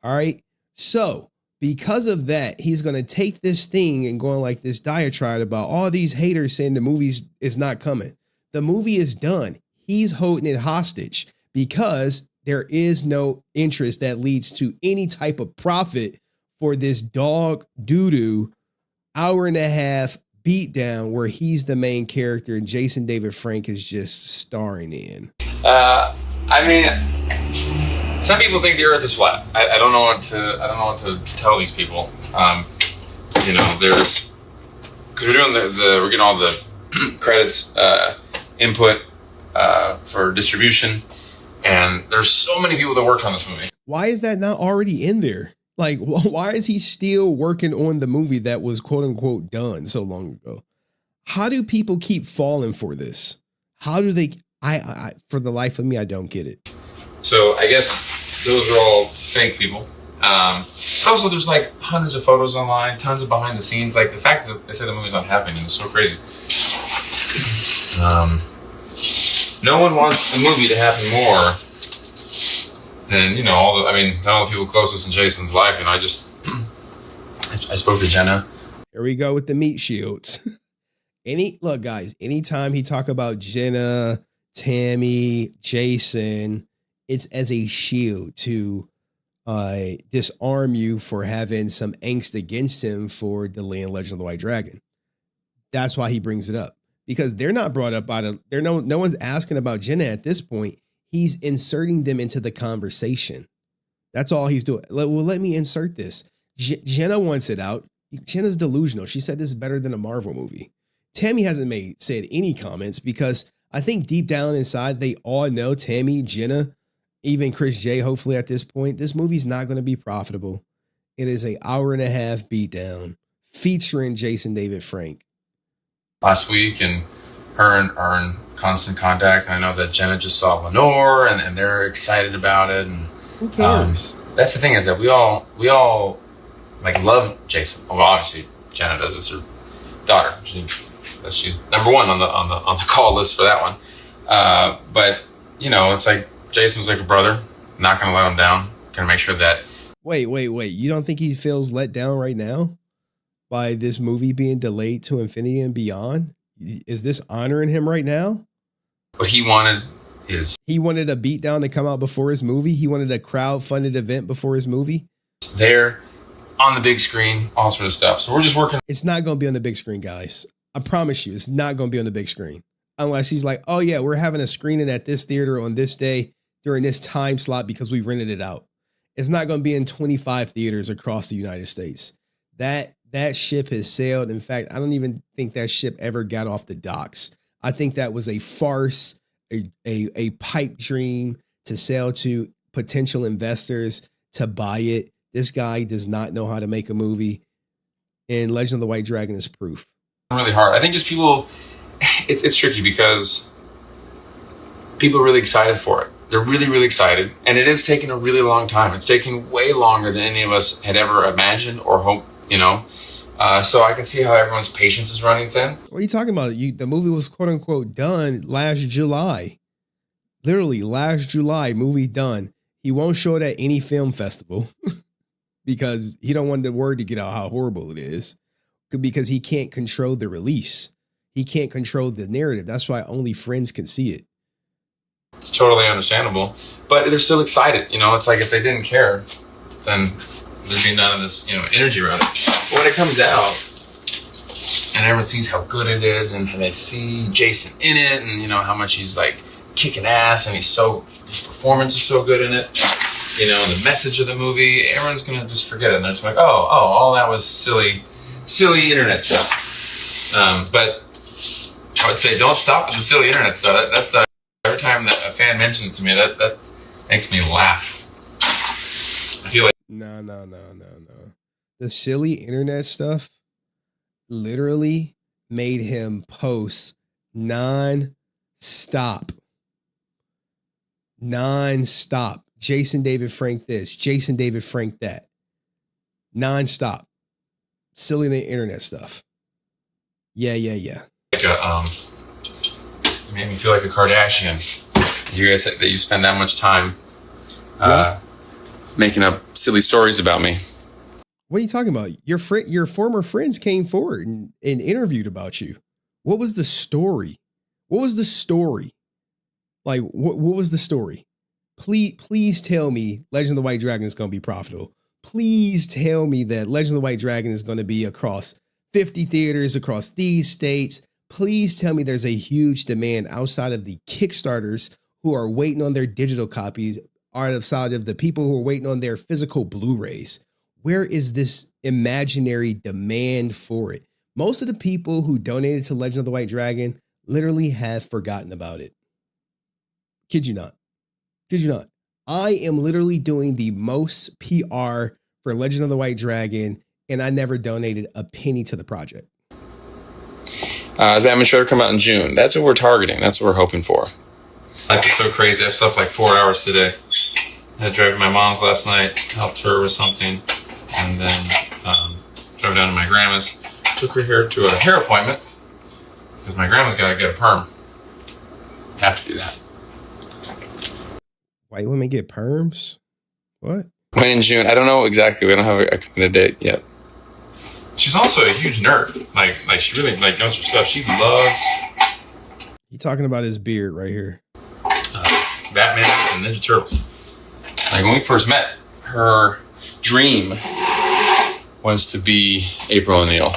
All right. So because of that, he's going to take this thing and go on like this diatribe about all these haters saying the movie is not coming. The movie is done. He's holding it hostage because there is no interest that leads to any type of profit for this dog doo-doo hour-and-a-half beatdown where he's the main character and Jason David Frank is just starring in. I mean, some people think the Earth is flat. I don't know what to tell these people. Because we're doing we're getting all the credits, input for distribution, and there's so many people that worked on this movie. Why is that not already in there? Like, why is he still working on the movie that was quote unquote done so long ago? How do people keep falling for this? How do they? I for the life of me, I don't get it. So I guess those are all fake people. Also, there's like hundreds of photos online, tons of behind the scenes. Like the fact that they say the movie's not happening is so crazy. No one wants the movie to happen more than all the people closest in Jason's life. I spoke to Jenna. Here we go with the meat shields. Look, guys, anytime he talk about Jenna, Tammy, Jason, it's as a shield to disarm you for having some angst against him for delaying Legend of the White Dragon. That's why he brings it up. Because they're not brought up no one's asking about Jenna at this point. He's inserting them into the conversation. That's all he's doing. Let me insert this. Jenna wants it out. Jenna's delusional. She said this is better than a Marvel movie. Tammy hasn't said any comments because I think deep down inside, they all know Tammy, Jenna, even Chris J, hopefully at this point, this movie's not going to be profitable. It is an hour-and-a-half beatdown featuring Jason David Frank. Last week, and her are in constant contact. And I know that Jenna just saw Lenore, and they're excited about it. And who cares? That's the thing, is that we all like love Jason. Well, obviously Jenna does. It's her daughter. She's number one on the call list for that one. But you know, it's like Jason's like a brother. Not going to let him down. Going to make sure that. Wait. You don't think he feels let down right now by this movie being delayed to infinity and beyond? Is this honoring him right now? What he wanted is. He wanted a beatdown to come out before his movie. He wanted a crowd-funded event before his movie. There, on the big screen, all sort of stuff. So we're just working. It's not going to be on the big screen, guys. I promise you, it's not going to be on the big screen. Unless he's like, oh yeah, we're having a screening at this theater on this day during this time slot because we rented it out. It's not going to be in 25 theaters across the United States. That ship has sailed. In fact, I don't even think that ship ever got off the docks. I think that was a farce, a pipe dream to sell to potential investors to buy it. This guy does not know how to make a movie, and Legend of the White Dragon is proof. Really hard. I think just people, it's tricky because people are really excited for it. They're really, really excited. And it is taking a really long time. It's taking way longer than any of us had ever imagined or hoped, you know. So I can see how everyone's patience is running thin. What are you talking about? The movie was quote unquote done last July. Literally last July, movie done. He won't show it at any film festival because he don't want the word to get out how horrible it is, because he can't control the release. He can't control the narrative. That's why only friends can see it. It's totally understandable, but they're still excited. You know, it's like if they didn't care, then there'd be none of this, you know, energy around it. But when it comes out and everyone sees how good it is and they see Jason in it and, you know, how much he's like kicking ass and his performance is so good in it, you know, and the message of the movie, everyone's going to just forget it. And they're just like, oh, all that was silly internet stuff. But I would say don't stop with the silly internet stuff. That's the every time that a fan mentions it to me, that makes me laugh. I feel like No. The silly internet stuff literally made him post non-stop. Jason David Frank this, Jason David Frank that. Non-stop. Silly internet stuff. Yeah. Like it made me feel like a Kardashian. You guys that you spend that much time making up silly stories about me. What are you talking about? Your former friends came forward and interviewed about you. What was the story? Like, what was the story? Please tell me Legend of the White Dragon is going to be profitable. Please tell me that Legend of the White Dragon is going to be across 50 theaters across these states. Please tell me there's a huge demand outside of the Kickstarters who are waiting on their digital copies, outside of the people who are waiting on their physical Blu-rays. Where is this imaginary demand for it? Most of the people who donated to Legend of the White Dragon literally have forgotten about it. Kid you not. I am literally doing the most PR for Legend of the White Dragon, and I never donated a penny to the project. The Batman trailer come out in June. That's what we're targeting. That's what we're hoping for. Life is so crazy. I slept like 4 hours today. I had to drive to my mom's last night, helped her with something, and then drove down to my grandma's. Took her here to a hair appointment because my grandma's got to get a perm. Have to do that. White women get perms? What? When in June? I don't know exactly. We don't have a committed date yet. She's also a huge nerd. Like she really knows her stuff. She loves. You talking about his beard right here? Batman and Ninja Turtles. Like when we first met, her dream was to be April O'Neil.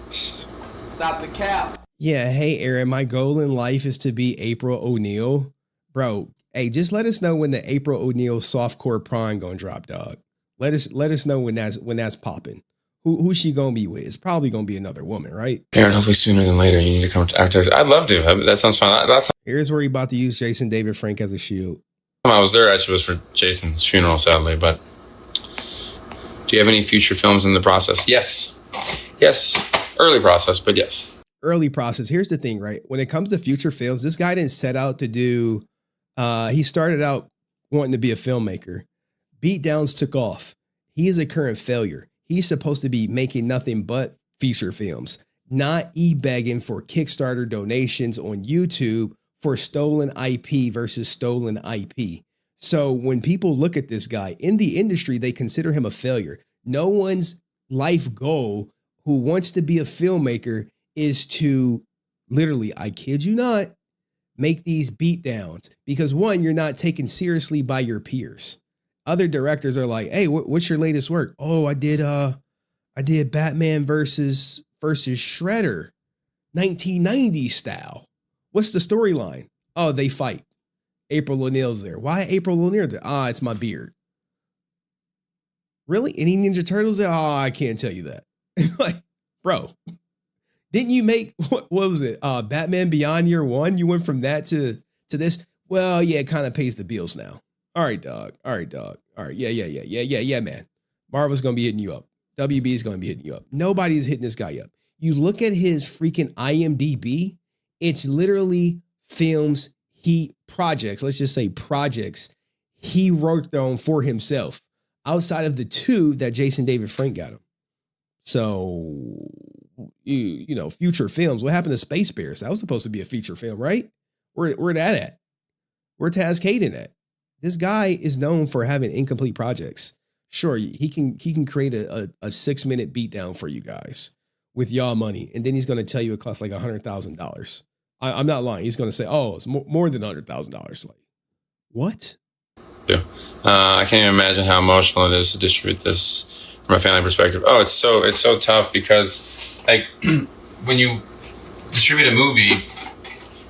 Stop the cap. Yeah, hey Aaron, my goal in life is to be April O'Neil. Bro, hey, just let us know when the April O'Neil softcore prime gonna drop, dog. Let us know when that's popping. Who's she gonna be with? It's probably gonna be another woman, right? Aaron, hopefully sooner than later. You need to come to after. I'd love to. That sounds fun. Here's where he about to use Jason David Frank as a shield. I was there actually was for Jason's funeral, sadly. But do you have any future films in the process? Yes, early process, but yes. early process. Here's the thing, right? When it comes to future films, this guy didn't set out to do, he started out wanting to be a filmmaker. Beatdowns took off. He is a current failure. He's supposed to be making nothing but feature films, not e-begging for Kickstarter donations on YouTube for stolen IP versus stolen IP. So when people look at this guy in the industry, they consider him a failure. No one's life goal who wants to be a filmmaker is to literally, I kid you not, make these beatdowns because one, you're not taken seriously by your peers. Other directors are like, hey, what's your latest work? Oh, I did Batman versus Shredder, 1990 style. What's the storyline? Oh, they fight. April O'Neil's there. Why April O'Neil there? It's my beard. Really? Any Ninja Turtles there? Oh, I can't tell you that. Like, bro, didn't you make, what was it? Batman Beyond Year One? You went from that to this? Well, yeah, it kind of pays the bills now. All right, dog. All right, dog. All right. Yeah, man. Marvel's going to be hitting you up. WB is going to be hitting you up. Nobody is hitting this guy up. You look at his freaking IMDb, it's literally films projects, let's just say projects he worked on for himself outside of the 2 that Jason David Frank got him. So, you know, future films. What happened to Space Bears? That was supposed to be a feature film, right? Where that at? Where Taz Caden at? This guy is known for having incomplete projects. Sure, he can create a 6-minute beatdown for you guys with y'all money, and then he's going to tell you it costs like $100,000. I'm not lying. He's going to say, "Oh, it's more than $100,000." Like, what? Yeah, I can't even imagine how emotional it is to distribute this from a family perspective. Oh, it's so tough because like when you distribute a movie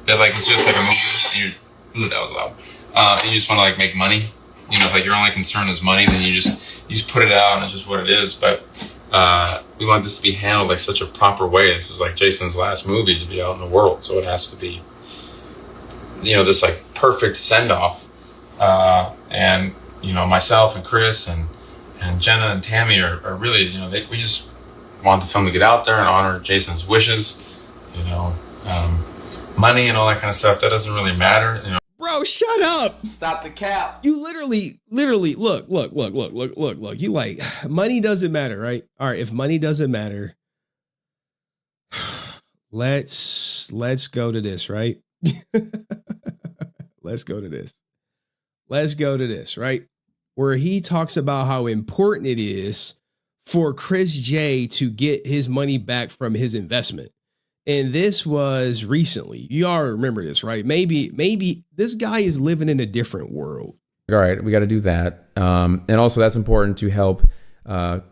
that like it's just like a movie, that was loud. And you just want to like make money. You know, if like your only concern is money, then you just put it out and it's just what it is. But we want this to be handled like such a proper way. This is like Jason's last movie to be out in the world, so it has to be, you know, this like perfect send off. And you know, myself and Chris and Jenna and Tammy are really, you know, we just want the film to get out there and honor Jason's wishes. You know, money and all that kind of stuff, that doesn't really matter. You know. Bro, shut up. Stop the cap. You literally, look. You like, money doesn't matter, right? All right, if money doesn't matter, let's go to this, right? Let's go to this, right? Where he talks about how important it is for Chris J to get his money back from his investment. And this was recently. You all remember this, right? Maybe this guy is living in a different world. All right, we got to do that. And also that's important to help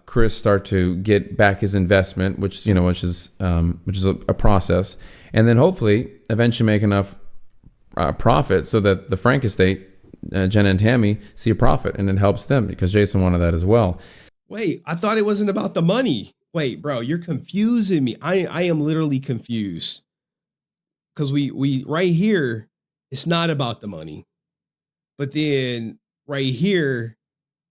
Chris start to get back his investment, which is a process. And then hopefully eventually make enough profit so that the Frank estate, Jenna and Tammy, see a profit, and it helps them because Jason wanted that as well. Wait, I thought it wasn't about the money. Wait, bro, you're confusing me. I am literally confused. Because we right here, it's not about the money. But then right here,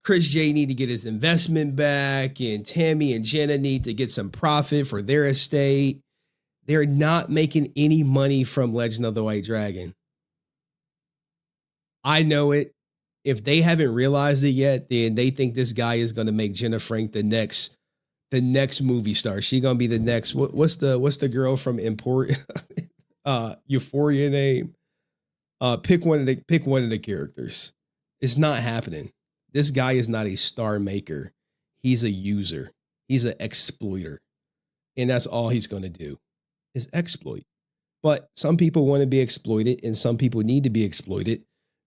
Chris J need to get his investment back, and Tammy and Jenna need to get some profit for their estate. They're not making any money from Legend of the White Dragon. I know it. If they haven't realized it yet, then they think this guy is going to make Jenna Frank the next movie star. She gonna be the next. What's the girl from Euphoria name? Pick one of the characters. It's not happening. This guy is not a star maker. He's a user. He's an exploiter, and that's all he's gonna do is exploit. But some people want to be exploited, and some people need to be exploited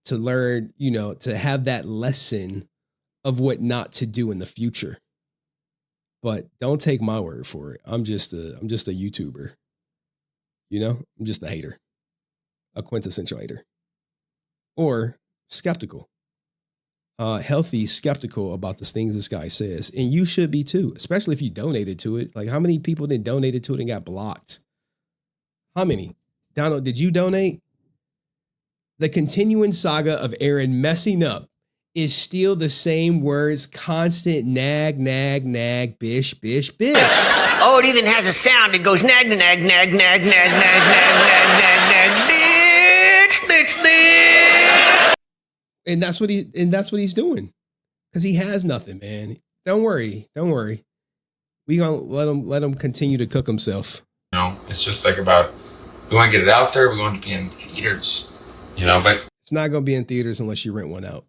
to learn, you know, to have that lesson of what not to do in the future. But don't take my word for it. I'm just a YouTuber. You know, I'm just a hater, a quintessential hater, or skeptical, healthy skeptical about the things this guy says. And you should be too, especially if you donated to it. Like, how many people then donated to it and got blocked? How many? Donald, did you donate? The continuing saga of Aaron messing up is still the same words, constant nag, nag, nag, bish, bish, bish. Oh, it even has a sound. It goes nag, nag, nag, nag, nag, nag, nag, nag, nag, nag, bitch, bitch, bitch. And that's what he's doing. Because he has nothing, man. Don't worry. We gonna let him continue to cook himself. You know, it's just like about, we want to get it out there. We want to be in theaters, you know, but it's not going to be in theaters unless you rent one out.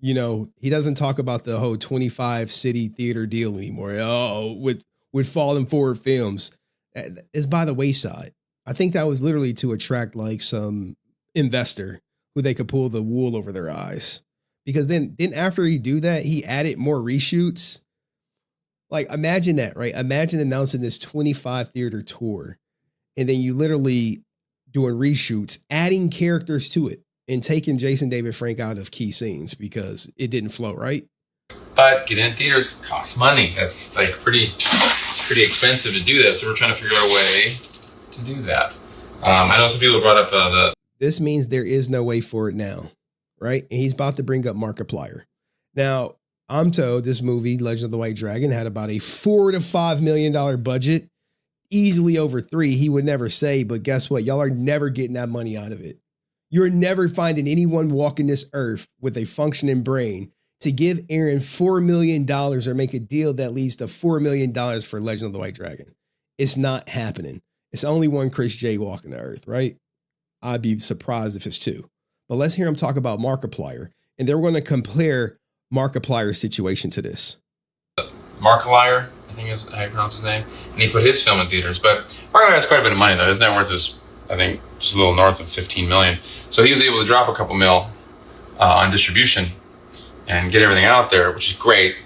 You know, he doesn't talk about the whole 25 city theater deal anymore. Oh, with Falling Forward Films. It's by the wayside. I think that was literally to attract like some investor who they could pull the wool over their eyes. Because then after he do that, he added more reshoots. Like, imagine that, right? Imagine announcing this 25 theater tour, and then you literally doing reshoots, adding characters to it, and taking Jason David Frank out of key scenes because it didn't flow, right? But getting in theaters costs money. That's like pretty expensive to do that. So we're trying to figure out a way to do that. I know some people brought up This means there is no way for it now, right? And he's about to bring up Markiplier. Now, I'm told this movie, Legend of the White Dragon, had about a $4 to $5 million budget, easily over $3 million. He would never say, but guess what? Y'all are never getting that money out of it. You're never finding anyone walking this earth with a functioning brain to give Aaron $4 million or make a deal that leads to $4 million for Legend of the White Dragon. It's not happening. It's only one Chris J walking the earth, right? I'd be surprised if it's two. But let's hear him talk about Markiplier. And they're going to compare Markiplier's situation to this. Markiplier, I think is how you pronounce his name, and he put his film in theaters. But Markiplier has quite a bit of money though. His net worth is, I think, just a little north of 15 million. So he was able to drop a couple mil on distribution and get everything out there, which is great.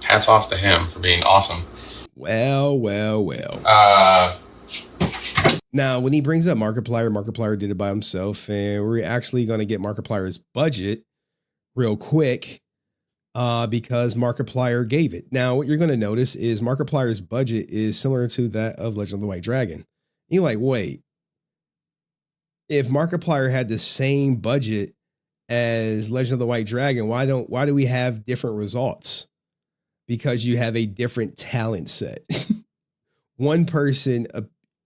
Hats off to him for being awesome. Well. Now, when he brings up Markiplier did it by himself, and we're actually going to get Markiplier's budget real quick because Markiplier gave it. Now, what you're going to notice is Markiplier's budget is similar to that of Legend of the White Dragon. You're like, wait, if Markiplier had the same budget as Legend of the White Dragon, why do we have different results? Because you have a different talent set. One person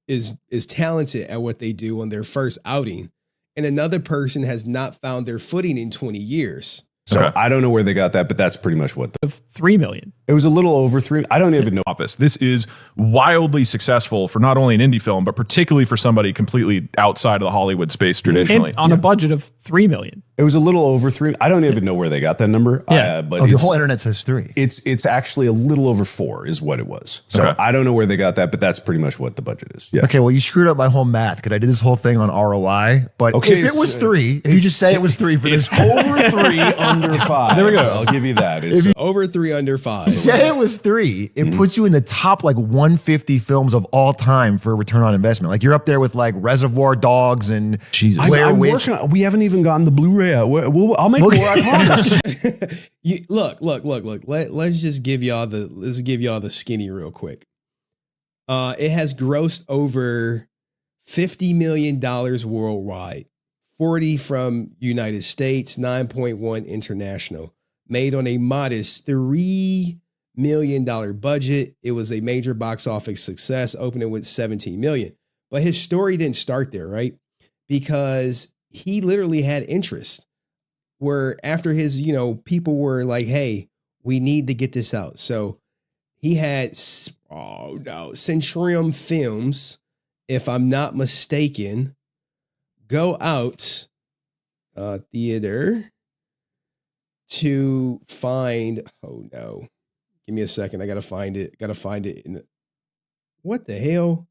is talented at what they do on their first outing, and another person has not found their footing in 20 years. So I don't know where they got that, but that's pretty much what of 3 million. It was a little over 3. I don't even know. This is wildly successful for not only an indie film, but particularly for somebody completely outside of the Hollywood space traditionally. And on a budget of 3 million. It was a little over 3. I don't even know where they got that number. Yeah. But the whole internet says 3. It's actually a little over 4 is what it was. So I don't know where they got that, but that's pretty much what the budget is. Yeah. Okay, well, you screwed up my whole math because I did this whole thing on ROI. But if it was 3, if you just say it was 3 for this, over 3 under 5. There we go. I'll give you that. It's over 3 under 5. Say it was 3. It puts you in the top like 150 films of all time for return on investment. Like you're up there with like Reservoir Dogs and Blair Witch. We haven't even gotten the Blu-ray out. I'll make more. I promise. Look. Let's just give y'all the skinny real quick. It has grossed over $50 million worldwide, 40 from United States, 9.1 international, made on a modest $3 million budget. It was a major box office success, opening with 17 million. But his story didn't start there, right? Because he literally had interest where after his, people were like, hey, we need to get this out. So he had, Centurion Films, if I'm not mistaken, go out theater to find, give me a second. I got to find it. What the hell?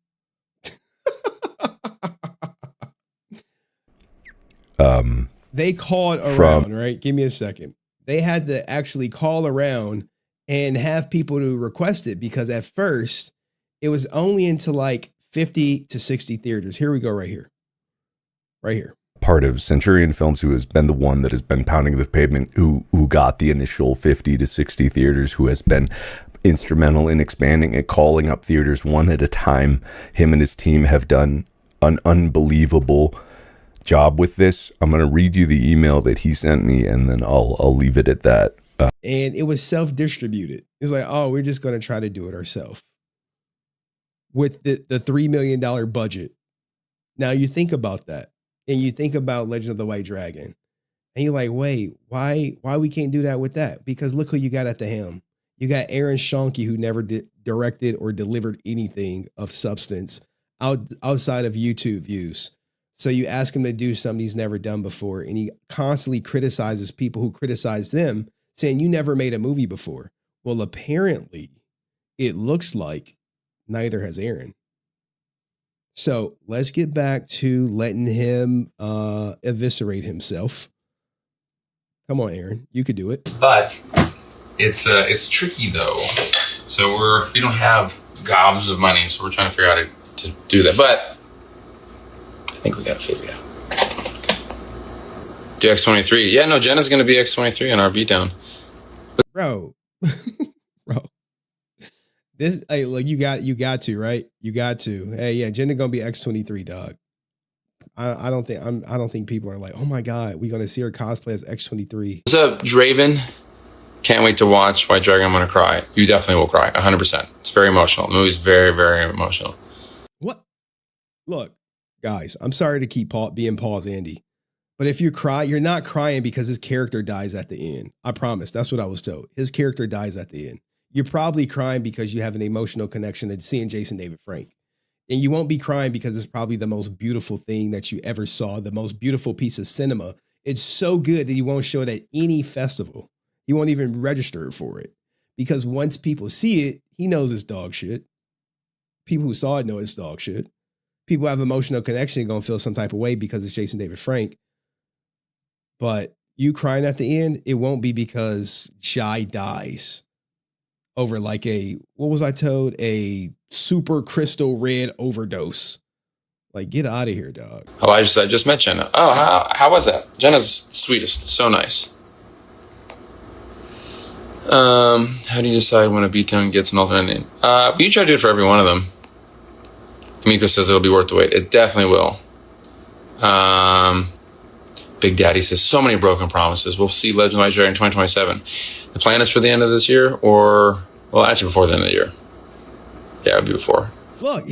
They called around, right? Give me a second. They had to actually call around and have people to request it because at first it was only into like 50 to 60 theaters. Here we go right here. Part of Centurion Films, who has been the one that has been pounding the pavement, who got the initial 50 to 60 theaters, who has been instrumental in expanding it, calling up theaters one at a time. Him and his team have done an unbelievable job with this. I'm going to read you the email that he sent me, and then I'll leave it at that. And it was self-distributed. It's like, oh, we're just going to try to do it ourselves with the $3 million budget. Now you think about that, and you think about Legend of the White Dragon, and you're like, wait, why we can't do that with that? Because look who you got at the helm. You got Aaron Schoenke, who never directed or delivered anything of substance outside of YouTube views. So you ask him to do something he's never done before, and he constantly criticizes people who criticize them, saying, you never made a movie before. Well, apparently, it looks like neither has Aaron. So let's get back to letting him eviscerate himself. Come on, Aaron, you could do it. But it's tricky though. So we don't have gobs of money, so we're trying to figure out how to do that. But I think we got to figure it out. Do X23. Yeah, no, Jenna's going to be X23 on our beatdown. Bro. This, hey, look, you got to, right? You got to. Hey, yeah, Jenna gonna be X23, dog. I don't think people are like, oh my God, we're gonna see her cosplay as X23. What's up, Draven? Can't wait to watch White Dragon. I'm gonna cry. You definitely will cry, 100%. It's very emotional. The movie's very, very emotional. What? Look, guys, I'm sorry to keep being Paul's Andy, but if you cry, you're not crying because his character dies at the end. I promise. That's what I was told. His character dies at the end. You're probably crying because you have an emotional connection to seeing Jason David Frank. And you won't be crying because it's probably the most beautiful thing that you ever saw, the most beautiful piece of cinema. It's so good that you won't show it at any festival. You won't even register for it. Because once people see it, he knows it's dog shit. People who saw it know it's dog shit. People who have emotional connection are going to feel some type of way because it's Jason David Frank. But you crying at the end, it won't be because Jai dies over like what was I told? A super crystal red overdose. Like, get out of here, dog. Oh, I just met Jenna. Oh, how was that? Jenna's the sweetest. So nice. How do you decide when a beatdown gets an alternate name? You try to do it for every one of them. Kamiko says it'll be worth the wait. It definitely will. Big Daddy says so many broken promises. We'll see Legend of White Dragon 2027. The plan is for the end of this year, or well, actually before the end of the year. Yeah, it'll be before. Look,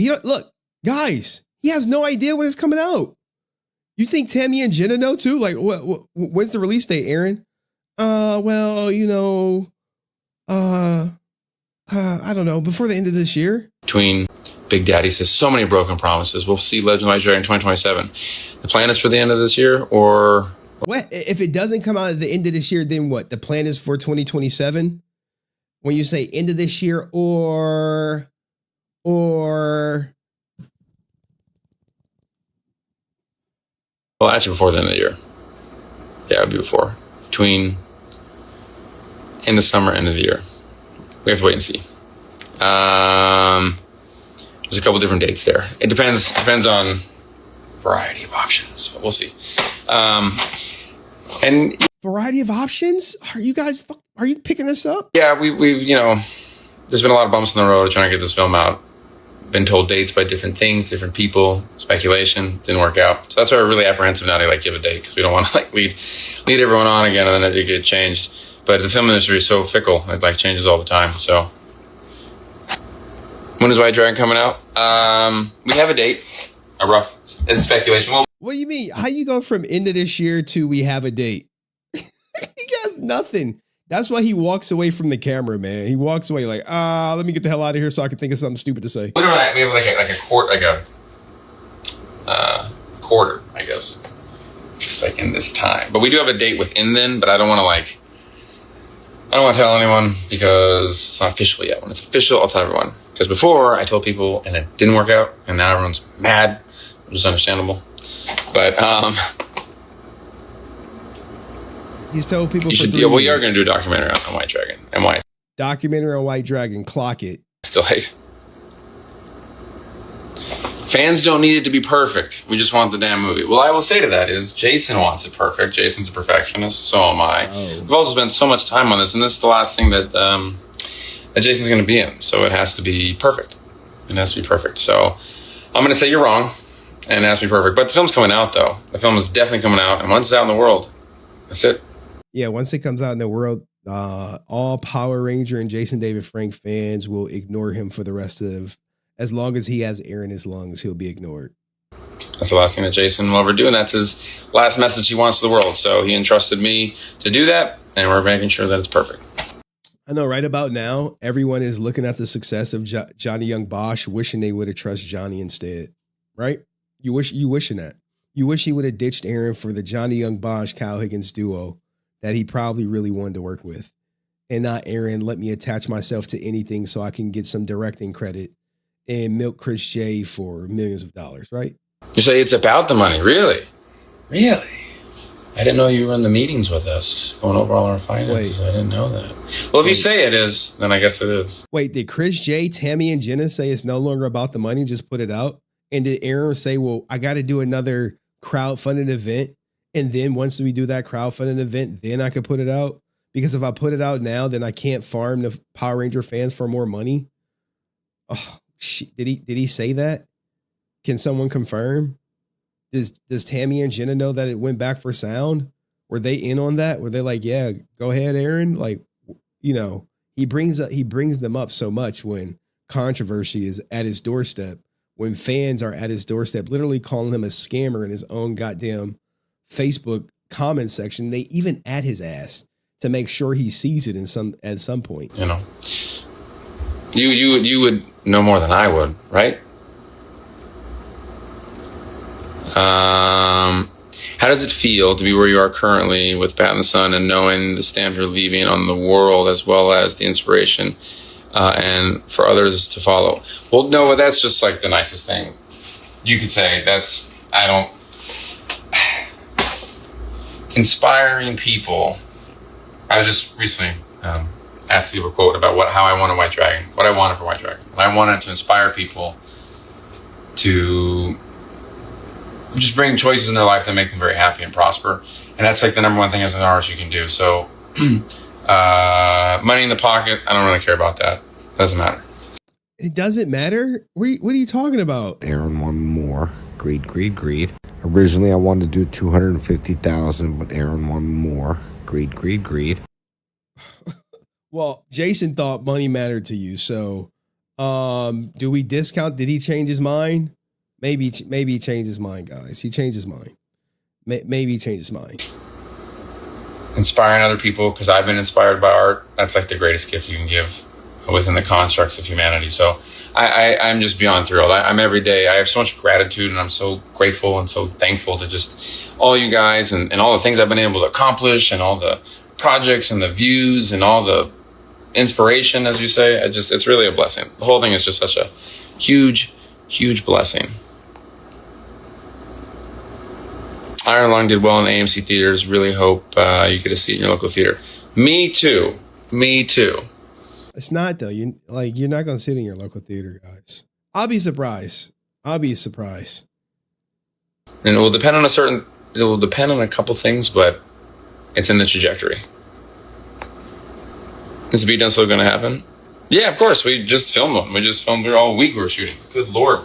guys, he has no idea when it's coming out. You think Tammy and Jenna know too? Like, when's the release date, Aaron? Well, you know, I don't know, before the end of this year. Between Big Daddy says so many broken promises. We'll see Legend of White Dragon 2027. The plan is for the end of this year, or what? If it doesn't come out at the end of this year, then what? The plan is for 2027? When you say end of this year, or well, actually before the end of the year. Yeah, it'll be before. Between end of summer, end of the year. We have to wait and see. There's a couple different dates there. It depends on variety of options. But we'll see. And variety of options? Are you picking this up? Yeah, we've there's been a lot of bumps in the road trying to get this film out. Been told dates by different things, different people, speculation, didn't work out. So that's why we're really apprehensive now to give a date, because we don't want to lead everyone on again and then it get changed. But the film industry is so fickle; it changes all the time. So when is White Dragon coming out? We have a date, a rough speculation. Well, what do you mean? How you go from end of this year to we have a date? He has nothing. That's why he walks away from the camera, man. He walks away like, let me get the hell out of here so I can think of something stupid to say. We have a quarter, I guess, just in this time. But we do have a date within then. But I don't want to tell anyone because it's not official yet. When it's official, I'll tell everyone. Because before I told people and it didn't work out, and now everyone's mad, which is understandable. But he's told people for 3 years. We are going to do a documentary on White Dragon and why. Documentary on White Dragon, clock it. Still hate. Fans don't need it to be perfect. We just want the damn movie. Well, I will say to that is Jason wants it perfect. Jason's a perfectionist. So am I. We've also spent so much time on this, and this is the last thing that Jason's going to be in. So it has to be perfect. It has to be perfect. So I'm going to say you're wrong. and it has to be perfect. But the film's coming out, though. The film is definitely coming out, and once it's out in the world, that's it. Yeah, once it comes out in the world, all Power Ranger and Jason David Frank fans will ignore him for the rest of, as long as he has air in his lungs, he'll be ignored. That's the last thing that Jason will ever do, and that's his last message he wants to the world. So he entrusted me to do that, and we're making sure that it's perfect. I know right about now, everyone is looking at the success of Johnny Young Bosch, wishing they would have trusted Johnny instead, right? You wishing that. You wish he would have ditched Aaron for the Johnny Young Bosch Kyle Higgins duo that he probably really wanted to work with, and not Aaron. Let me attach myself to anything so I can get some directing credit and milk Chris J for millions of dollars, right? You say it's about the money, really? Really? I didn't know you were in the meetings with us, going over all our finances. I didn't know that. Well, if you say it is, then I guess it is. Wait, did Chris J, Tammy, and Jenna say it's no longer about the money, just put it out? And did Aaron say, well, I got to do another crowdfunded event, and then once we do that crowdfunded event, then I could put it out? Because if I put it out now, then I can't farm the Power Ranger fans for more money. Oh, shit. Did he say that? Can someone confirm? Does Tammy and Jenna know that it went back for sound? Were they in on that? Were they like, yeah, go ahead, Aaron? Like, you know, he brings them up so much when controversy is at his doorstep, when fans are at his doorstep, literally calling him a scammer in his own goddamn Facebook comment section. They even at his ass to make sure he sees it at some point. You know, you would know more than I would, right? How does it feel to be where you are currently with Bat in the Sun and knowing the stamp you're leaving on the world, as well as the inspiration and for others to follow? Well, no, that's just like the nicest thing you could say. Inspiring people. I was just recently asked to give a quote about how I wanted White Dragon, what I wanted for White Dragon. And I wanted to inspire people to just bring choices in their life that make them very happy and prosper. And that's like the number one thing as an artist you can do. So money in the pocket, I don't really care about that. Doesn't matter. It doesn't matter? What are you talking about? Aaron wanted more. Greed. Originally, I wanted to do 250,000, but Aaron wanted more. Greed. Well, Jason thought money mattered to you. So do we discount? Did he change his mind? Maybe he changed his mind, guys. He changed his mind. Maybe he changed his mind. Inspiring other people, because I've been inspired by art. That's like the greatest gift you can give within the constructs of humanity. So I'm just beyond thrilled. I'm every day. I have so much gratitude, and I'm so grateful and so thankful to just all you guys and all the things I've been able to accomplish, and all the projects and the views and all the inspiration, as you say. It's really a blessing. The whole thing is just such a huge, huge blessing. Iron Lung did well in AMC theaters. Really hope you get to see it in your local theater. Me too. It's not though. You're not going to sit in your local theater, guys. I'll be surprised. And it will depend on a couple things, but it's in the trajectory. Is the beatdown still going to happen? Yeah, of course. We just filmed one. We just filmed all week. We were shooting. Good Lord.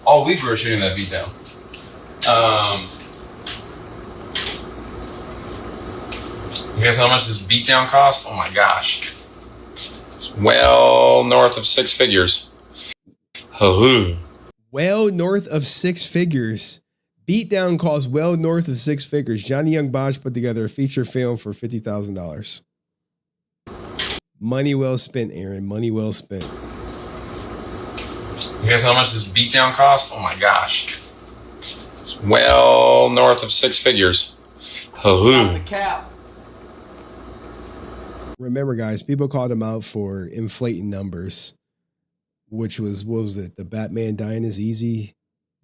All week we were shooting that beatdown. You guys know how much this beatdown costs? Oh my gosh. It's well north of six figures. Well north of six figures. Beatdown costs well north of six figures. Johnny Young Bosch put together a feature film for $50,000. Money well spent, Aaron. Money well spent. You guys know how much this beatdown costs? Oh my gosh. It's well north of six figures. The cap. Remember, guys, people called him out for inflating numbers, which was, what was it? The Batman dying is easy.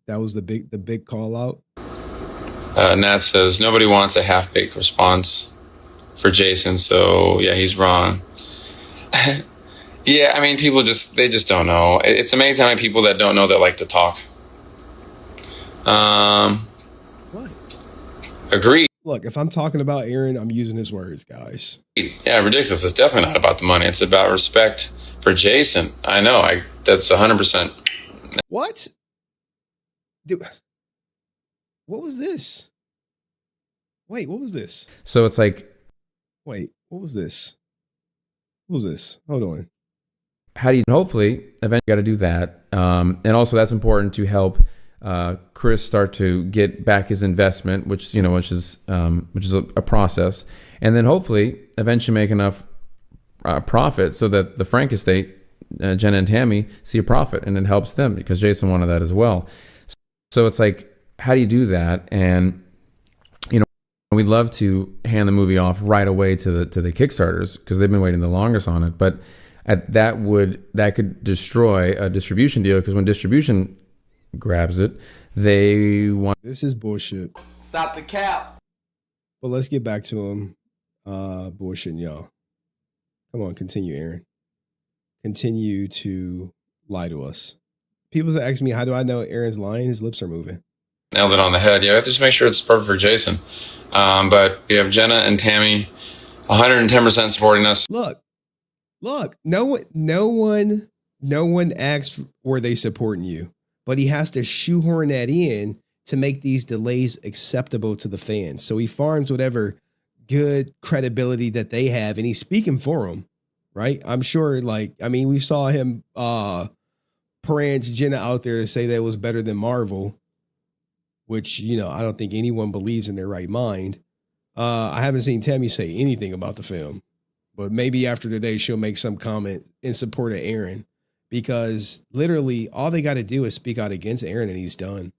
That was the big call out. Nat says nobody wants a half-baked response for Jason, so yeah, he's wrong. Yeah, I mean, they just don't know. It's amazing how many people that don't know that like to talk. What? Agreed. Look, if I'm talking about Aaron, I'm using his words, guys. Yeah, ridiculous. It's definitely not about the money. It's about respect for Jason. I know. That's 100%. What? What was this? Wait, what was this? So it's like, wait, what was this? What was this? Hold on. how do you hopefully eventually got to do that, and also that's important to help Chris start to get back his investment, which is a process, and then hopefully eventually make enough profit so that the Frank estate, Jenna and Tammy, see a profit, and it helps them because Jason wanted that as well. So it's like, how do you do that? And we'd love to hand the movie off right away to the Kickstarters because they've been waiting the longest on it, but that could destroy a distribution deal, because when distribution grabs it, they want. This is bullshit. Stop the cap. But let's get back to him bullshitting y'all. Come on, continue, Aaron. Continue to lie to us. People ask me, how do I know Aaron's lying? His lips are moving. Nailed it on the head. Yeah, we have to just make sure it's perfect for Jason. But we have Jenna and Tammy 110% supporting us. Look, no one asks were they supporting you, but he has to shoehorn that in to make these delays acceptable to the fans. So he farms whatever good credibility that they have, and he's speaking for them, right? I'm sure, we saw him parade Jenna out there to say that it was better than Marvel, which, I don't think anyone believes in their right mind. I haven't seen Tammy say anything about the film, but maybe after today she'll make some comment in support of Aaron, because literally all they got to do is speak out against Aaron and he's done.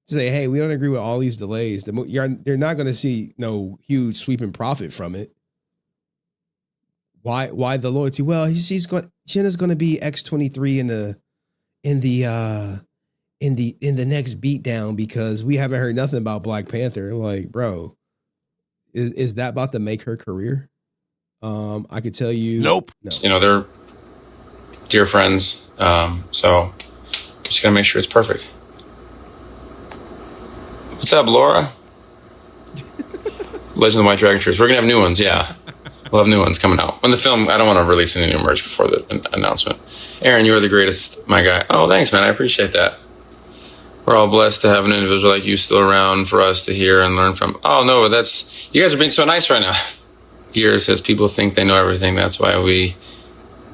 Say, hey, we don't agree with all these delays. They're not going to see no huge sweeping profit from it. Why the loyalty? Well, Jenna's going to be X-23 in the next beatdown because we haven't heard nothing about Black Panther. Like, bro, is that about to make her career? I could tell you. Nope. No. They're dear friends. So just gotta make sure it's perfect. What's up, Laura? Legend of the White Dragon shirts. We're gonna have new ones. Yeah, we'll have new ones coming out. When the film, I don't want to release any new merch before the announcement. Aaron, you are the greatest, my guy. Oh, thanks, man. I appreciate that. We're all blessed to have an individual like you still around for us to hear and learn from. Oh, no, you guys are being so nice right now. Here says people think they know everything. That's why we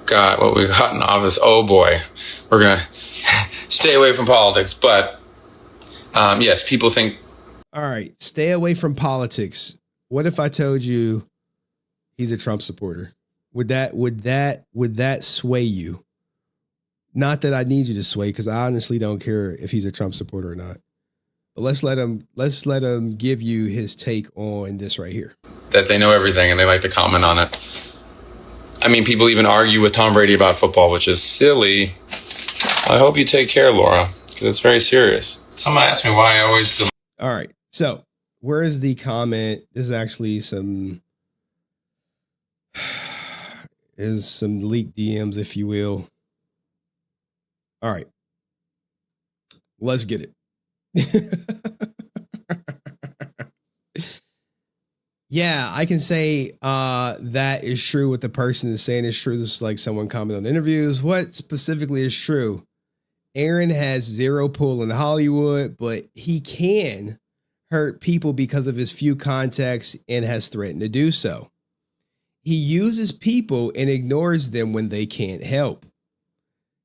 got what we got in office. Oh, boy. We're going to stay away from politics. But, yes, people think. All right, stay away from politics. What if I told you he's a Trump supporter? Would that sway you? Not that I need you to sway, because I honestly don't care if he's a Trump supporter or not. But let's let him give you his take on this right here. That they know everything and they like to comment on it. I mean, people even argue with Tom Brady about football, which is silly. I hope you take care, Laura, because it's very serious. Someone asked me why I always do. All right, so where is the comment? This is actually some leaked DMs, if you will. All right, let's get it. Yeah, I can say that is true. What the person is saying is true. This is like someone commented on interviews. What specifically is true? Aaron has zero pull in Hollywood, but he can hurt people because of his few contacts and has threatened to do so. He uses people and ignores them when they can't help.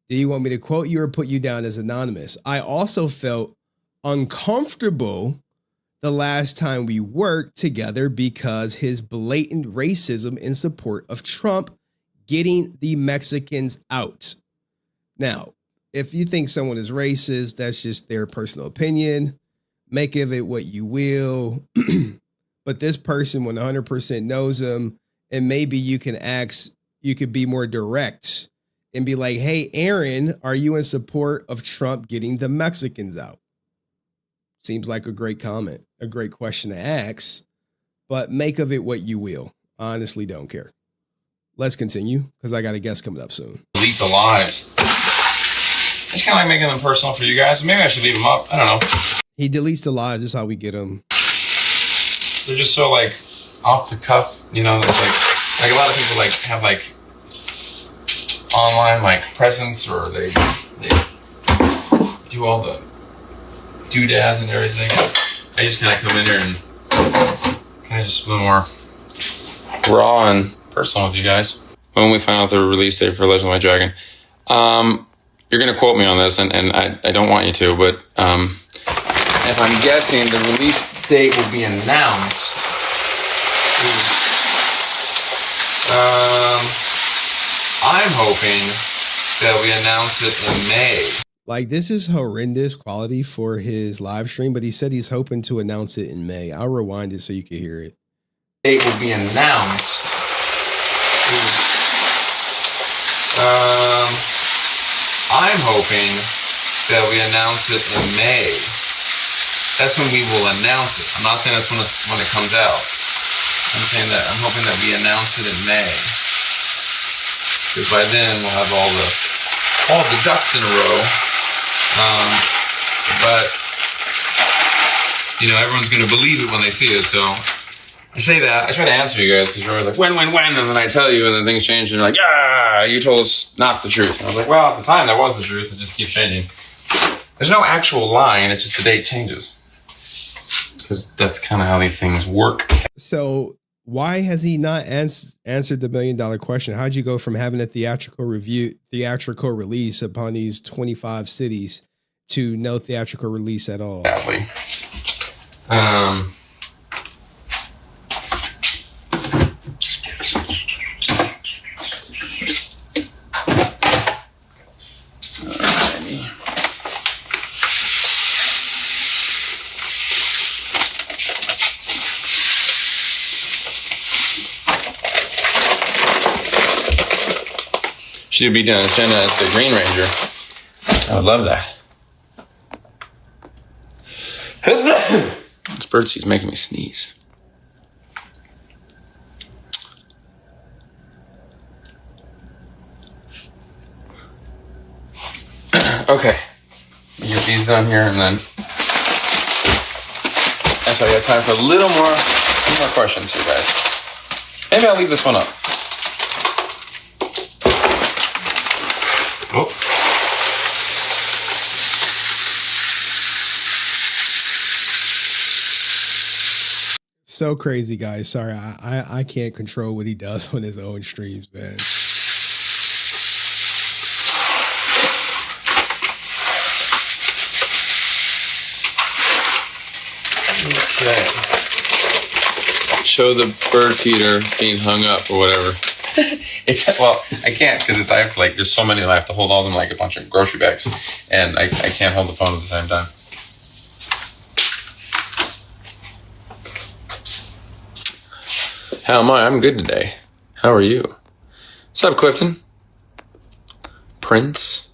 Do you want me to quote you or put you down as anonymous? I also felt uncomfortable the last time we worked together because his blatant racism in support of Trump getting the Mexicans out. Now, if you think someone is racist, that's just their personal opinion. Make of it what you will. But this person 100% knows him, and maybe you could be more direct and be like, hey, Aaron, are you in support of Trump getting the Mexicans out? Seems like a great comment, a great question to ask, but make of it what you will. I honestly don't care. Let's continue, because I got a guest coming up soon. Delete the lives. It's kind of like making them personal for you guys. Maybe I should leave them up. I don't know. He deletes the lives. This is how we get them. They're just so like off the cuff, you know. It's like a lot of people like have like online like presence, or they do all the doodads and everything. I just kind of come in here and kind of just a little more raw and personal with you guys. When we find out the release date for Legend of the White Dragon, you're going to quote me on this, and I don't want you to, but if I'm guessing, the release date will be announced. I'm hoping that we announce it in May. Like, this is horrendous quality for his live stream, but he said he's hoping to announce it in May. I'll rewind it so you can hear it. Date will be announced. I'm hoping that we announce it in May. That's when we will announce it. I'm not saying that's when it comes out. I'm saying that I'm hoping that we announce it in May. Because by then we'll have all the ducks in a row. But you know, everyone's gonna believe it when they see it. So I say that. I try to answer you guys because you're always like, when, and then I tell you, and then things change, and you're like, yeah, you told us not the truth. And I was like, well, at the time that was the truth. It just keeps changing. There's no actual line. It's just the date changes. Because that's kind of how these things work. So why has he not answered the $1 million question? How'd you go from having a theatrical release upon these 25 cities to no theatrical release at all? Exactly. Should be done as Jenna as the Green Ranger. I would love that. This birdseed's making me sneeze. Okay. Get these done here and then. Actually, I got time for a little more questions here, guys. Maybe I'll leave this one up. Oh. So crazy, guys. Sorry, I can't control what he does on his own streams, man. Okay. Show the bird feeder being hung up or whatever. Well, I can't because I have to there's so many that I have to hold all of them like a bunch of grocery bags, and I can't hold the phone at the same time. How am I? I'm good today. How are you? What's up, Clifton? Prince?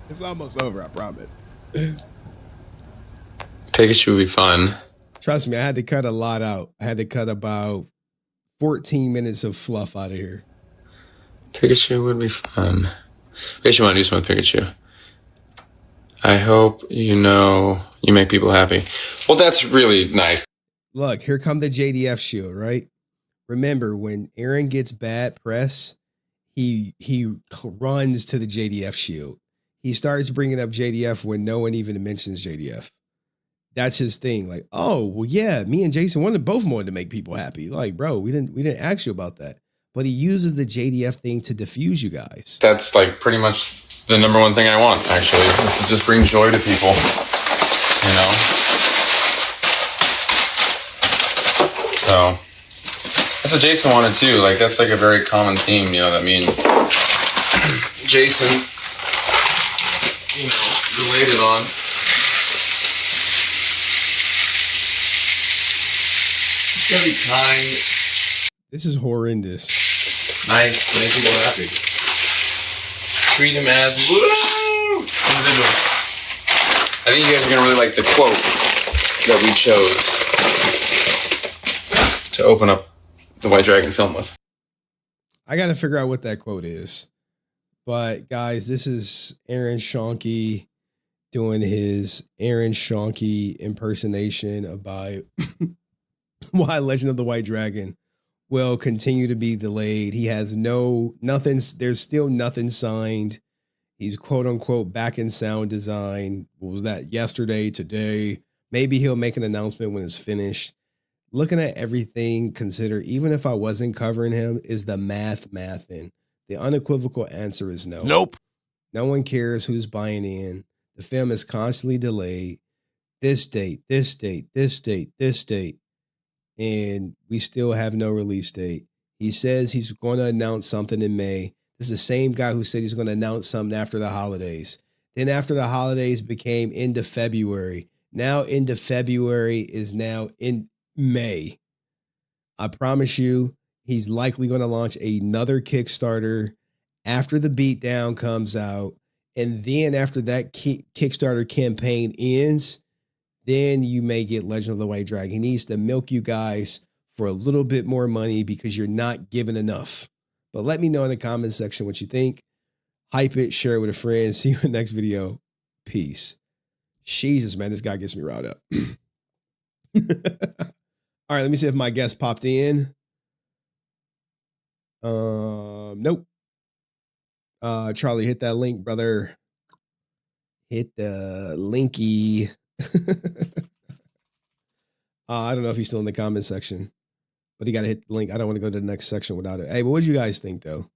It's almost over, I promise. Pikachu would be fun. Trust me, I had to cut a lot out. I had to cut about 14 minutes of fluff out of here. Pikachu would be fun. I guess you want to do something with Pikachu. I hope you make people happy. Well, that's really nice. Look, here come the JDF shield, right? Remember, when Aaron gets bad press, he runs to the JDF shield. He starts bringing up JDF when no one even mentions JDF. That's his thing. Like, oh, well, yeah, me and Jason both wanted to make people happy. Like, bro, we didn't ask you about that. But he uses the JDF thing to diffuse you guys. That's pretty much the number one thing I want, actually, is to just bring joy to people, So that's what Jason wanted too. That's a very common theme, that me and Jason, related on. Gotta be kind. This is horrendous. Nice, make people happy. Treat them as individuals. I think you guys are gonna really like the quote that we chose to open up the White Dragon film with. I gotta figure out what that quote is. But guys, this is Aaron Schoenke doing his Aaron Schoenke impersonation about why Legend of the White Dragon will continue to be delayed. He has nothing. There's still nothing signed. He's quote unquote back in sound design. What was that? Yesterday, today. Maybe he'll make an announcement when it's finished. Looking at everything, consider, even if I wasn't covering him, is the mathin'? The unequivocal answer is no. Nope. No one cares who's buying in. The film is constantly delayed. This date, this date, this date, this date. And we still have no release date. He says he's going to announce something in May. This is the same guy who said he's going to announce something after the holidays. Then after the holidays became end of February. Now end of February is now in May. I promise you, he's likely going to launch another Kickstarter after the beatdown comes out. And then after that Kickstarter campaign ends, then you may get Legend of the White Dragon. He needs to milk you guys for a little bit more money because you're not giving enough. But let me know in the comments section what you think. Hype it, share it with a friend. See you in the next video. Peace. Jesus, man, this guy gets me riled up. All right, let me see if my guest popped in. Nope. Charlie, hit that link, brother. Hit the linky. I don't know if he's still in the comment section, but he got to hit the link. I don't want to go to the next section without it. Hey, but what did you guys think though?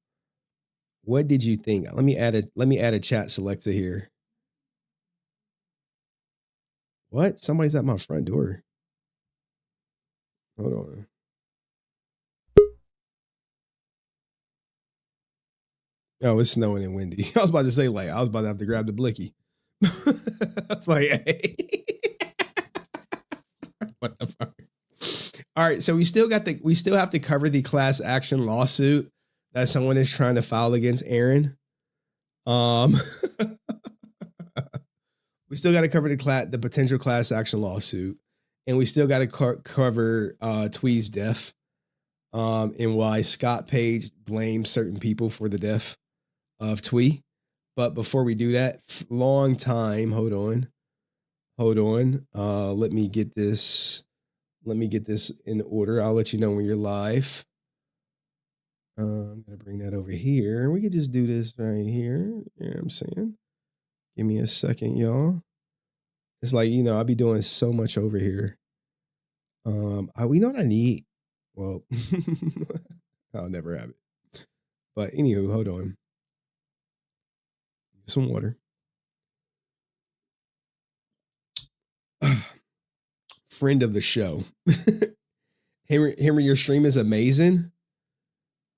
What did you think? Let me add a chat selector here. What? Somebody's at my front door. Hold on. Oh, it's snowing and windy. I was about to say, like, I was about to have to grab the blicky. I was like, hey. What the fuck? All right, so we still have to cover the class action lawsuit that someone is trying to file against Aaron. We still got to cover the potential class action lawsuit, and we still got to cover Thuy's death, and why Scott Page blamed certain people for the death of Thuy. But before we do that, long time. Hold on. Let me get this in order. I'll let you know when you're live. I'm gonna bring that over here. We could just do this right here. You know what I'm saying? Give me a second, y'all. It's like, I'll be doing so much over here. We know what I need. Well, I'll never have it. But anywho, hold on. Some water. Friend of the show. Henry, your stream is amazing.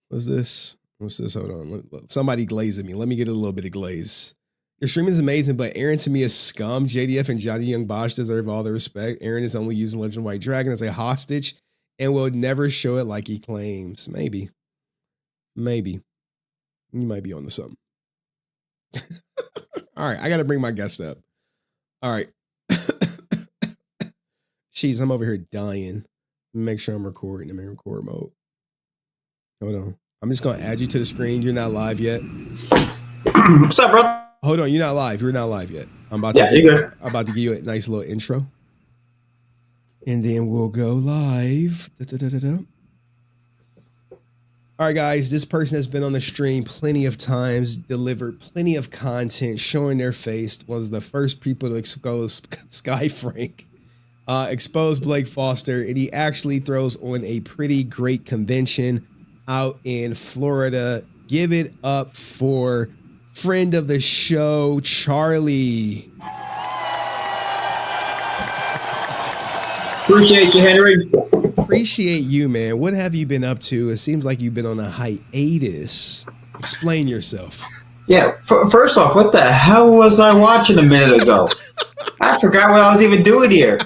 What's this? Hold on. Somebody glazing me. Let me get a little bit of glaze. Your stream is amazing, but Aaron to me is scum. JDF and Johnny Young Bosch deserve all the respect. Aaron is only using Legend of White Dragon as a hostage and will never show it like he claims. Maybe. You might be on to something. All right, I got to bring my guest up. All right. Jeez, I'm over here dying. Make sure I'm recording. I'm in record mode. Hold on. I'm just going to add you to the screen. You're not live yet. What's up, brother? Hold on. You're not live. You're not live yet. I'm about to give you a nice little intro. And then we'll go live. All right, guys, this person has been on the stream plenty of times, delivered plenty of content, showing their face, was the first people to expose Sky Frank, expose Blake Foster, and he actually throws on a pretty great convention out in Florida. Give it up for friend of the show, Charlie. Appreciate you, Henry. Appreciate you, man. What have you been up to? It seems like you've been on a hiatus. Explain yourself. Yeah, first off, what the hell was I watching a minute ago? I forgot what I was even doing here.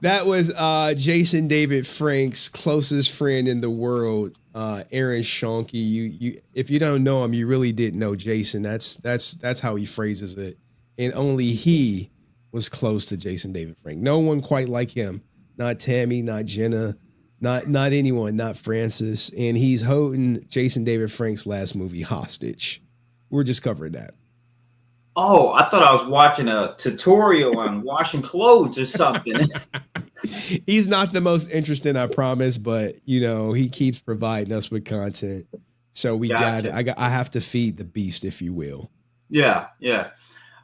That was Jason David Frank's closest friend in the world, Aaron Schoenke. You, if you don't know him, you really didn't know Jason. That's how he phrases it. And only he was close to Jason David Frank. No one quite like him. Not Tammy, not Jenna, not anyone, not Francis. And he's holding Jason David Frank's last movie hostage. We're just covering that. Oh, I thought I was watching a tutorial on washing clothes or something. He's not the most interesting, I promise, but he keeps providing us with content. So we Gotcha. I have to feed the beast, if you will. Yeah. Yeah,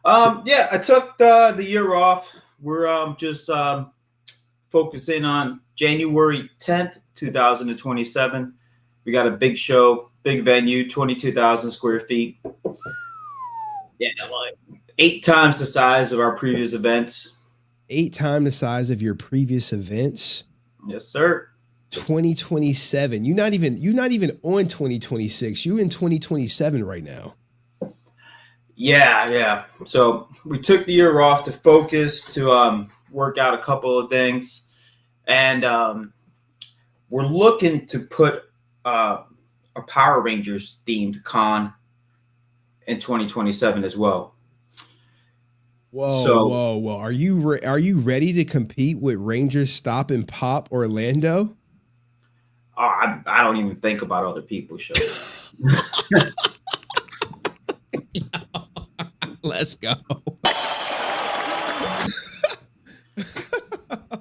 I took the year off. We're just focusing on January 10th, 2027. We got a big show, big venue, 22,000 square feet. Yeah, like 8 times the size of our previous events. 8 times the size of your previous events. Yes, sir. 2027. You're not even on 2026. You're in 2027 right now. Yeah. So we took the year off to focus, to work out a couple of things. And we're looking to put a Power Rangers themed con in 2027 as well. Whoa. Are you ready to compete with Rangers Stop and Pop Orlando? Oh, I don't even think about other people's shows. Let's go.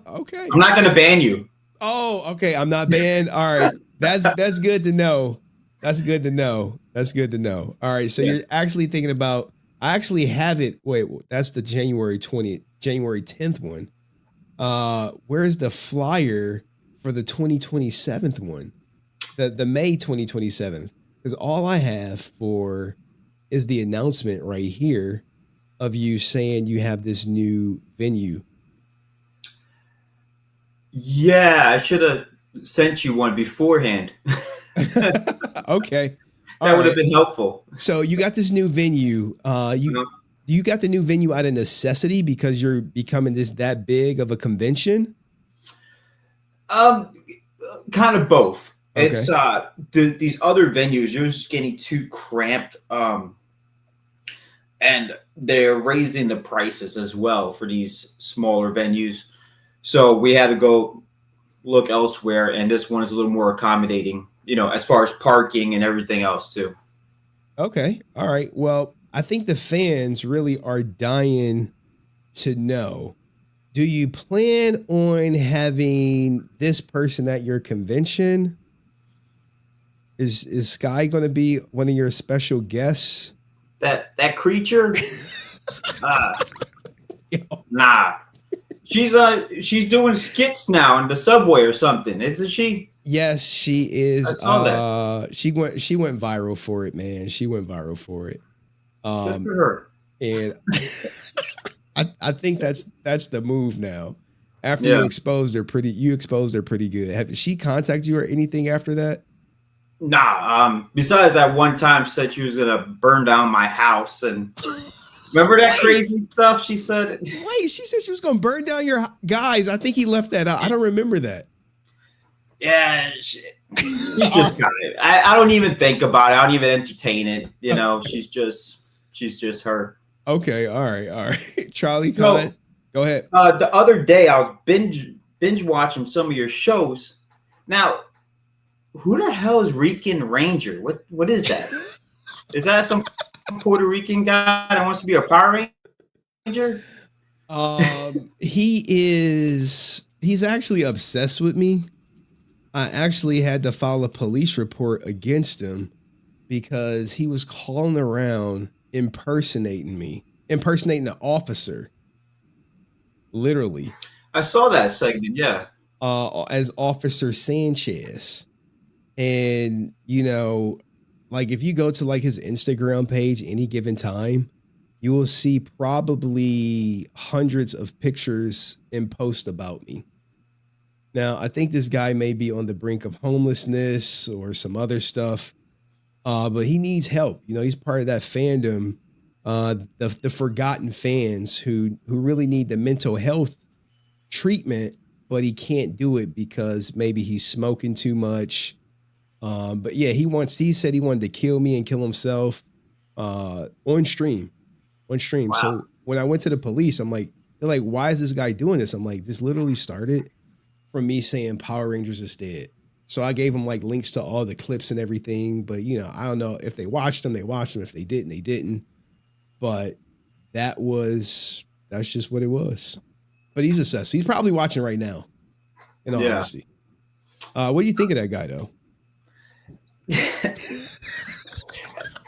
Okay. I'm not going to ban you. Oh, okay. I'm not banned. All right. That's good to know. That's good to know. All right. So you're actually thinking about, I actually have it. Wait, that's the January 10th one. Where's the flyer for the 2027 one? The May 2027. Because all I have for is the announcement right here of you saying you have this new venue. Yeah, I should have sent you one beforehand. Okay. That would have been helpful. So you got this new venue. You got the new venue out of necessity because you're becoming that big of a convention? Kind of both. Okay. It's these other venues, you're just getting too cramped. And they're raising the prices as well for these smaller venues. So we had to go look elsewhere, and this one is a little more accommodating, as far as parking and everything else too. Okay. All right. Well, I think the fans really are dying to know, do you plan on having this person at your convention? Is Sky going to be one of your special guests? That creature? Nah. She's doing skits now in the subway or something, isn't she? Yes, she is. I saw that. She went viral for it, man. She went viral for it. Good for her. And I think that's the move now. After Yeah. you exposed her pretty good. Have she contacted you or anything after that? Nah. Besides that one time, she said she was gonna burn down my house, and remember that crazy stuff she said. Wait, she said she was gonna burn down your guys. I think he left that out. I don't remember that. Yeah, she just got it. I don't even think about it. I don't even entertain it. She's just her. Okay, all right. Charlie, So, go ahead. The other day, I was binge watching some of your shows. Now, who the hell is Rican Ranger? What is that? Is that some Puerto Rican guy that wants to be a Power Ranger? He's actually obsessed with me. I actually had to file a police report against him because he was calling around impersonating the officer. Literally. I saw that segment, yeah. As Officer Sanchez. And, like if you go to like his Instagram page any given time, you will see probably hundreds of pictures and posts about me. Now, I think this guy may be on the brink of homelessness or some other stuff, but he needs help. He's part of that fandom, the forgotten fans who really need the mental health treatment, but he can't do it because maybe he's smoking too much. But yeah, he said he wanted to kill me and kill himself on stream. Wow. So when I went to the police, they're like, why is this guy doing this? I'm like, this literally started from me saying Power Rangers is dead. So I gave them like links to all the clips and everything. But I don't know if they watched them, they watched them. If they didn't, they didn't. But that's just what it was. But he's obsessed. He's probably watching right now, in all honesty. What do you think of that guy though?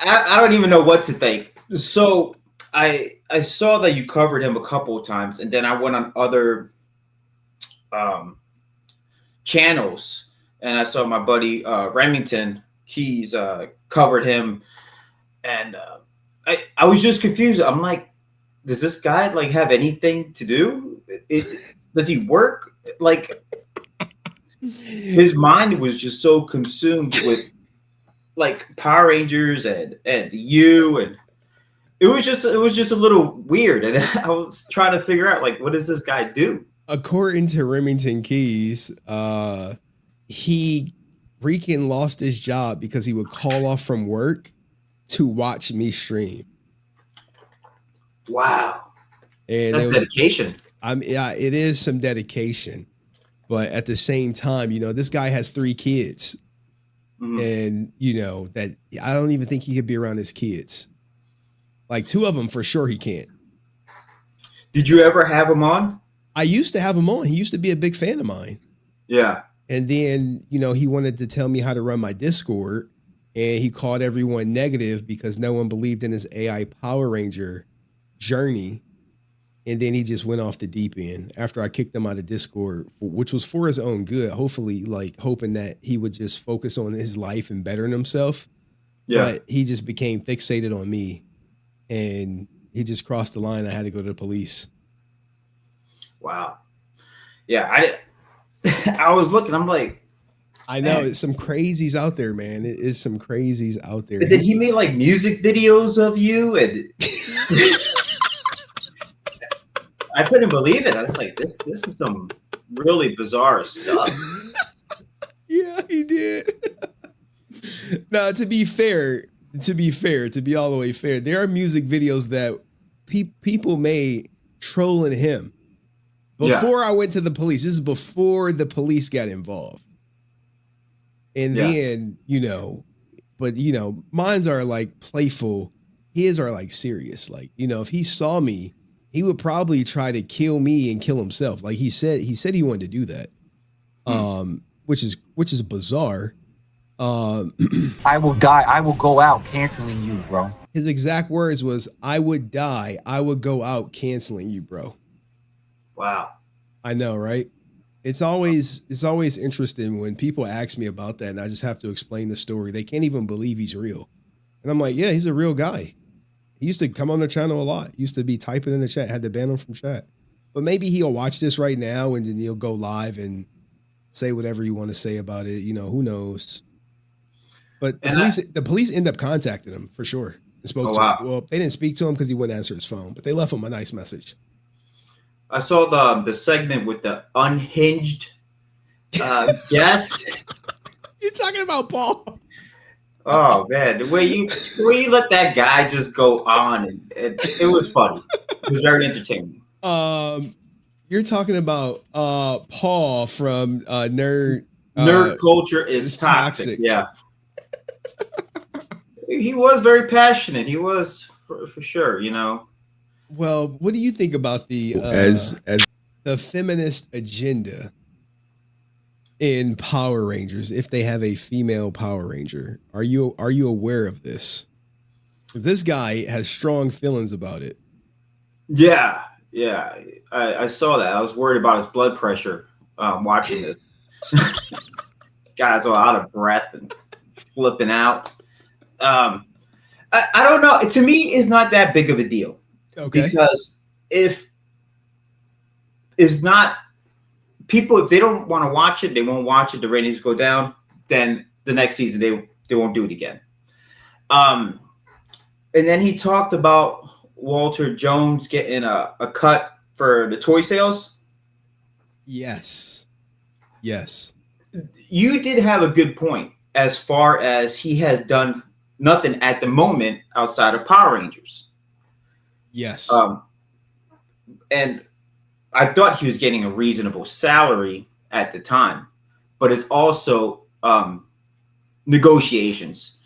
I don't even know what to think. So I saw that you covered him a couple of times, and then I went on other channels, and I saw my buddy Remington Keys covered him, and I was just confused. I'm like, does this guy like have anything to do? Does he work? Like, his mind was just so consumed with like Power Rangers and you, and it was just a little weird, and I was trying to figure out like, what does this guy do? According to Remington Keys, he freaking lost his job because he would call off from work to watch me stream. Wow. And that's dedication. Yeah, it is some dedication. But at the same time, you know, this guy has 3 kids. Mm-hmm. And, you know, that I don't even think he could be around his kids. Like 2 of them for sure he can't. Did you ever have him on? I used to have him on. He used to be a big fan of mine. Yeah. And then, you know, he wanted to tell me how to run my Discord. And he called everyone negative because no one believed in his AI Power Ranger journey. And then he just went off the deep end after I kicked him out of Discord, which was for his own good. Hopefully, like hoping that he would just focus on his life and bettering himself. Yeah. But he just became fixated on me, and he just crossed the line. I had to go to the police. Wow. Yeah, I was looking. I'm like, I know it's some crazies out there, man. It is some crazies out there. Did he make like music videos of you? And I couldn't believe it. I was like, this is some really bizarre stuff. Yeah, he did. Now, to be all the way fair, there are music videos that people made trolling him. Before I went to the police, this is before the police got involved. And then, you know, but, you know, mines are like playful. His are like serious. Like, you know, if he saw me, he would probably try to kill me and kill himself. Like he said he wanted to do that. Which is bizarre. I will die. I will go out canceling you, bro. His exact words was, I would die. I would go out canceling you, bro. Wow. I know, right? It's always interesting when people ask me about that, and I just have to explain the story. They can't even believe he's real. And I'm like, yeah, he's a real guy. He used to come on the channel a lot. He used to be typing in the chat, had to ban him from chat. But maybe he'll watch this right now and then he'll go live and say whatever you want to say about it. You know, who knows? But the police end up contacting him for sure. And spoke to him. Well, they didn't speak to him because he wouldn't answer his phone, but they left him a nice message. I saw the segment with the unhinged guest. You're talking about Paul. Oh man, the way you let that guy just go on, and it was funny. It was very entertaining. You're talking about Paul from Nerd Culture is Toxic. Yeah. He was very passionate. He was for sure, you know. Well, what do you think about the as the feminist agenda in Power Rangers if they have a female Power Ranger? Are you aware of this? Because this guy has strong feelings about it. Yeah. I saw that. I was worried about his blood pressure watching this. Guys are out of breath and flipping out. I don't know. To me, it's not that big of a deal. Okay. Because if they don't want to watch it, they won't watch it. The ratings go down. Then the next season they won't do it again. And then he talked about Walter Jones getting a cut for the toy sales. Yes. You did have a good point as far as he has done nothing at the moment outside of Power Rangers. Yes. And I thought he was getting a reasonable salary at the time, but it's also negotiations.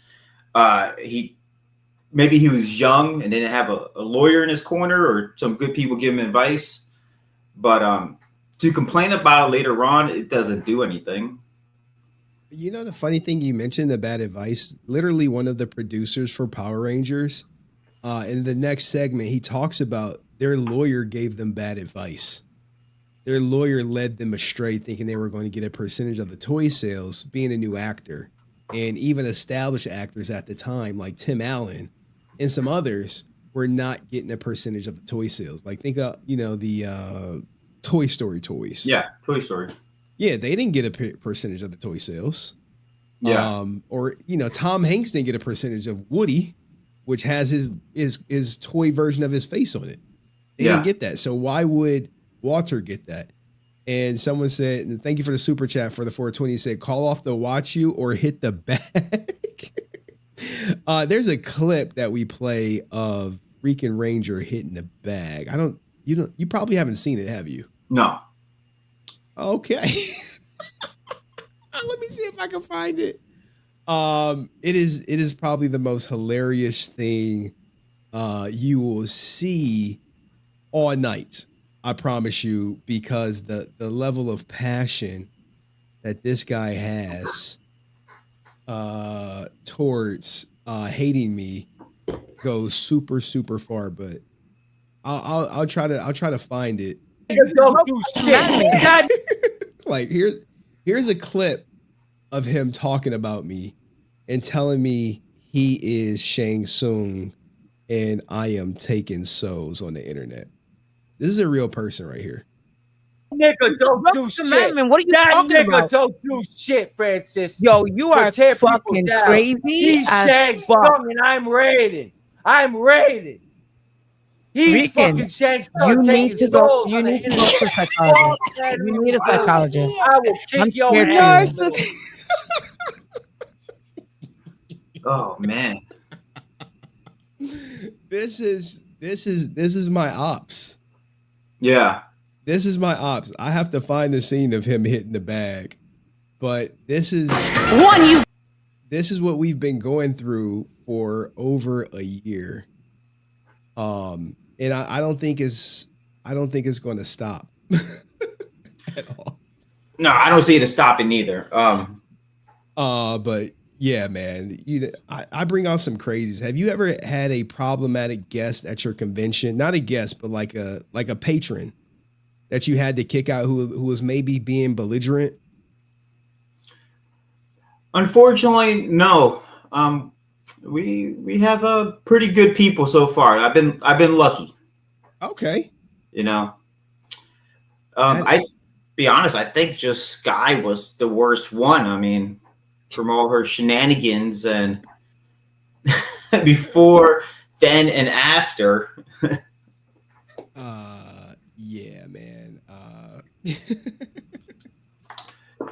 Maybe he was young and didn't have a lawyer in his corner or some good people give him advice. But to complain about it later on, it doesn't do anything. You know, the funny thing you mentioned, the bad advice, literally one of the producers for Power Rangers, in the next segment, he talks about their lawyer gave them bad advice. Their lawyer led them astray thinking they were going to get a percentage of the toy sales being a new actor. And even established actors at the time, like Tim Allen and some others, were not getting a percentage of the toy sales. Like think of, the Toy Story toys. Yeah, Toy Story. Yeah, they didn't get a percentage of the toy sales. Yeah. Or Tom Hanks didn't get a percentage of Woody, which has his toy version of his face on it. They didn't get that. So why would Walter get that? And someone said, and thank you for the super chat for the 420, said, call off the watch you or hit the bag. There's a clip that we play of Freaking Ranger hitting the bag. You probably haven't seen it, have you? No. Okay. Let me see if I can find it. It is probably the most hilarious thing you will see all night. I promise you, because the level of passion that this guy has towards hating me goes super, super far. But I'll try to find it. Don't do shit. Like here's a clip of him talking about me and telling me he is Shang Tsung and I am taking souls on the internet. This is a real person right here. Nigga don't do shit. What are you talking about? Don't do shit, Francis. Yo, you are fucking crazy. He's Shang Tsung and I'm Raiden. He's fucking Shang Tsung. You need to go. You need to go to a psychologist. You need a psychologist. I will kick your ass. Oh man. This is my ops. Yeah. This is my ops. I have to find the scene of him hitting the bag. But this is what we've been going through for over a year. And I don't think it's going to stop at all. No, I don't see it stopping either. But yeah, man, I bring on some crazies. Have you ever had a problematic guest at your convention? Not a guest, but like a patron that you had to kick out who was maybe being belligerent? Unfortunately, no. We have a pretty good people so far. I've been lucky. Okay. I be honest, I think just Sky was the worst one. I mean, from all her shenanigans and before, then, and after. Yeah, man.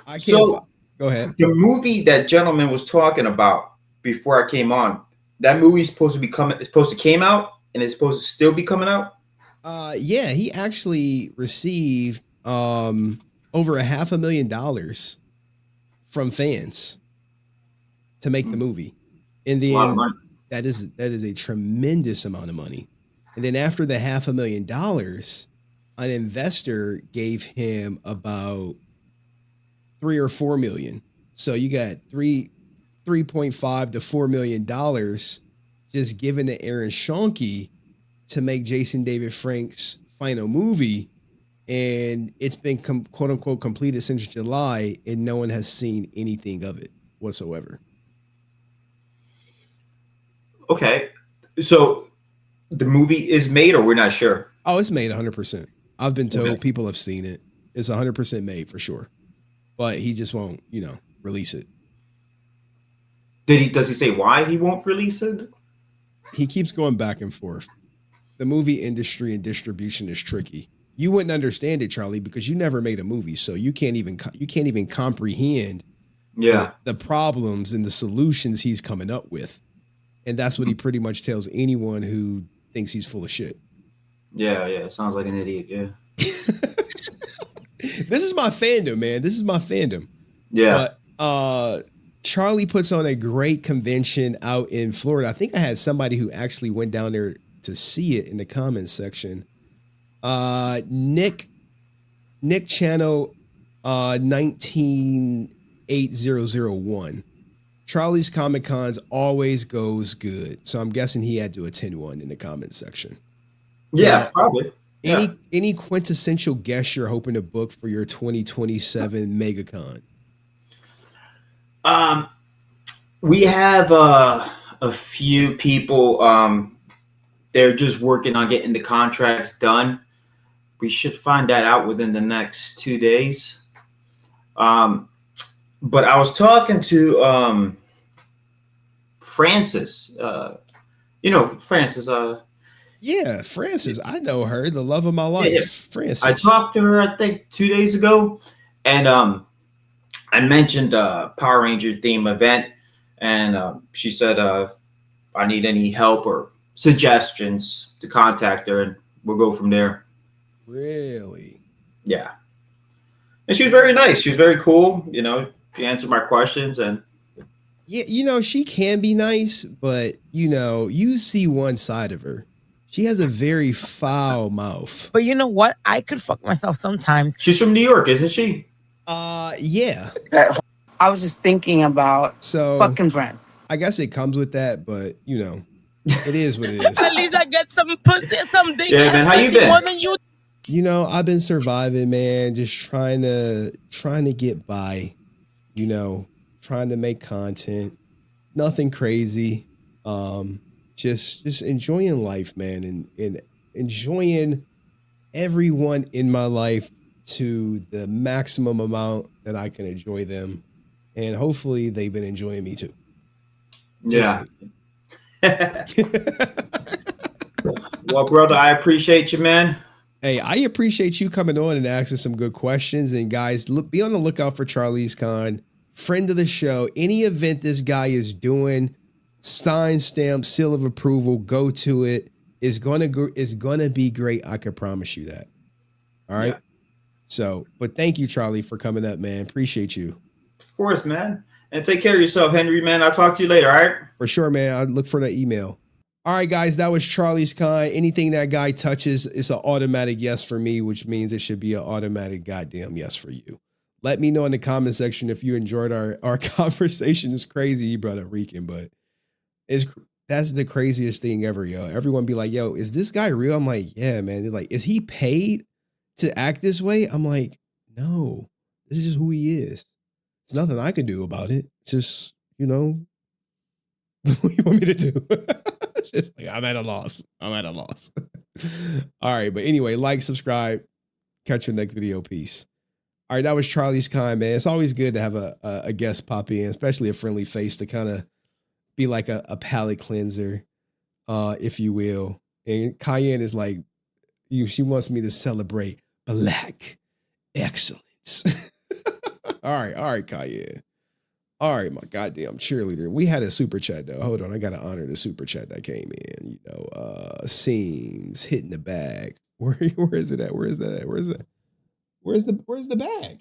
I can't. So, go ahead. The movie that gentleman was talking about before I came on, that movie's supposed to came out, and it's supposed to still be coming out. Yeah, he actually received over $500,000 from fans to make the movie. In the end, that is a tremendous amount of money. And then after the $500,000, an investor gave him about $3 or $4 million. So you got $3.5 to $4 million just given to Aaron Schoenke to make Jason David Frank's final movie. And it's been quote unquote completed since July, and no one has seen anything of it whatsoever. Okay. So the movie is made, or we're not sure? Oh, it's made 100%. I've been told people have seen it. It's 100% made for sure. But he just won't, release it. Does he say why he won't release it? He keeps going back and forth. The movie industry and distribution is tricky. You wouldn't understand it, Charlie, because you never made a movie, so you can't even comprehend the problems and the solutions he's coming up with. And that's what he pretty much tells anyone who thinks he's full of shit. Yeah. Sounds like an idiot, yeah. This is my fandom, man. This is my fandom. Yeah. But Charlie puts on a great convention out in Florida. I think I had somebody who actually went down there to see it in the comments section. Nick Channel 19 8001. Charlie's Comic Cons always goes good. So I'm guessing he had to attend one in the comment section. Yeah, probably. Any quintessential guest you're hoping to book for your 2027 MegaCon? We have a few people. They're just working on getting the contracts done. We should find that out within the next 2 days. But I was talking to Francis. Francis. Yeah, Francis. I know her, the love of my life. Yeah. Francis. I talked to her, I think, 2 days ago, and I mentioned Power Ranger theme event, and she said if I need any help or suggestions to contact her, and we'll go from there. Really? Yeah. And she was very nice. She was very cool. She answered my questions, and yeah, she can be nice, but you see one side of her. She has a very foul mouth. But you know what? I could fuck myself sometimes. She's from New York, isn't she? Yeah. I was just thinking about fucking Brent. I guess it comes with that, but it is what it is. At least I get some pussy, some dick. Yeah, man. How you been? More than you. I've been surviving, man. Just trying to get by. Trying to make content. Nothing crazy. Just enjoying life, man, and enjoying everyone in my life to the maximum amount that I can enjoy them. And hopefully they've been enjoying me too. Yeah. Well, brother, I appreciate you, man. Hey, I appreciate you coming on and asking some good questions. And guys, be on the lookout for Charlie's Con, friend of the show. Any event this guy is doing, sign, stamp, seal of approval, go to it. It's gonna be great. I can promise you that. All right. Yeah. So, but thank you, Charlie, for coming up, man. Appreciate you. Of course, man. And take care of yourself, Henry, man. I'll talk to you later, all right? For sure, man. I'll look for that email. All right, guys, that was Charlie's Con. Anything that guy touches, it's an automatic yes for me, which means it should be an automatic goddamn yes for you. Let me know in the comment section if you enjoyed our conversation. It's crazy. You brought up Rican, but that's the craziest thing ever, yo. Everyone be like, yo, is this guy real? I'm like, yeah, man. They're like, is he paid to act this way? I'm like, no, this is just who he is. There's nothing I can do about it. It's just, what do you want me to do? It's just like, I'm at a loss. All right. But anyway, like, subscribe. Catch you next video. Peace. All right. That was Charlie's Con, man. It's always good to have a guest pop in, especially a friendly face to kind of be like a palate cleanser, if you will. And Cayenne is like, she wants me to celebrate Black excellence. All right, Cayenne. All right, my goddamn cheerleader. We had a super chat though. Hold on, I gotta honor the super chat that came in. Scenes hitting the bag. Where is it at? Where's the bag?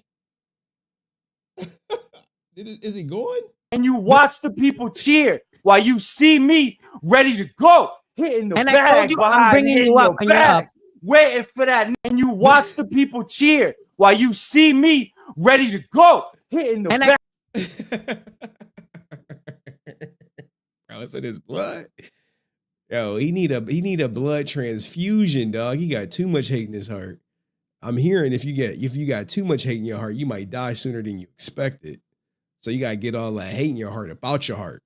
Is it going? And you watch the people cheer while you see me ready to go, hitting the bag. I told you I'm bringing you up, and you're up. Waiting for that. And you watch the people cheer while you see me ready to go, hitting the bag. Bro, it's in his blood. Yo, he need a blood transfusion, dog. He got too much hate in his heart. I'm hearing if you got too much hate in your heart, you might die sooner than you expected. So you gotta get all that hate in your heart about your heart.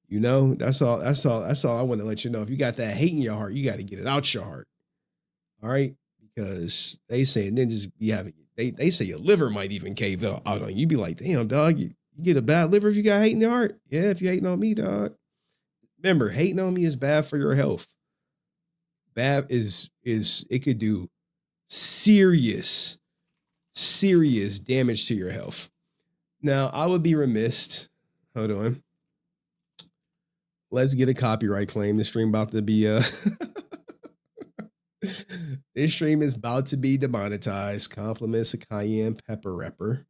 That's all I want to let you know. If you got that hate in your heart, you got to get it out your heart. All right? Because they say ninjas be having they say your liver might even cave out on you. You be like, damn, dog, you get a bad liver if you got hate in your heart. Yeah, if you hating on me, dog. Remember, hating on me is bad for your health. Bad is it could do serious damage to your health. Now, I would be remiss. Hold on. Let's get a copyright claim. This stream about to be this stream is about to be demonetized. Compliments of Cayenne Pepper Rapper.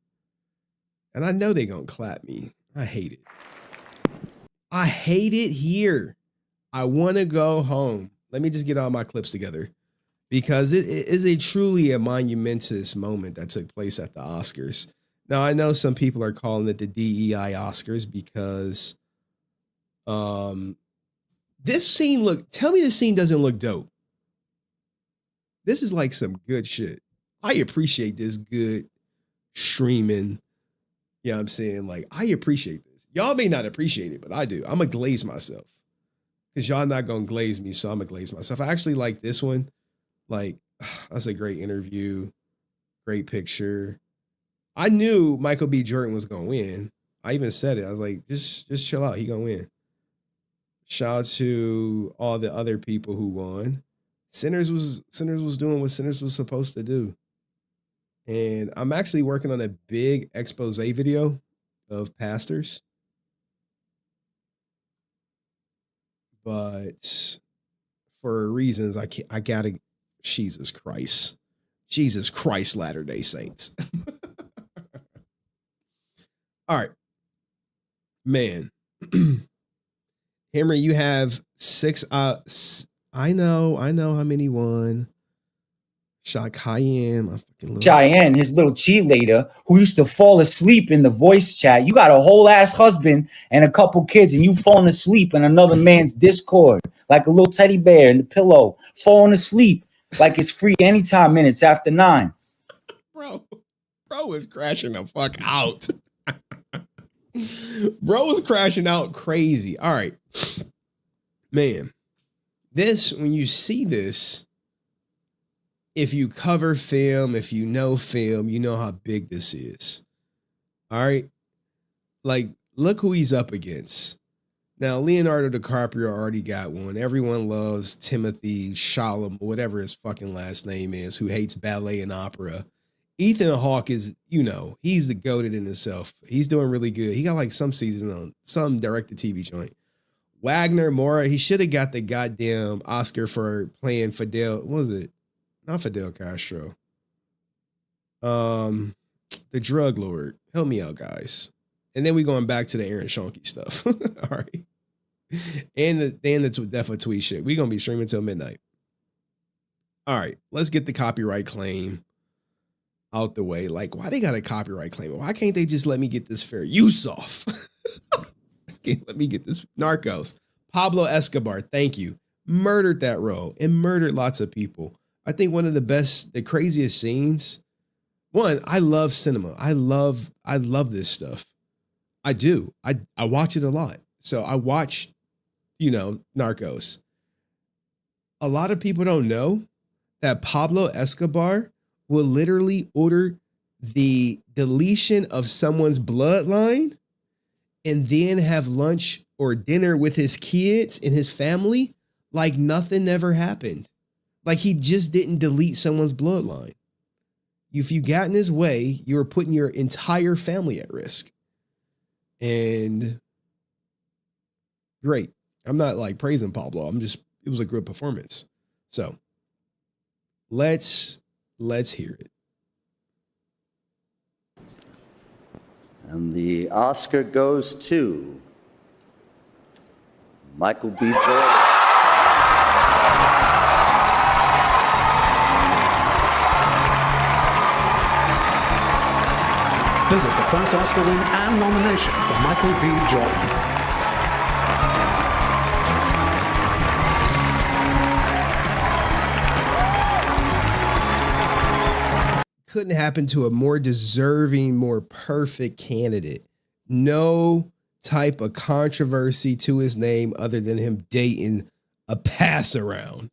And I know they're gonna clap me. I hate it. I hate it here. I want to go home. Let me just get all my clips together because it is truly a monumentous moment that took place at the Oscars. Now, I know some people are calling it the DEI Oscars because this scene tell me this scene doesn't look dope. This is like some good shit. I appreciate this good streaming. You know what I'm saying? Like, I appreciate this. Y'all may not appreciate it, but I do. I'm going to glaze myself. Because y'all not going to glaze me, so I'm going to glaze myself. I actually like this one. Like, that's a great interview. Great picture. I knew Michael B. Jordan was going to win. I even said it. I was like, just chill out. He going to win. Shout out to all the other people who won. Sinners was doing what Sinners was supposed to do. And I'm actually working on a big expose video of pastors. But for reasons I gotta, Jesus Christ, Latter-day Saints. All right, man. Henry, you have 6. I know how many won. Cheyenne, my fucking little Cheyenne, his little cheerleader, who used to fall asleep in the voice chat. You got a whole ass husband and a couple kids, and you falling asleep in another man's Discord like a little teddy bear in the pillow, falling asleep like it's free anytime minutes after 9. Bro is crashing the fuck out. Bro was crashing out crazy. All right, man. When you see this. If you cover film, if you know film, you know how big this is. All right? Like, look who he's up against. Now, Leonardo DiCaprio already got one. Everyone loves Timothy Chalamet, whatever his fucking last name is, who hates ballet and opera. Ethan Hawke is, he's the goated in himself. He's doing really good. He got like some season on some direct-to-TV joint. Wagner Moura, he should have got the goddamn Oscar for playing Fidel. What was it? Not Fidel Castro. The drug lord. Help me out, guys. And then we going back to the Aaron Schoenke stuff. All right. And the Defa tweet shit. We gonna be streaming till midnight. All right. Let's get the copyright claim out the way. Like, why they got a copyright claim? Why can't they just let me get this fair use off? Let me get this. Narcos. Pablo Escobar. Thank you. Murdered that role and murdered lots of people. I think one of the craziest scenes. One, I love cinema. I love this stuff. I do. I watch it a lot. So I watch, Narcos. A lot of people don't know that Pablo Escobar will literally order the deletion of someone's bloodline and then have lunch or dinner with his kids and his family like nothing ever happened. Like he just didn't delete someone's bloodline. If you got in his way, you were putting your entire family at risk. And great. I'm not like praising Pablo. It was a good performance. So let's hear it. And the Oscar goes to Michael B. Jordan. Visit the first Oscar win and nomination for Michael B. Jordan. Couldn't happen to a more deserving, more perfect candidate. No type of controversy to his name other than him dating a pass around.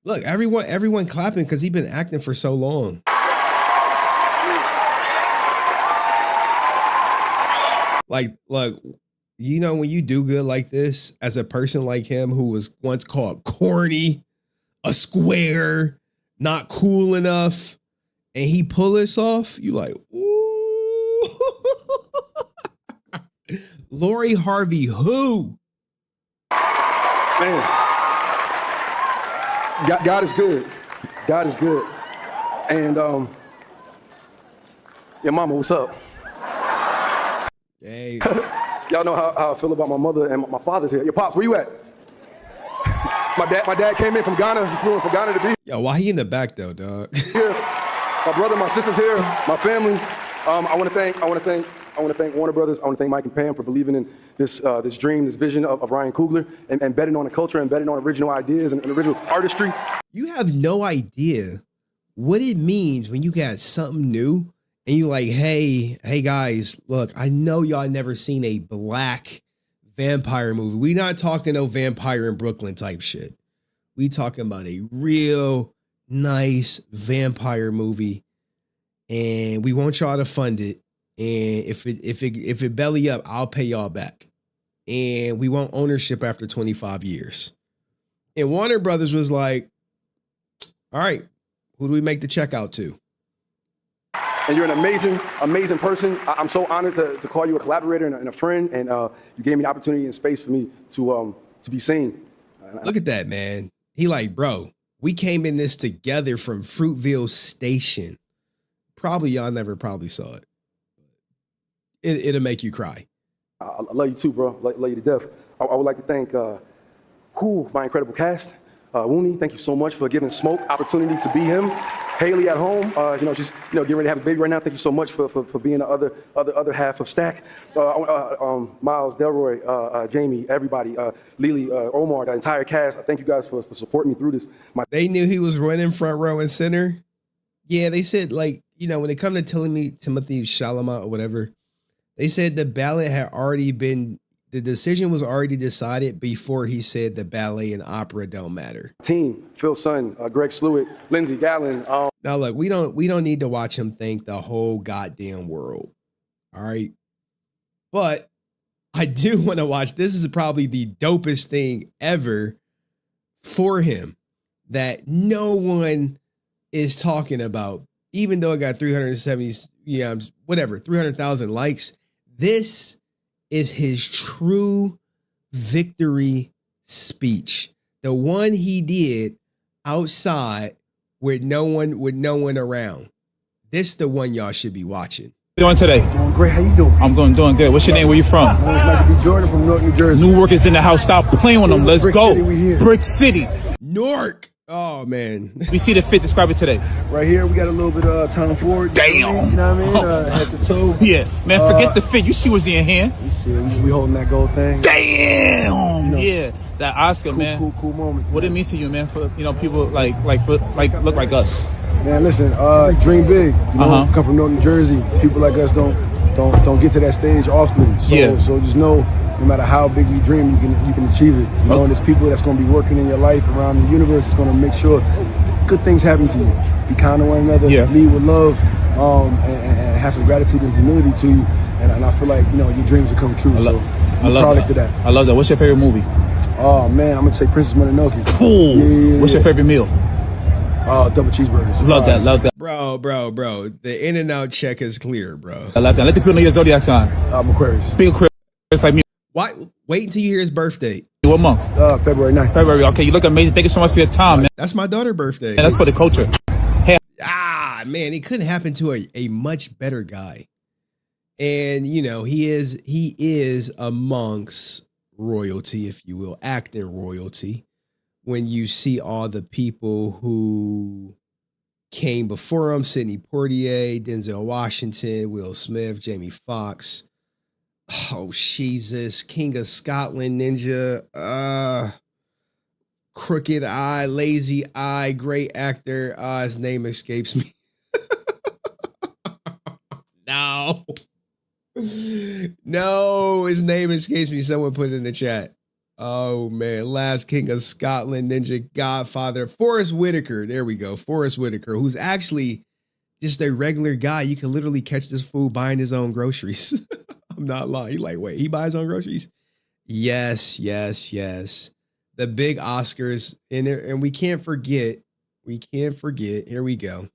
Look, everyone clapping because he's been acting for so long. Like, look, when you do good like this, as a person like him who was once called corny, a square, not cool enough, and he pull this off, you like, ooh. Lori Harvey, who? Man. God is good. God is good. And yeah, mama, what's up? Hey. Y'all know how I feel about my mother and my father's here. Your pops, where you at? My dad came in from Ghana. He flew in from Ghana to be Yo, why he in the back though, dog? here. My brother, my sister's here. My family. I want to thank Warner Brothers. I want to thank Mike and Pam for believing in this dream, this vision of Ryan Coogler, and betting on the culture and betting on original ideas and original artistry. You have no idea what it means when you got something new and you like, hey guys, look, I know y'all never seen a black vampire movie. We not talking no Vampire in Brooklyn type shit. We talking about a real nice vampire movie, and we want y'all to fund it. And if it belly up, I'll pay y'all back. And we want ownership after 25 years. And Warner Brothers was like, all right, who do we make the check out to? And you're an amazing, amazing person. I'm so honored to call you a collaborator and a friend. And you gave me the opportunity and space for me to be seen. Look at that, man. He like, bro, we came in this together from Fruitville Station. Probably y'all never saw it. It'll make you cry. I love you too, bro. Love you to death. I would like to thank my incredible cast. Wooney, thank you so much for giving Smoke opportunity to be him. Haley at home, getting ready to have a baby right now. Thank you so much for being the other half of Stack. Miles, Delroy, Jamie, everybody, Lily, Omar, the entire cast. Thank you guys for supporting me through this. They knew he was running front row and center. Yeah, they said when it come to Timothy Chalamet or whatever, they said the decision was already decided before he said the ballet and opera don't matter. Team, Phil Sun, Greg Slewitt, Lindsey Gallen. Now look, we don't need to watch him thank the whole goddamn world. All right. But I do want to watch. This is probably the dopest thing ever for him that no one is talking about, even though it got 300,000 likes. This is his true victory speech. The one he did outside with no one around. This the one y'all should be watching. How you doing today? Doing great. How you doing? I'm doing good. What's your name? Where you from? My name's Michael B. Jordan from Newark, New Jersey. Newark is in the house. Stop playing with them. Let's go. Brick City. Newark. Oh, man. We see the fit. Describe it today. Right here, we got a little bit of Tom Ford. Damn. You know what I mean? Head to toe. Yeah. Man, forget the fit. You see what's in your hand. You see it. We holding that gold thing. Damn. Yeah. That Oscar, man. Cool moment. What it mean to you, man? For people like look like us. Man, listen. Dream big. Come from North New Jersey. People like us don't get to that stage often. So just know, no matter how big you dream, you can achieve it. You know, and there's people that's going to be working in your life around the universe. It's going to make sure good things happen to you. Be kind to one another. Lead with love, and have some gratitude and humility to you. And I feel like your dreams will come true. I'm proud of that. I love that. What's your favorite movie? Oh man, I'm gonna say Princess Mononoke. Cool. Yeah. What's your favorite meal? Double cheeseburgers. Love that. Bro. The In-N-Out check is clear, bro. I love that. Let the people know your zodiac sign. I'm Aquarius. Big Aquarius like me. Why? Wait until you hear his birthday. What month? February 9th. February. Okay, you look amazing. Thank you so much for your time, man. That's my daughter's birthday. And that's for the culture. Hey. Man, it couldn't happen to a much better guy. And he is amongst royalty, if you will, acting royalty. When you see all the people who came before him, Sidney Poitier, Denzel Washington, Will Smith, Jamie Foxx, oh Jesus, King of Scotland ninja, crooked eye, lazy eye, great actor, his name escapes me. No, his name escapes me. Someone put it in the chat. Oh, man. Last King of Scotland, Ninja Godfather, Forrest Whitaker. There we go. Forrest Whitaker, who's actually just a regular guy. You can literally catch this fool buying his own groceries. I'm not lying. You're like, wait, he buys his own groceries? Yes. The big Oscars. And we can't forget. Here we go.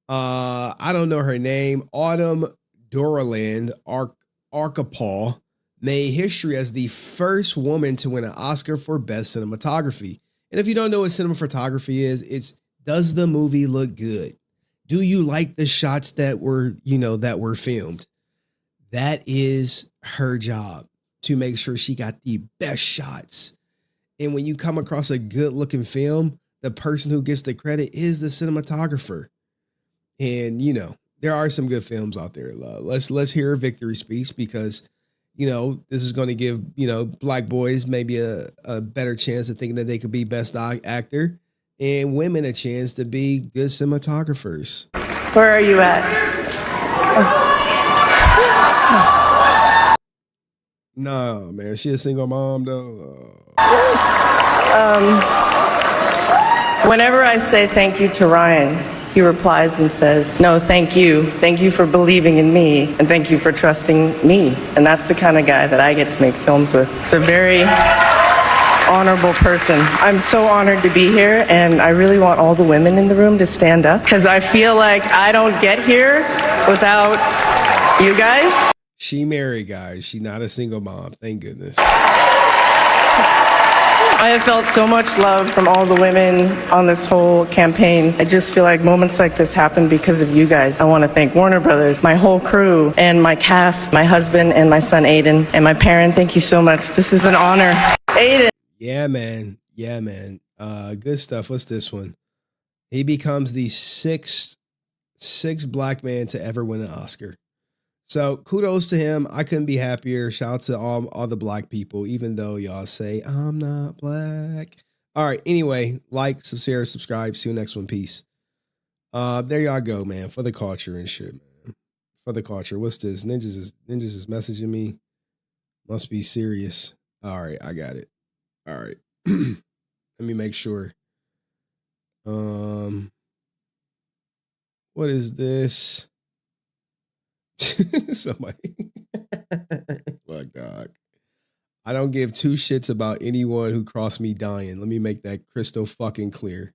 I don't know her name. Autumn Doraland Archipel made history as the first woman to win an Oscar for Best Cinematography. And if you don't know what cinematography is, it's Does the movie look good? Do you like the shots that were filmed? That is her job, to make sure she got the best shots. And when you come across a good looking film, the person who gets the credit is the cinematographer. And, there are some good films out there. Let's hear a victory speech, because, this is going to give, black boys maybe a better chance of thinking that they could be best actor, and women a chance to be good cinematographers. Where are you at? No, man, she a single mom though. Whenever I say thank you to Ryan, he replies and says, no, thank you. Thank you for believing in me, and thank you for trusting me. And that's the kind of guy that I get to make films with. It's a very honorable person. I'm so honored to be here, and I really want all the women in the room to stand up, because I feel like I don't get here without you guys. She married, guys. She's not a single mom. Thank goodness. I have felt so much love from all the women on this whole campaign. I just feel like moments like this happen because of you guys. I want to thank Warner Brothers, my whole crew, and my cast, my husband and my son Aiden, and my parents. Thank you so much. This is an honor. Aiden. Yeah, man. Good stuff. What's this one? He becomes the sixth black man to ever win an Oscar. So kudos to him. I couldn't be happier. Shout out to all the black people, even though y'all say I'm not black. All right. Anyway, like, share, subscribe. See you next one. Peace. There y'all go, man. For the culture and shit, man. For the culture. What's this? Ninjas is messaging me. Must be serious. All right, I got it. All right. Let me make sure. What is this? Somebody. Look, dog. I don't give two shits about anyone who crossed me dying. Let me make that crystal fucking clear.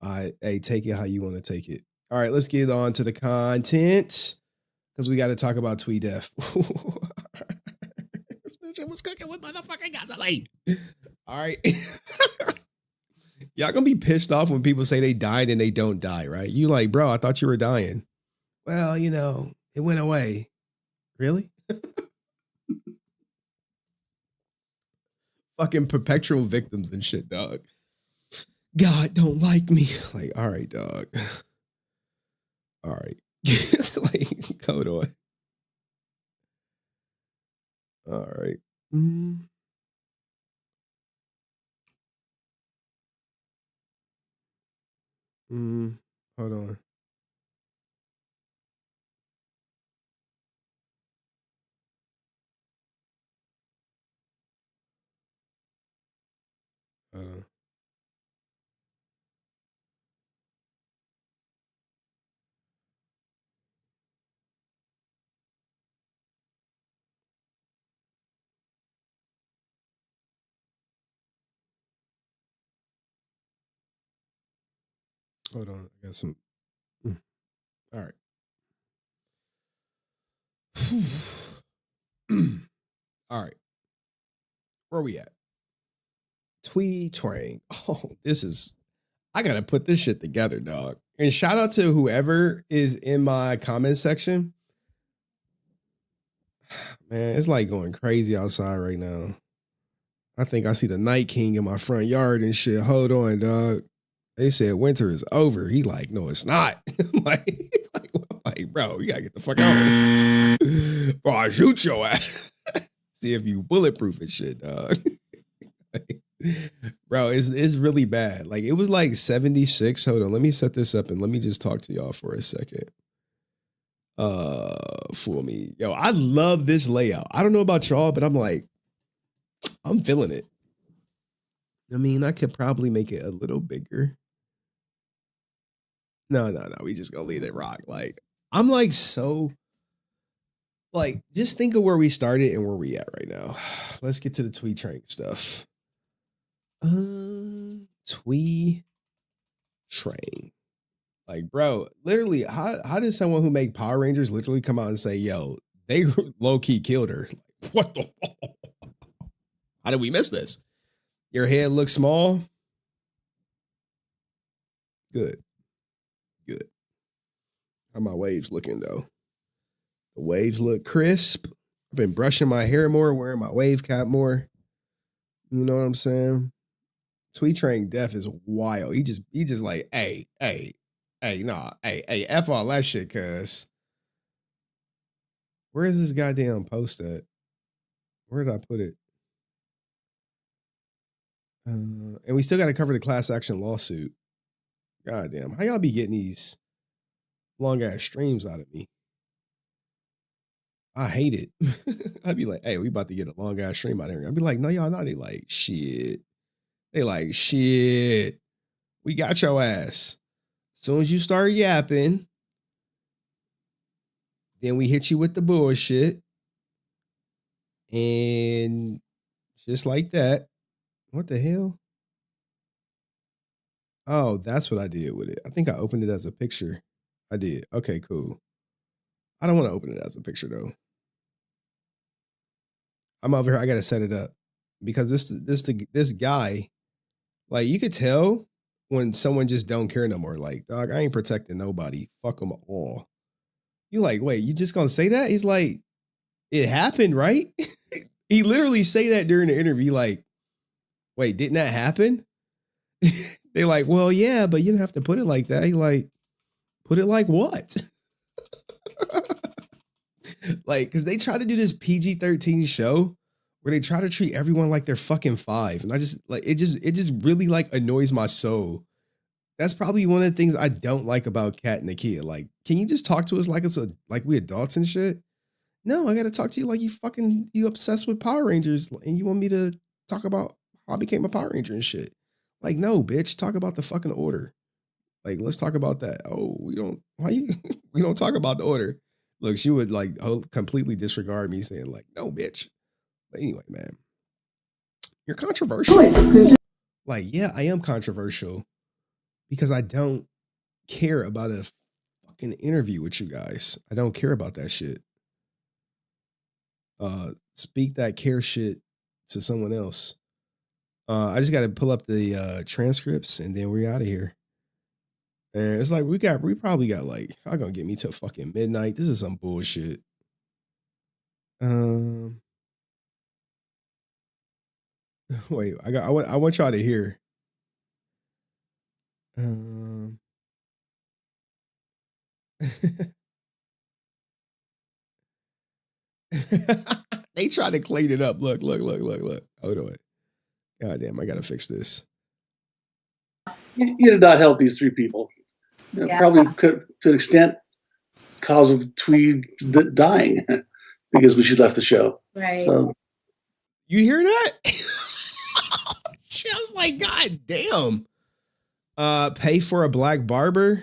Hey, take it how you want to take it. All right, let's get on to the content, because we got to talk about Thuy death. This bitch was cooking with motherfucking gasoline. All right. Y'all gonna be pissed off when people say they died and they don't die, right? You like, bro, I thought you were dying. Well, it went away. Really? Fucking perpetual victims and shit, dog. God don't like me. Like, all right, dog. All right. Like, hold on. All right. Hold on. Hold on. I got some. All right. All right. Where are we at? Thuy Trang. Oh, I got to put this shit together, dog. And shout out to whoever is in my comment section. Man, it's like going crazy outside right now. I think I see the Night King in my front yard and shit. Hold on, dog. They said winter is over. He like, no, it's not. like, bro, you gotta get the fuck out. Bro, I'll shoot your ass. See if you bulletproof and shit, dog. Bro, it's really bad. Like, it was like 76. Hold on, let me set this up and let me just talk to y'all for a second. Fool me. Yo, I love this layout. I don't know about y'all, but I'm feeling it. I mean, I could probably make it a little bigger. No. We just gonna leave it rock. Like, I'm like so. Like, just think of where we started and where we at right now. Let's get to the Thuy Trang stuff. Thuy Trang. Like, bro, literally, how did someone who make Power Rangers literally come out and say, yo, they low-key killed her? Like, what the fuck? How did we miss this? Your head looks small. Good. How my waves looking though? The waves look crisp. I've been brushing my hair more, wearing my wave cap more. You know what I'm saying? Tweet Train Def is wild. He just like, hey, F all that shit, cuz. Where is this goddamn post at? Where did I put it? And we still got to cover the class action lawsuit. Goddamn. How y'all be getting these long ass streams out of me? I hate it. I'd be like, hey, we about to get a long ass stream out of here. I'd be like, no, y'all not. They like, shit. They like, shit. We got your ass. As soon as you start yapping, then we hit you with the bullshit. And just like that. What the hell? Oh, that's what I did with it. I think I opened it as a picture. I did. Okay, cool. I don't want to open it as a picture though. I'm over here. I got to set it up because this guy, like you could tell when someone just don't care no more. Like, dog, I ain't protecting nobody. Fuck them all. You like, wait, you just gonna say that? He's like, it happened, right? He literally say that during the interview. Like, wait, didn't that happen? They like, well, yeah, but you didn't have to put it like that. He like, put it like what? Like, because they try to do this PG-13 show where they try to treat everyone like they're fucking 5. And I just, like, it just really, like, annoys my soul. That's probably one of the things I don't like about Kat and Nakia. Like, can you just talk to us like like we adults and shit? No, I got to talk to you like you obsessed with Power Rangers and you want me to talk about how I became a Power Ranger and shit. Like, no, bitch, talk about the fucking order. Like, let's talk about that. Oh, we don't talk about the order. Look, she would like completely disregard me saying like, no, bitch. But anyway, man, you're controversial. Like, yeah, I am controversial because I don't care about a fucking interview with you guys. I don't care about that shit. Speak that care shit to someone else. I just got to pull up the transcripts and then we're out of here. And it's like we probably got like, how gonna get me till fucking midnight? This is some bullshit. Wait, I want y'all to hear. They try to clean it up. Look. Hold on. God damn, I gotta fix this. You did not help these 3 people. Probably could, to an extent, cause of Tweed dying because when she left the show. Right. So you hear that? I was like, God damn. Pay for a black barber.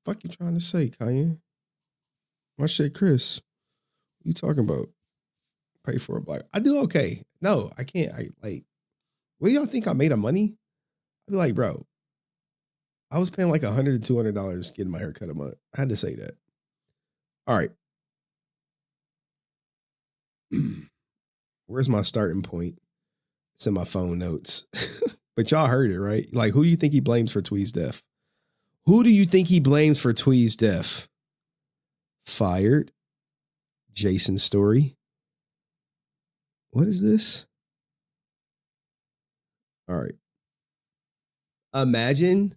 Fuck you trying to say, Cayenne? My shit, Chris. What you talking about? Pay for a black. I do okay. No, I can't. What do y'all think I made of money? I'd be like, bro, I was paying like $100 to $200 getting my hair cut a month. I had to say that. All right. Where's my starting point? It's in my phone notes. But y'all heard it, right? Like, who do you think he blames for Tweed's death? Who do you think he blames for Tweed's death? Fired. Jason Story. What is this? All right. Imagine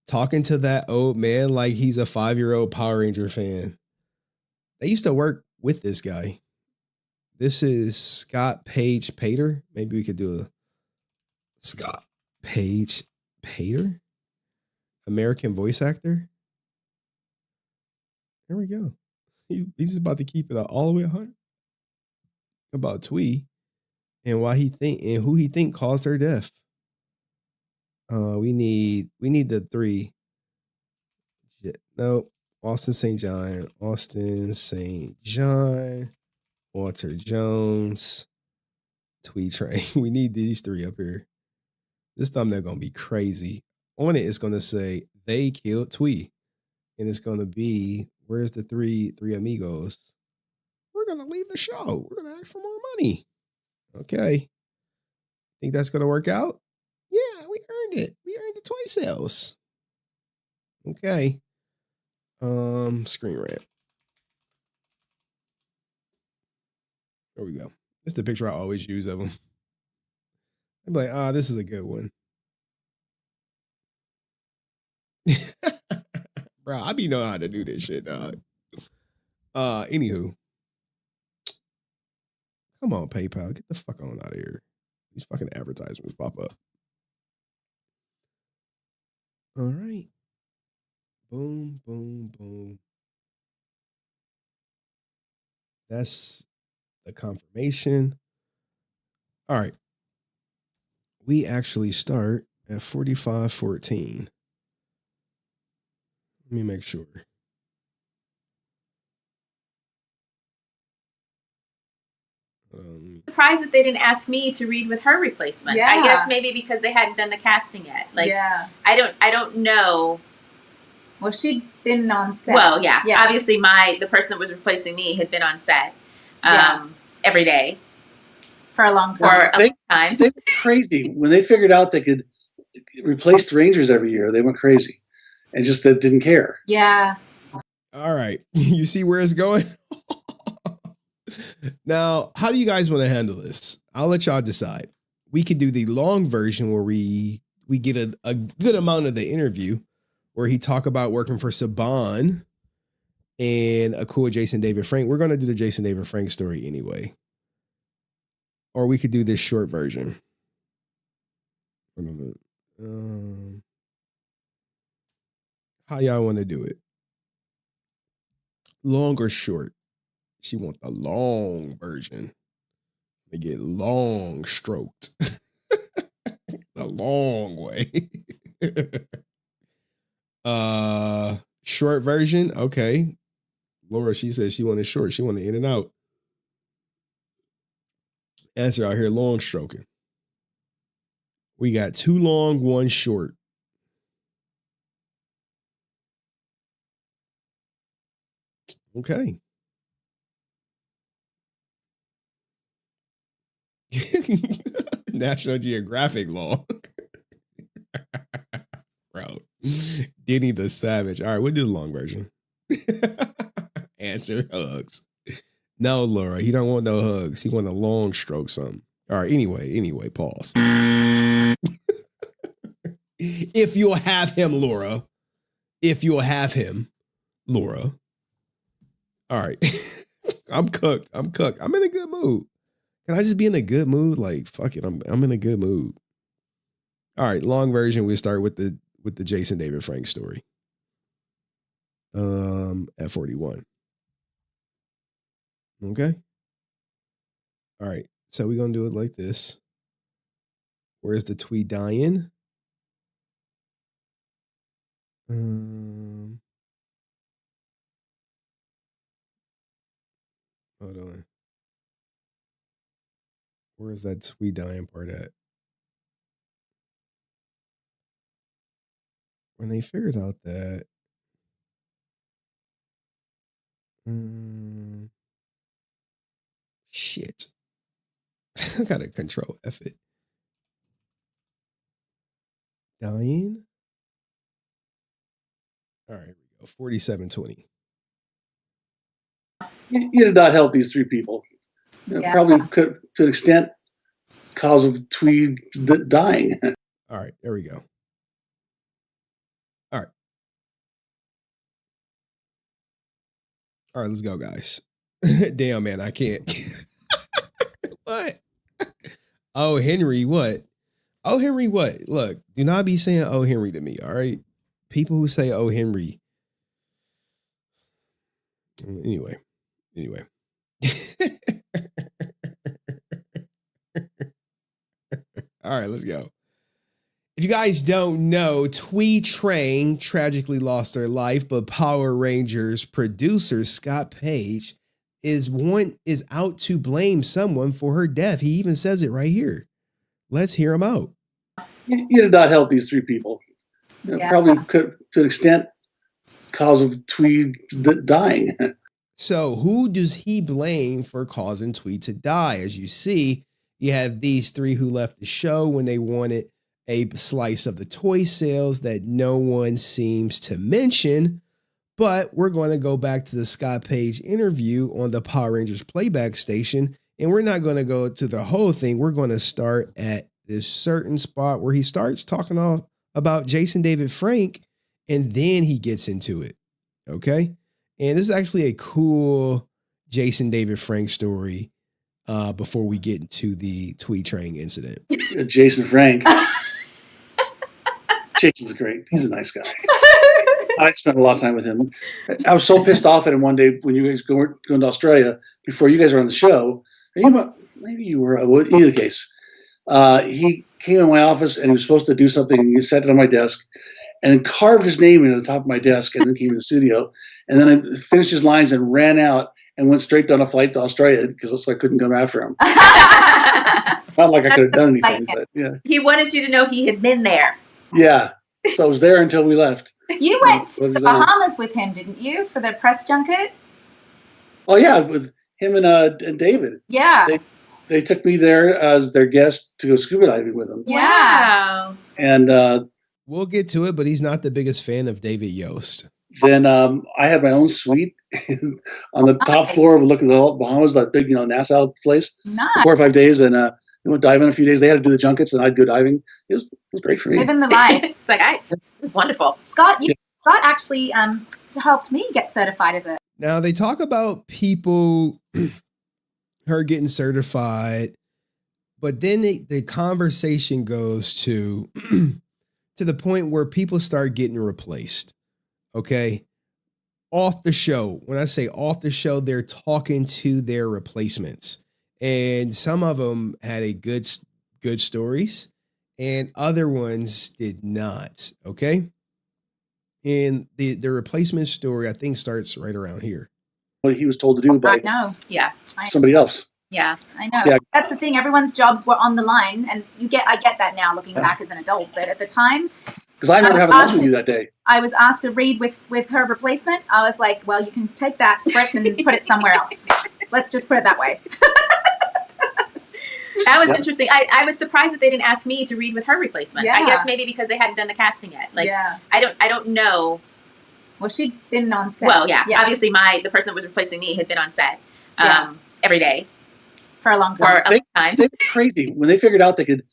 talking to that old man like he's a 5-year-old Power Ranger fan. They used to work with this guy. This is Scott Page Pater. Maybe we could do a Scott Page Pater, American voice actor. There we go. He's just about to keep it all the way 100 about Thuy and why he think and who he think caused her death. We need the 3. No, Austin St. John, Walter Jones, Tweed Train. We need these 3 up here. This thumbnail gonna be crazy. On it, it's gonna say they killed Thuy, and it's gonna be where's the three amigos? We're gonna leave the show. We're gonna ask for more money. Okay, think that's gonna work out? Yeah, we earned earned it. We earned the toy sales. Okay. Screen rant. There we go. This is the picture I always use of them. I'm like, this is a good one. Bro, I be knowing how to do this shit, dog. Anywho. Come on, PayPal. Get the fuck on out of here. These fucking advertisements pop up. All right. Boom, boom, boom. That's the confirmation. All right. We actually start at 45:14. Let me make sure. Surprised that they didn't ask me to read with her replacement. Yeah. I guess maybe because they hadn't done the casting yet. Like, Yeah. I don't know. Well, she'd been on set. Well, yeah. Obviously, the person that was replacing me had been on set every day for a long time. For a long time. They went crazy when they figured out they could replace the Rangers every year. They went crazy and just didn't care. Yeah. All right. You see where it's going? Now, how do you guys want to handle this? I'll let y'all decide. We could do the long version where we get a good amount of the interview where he talk about working for Saban and a cool Jason David Frank. We're going to do the Jason David Frank story anyway. Or we could do this short version. How y'all want to do it? Long or short? She want the long version. They get long stroked. The long way. Short version. Okay. Laura, she said she wanted short. She wanted in and out. Answer out here, long stroking. We got 2 long, 1 short. Okay. National Geographic long. Bro. Denny the Savage. All right, we'll do the long version. Answer, hugs. No, Laura, he don't want no hugs. He want a long stroke something. All right, anyway, pause. If you'll have him, Laura. If you'll have him, Laura. All right. I'm cooked. I'm in a good mood. Can I just be in a good mood? Like, fuck it. I'm in a good mood. All right, long version. We start with the Jason David Frank story. At 41. Okay. All right. So we're gonna do it like this. Where's the Thuy dying? Hold on. Where's that Thuy dying part at? When they figured out that shit. I gotta control F it. Dying. All right, here we go. 47:20. You did not help these 3 people. Probably could, to an extent, cause of Thuy dying. All right, there we go. All right, let's go, guys. Damn, man, I can't. What? Oh, Henry, what? Oh, Henry, what? Look, do not be saying oh, Henry to me, all right? People who say oh, Henry. Anyway. All right, let's go. If you guys don't know, Thuy Trang tragically lost her life, but Power Rangers producer Scott Page is out to blame someone for her death. He even says it right here. Let's hear him out. You did not help these 3 people. Probably could, to an extent, cause of Thuy dying. So who does he blame for causing Thuy to die? As you see, you have these 3 who left the show when they wanted a slice of the toy sales that no one seems to mention. But we're going to go back to the Scott Page interview on the Power Rangers playback station, and we're not going to go to the whole thing. We're going to start at this certain spot where he starts talking all about Jason David Frank, and then he gets into it. Okay? And this is actually a cool Jason David Frank story before we get into the Thuy Trang incident. Jason Frank. Jason's great. He's a nice guy. I spent a lot of time with him. I was so pissed off at him one day when you guys going to Australia before you guys were on the show. Maybe you were. Either case, he came in my office and he was supposed to do something. And he sat it on my desk and carved his name into the top of my desk and then came to the studio. And then I finished his lines and ran out and went straight on a flight to Australia because that's why I couldn't come after him. Not like I could have done anything, but yeah. He wanted you to know he had been there. Yeah. So I was there until we left. You went to the Bahamas with him, didn't you, for the press junket? Oh yeah, with him and David. Yeah. They took me there as their guest to go scuba diving with them. Wow. And we'll get to it, but he's not the biggest fan of David Yost. Then I had my own suite on the top floor overlooking the Bahamas, that big, Nassau place. Nice. For 4 or 5 days, and we went diving a few days. They had to do the junkets, and I'd go diving. It was great for me. Living the life. It's like it was wonderful. Scott actually helped me get certified as a. Now they talk about people her getting certified, but then the conversation goes to the point where people start getting replaced. Okay. Off the show. When I say off the show, they're talking to their replacements. And some of them had good stories and other ones did not. Okay. And the replacement story, I think, starts right around here. What he was told to do by somebody else. Yeah, I know. Yeah. That's the thing. Everyone's jobs were on the line, and I get that now, looking back as an adult. But at the time, because I remember having lunch with you that day. I was asked to read with her replacement. I was like, well, you can take that script and put it somewhere else. Let's just put it that way. That was interesting. I was surprised that they didn't ask me to read with her replacement. Yeah. I guess maybe because they hadn't done the casting yet. I don't know. Well, she'd been on set. Well, yeah. Obviously, the person that was replacing me had been on set every day for a long time. They were crazy when they figured out they could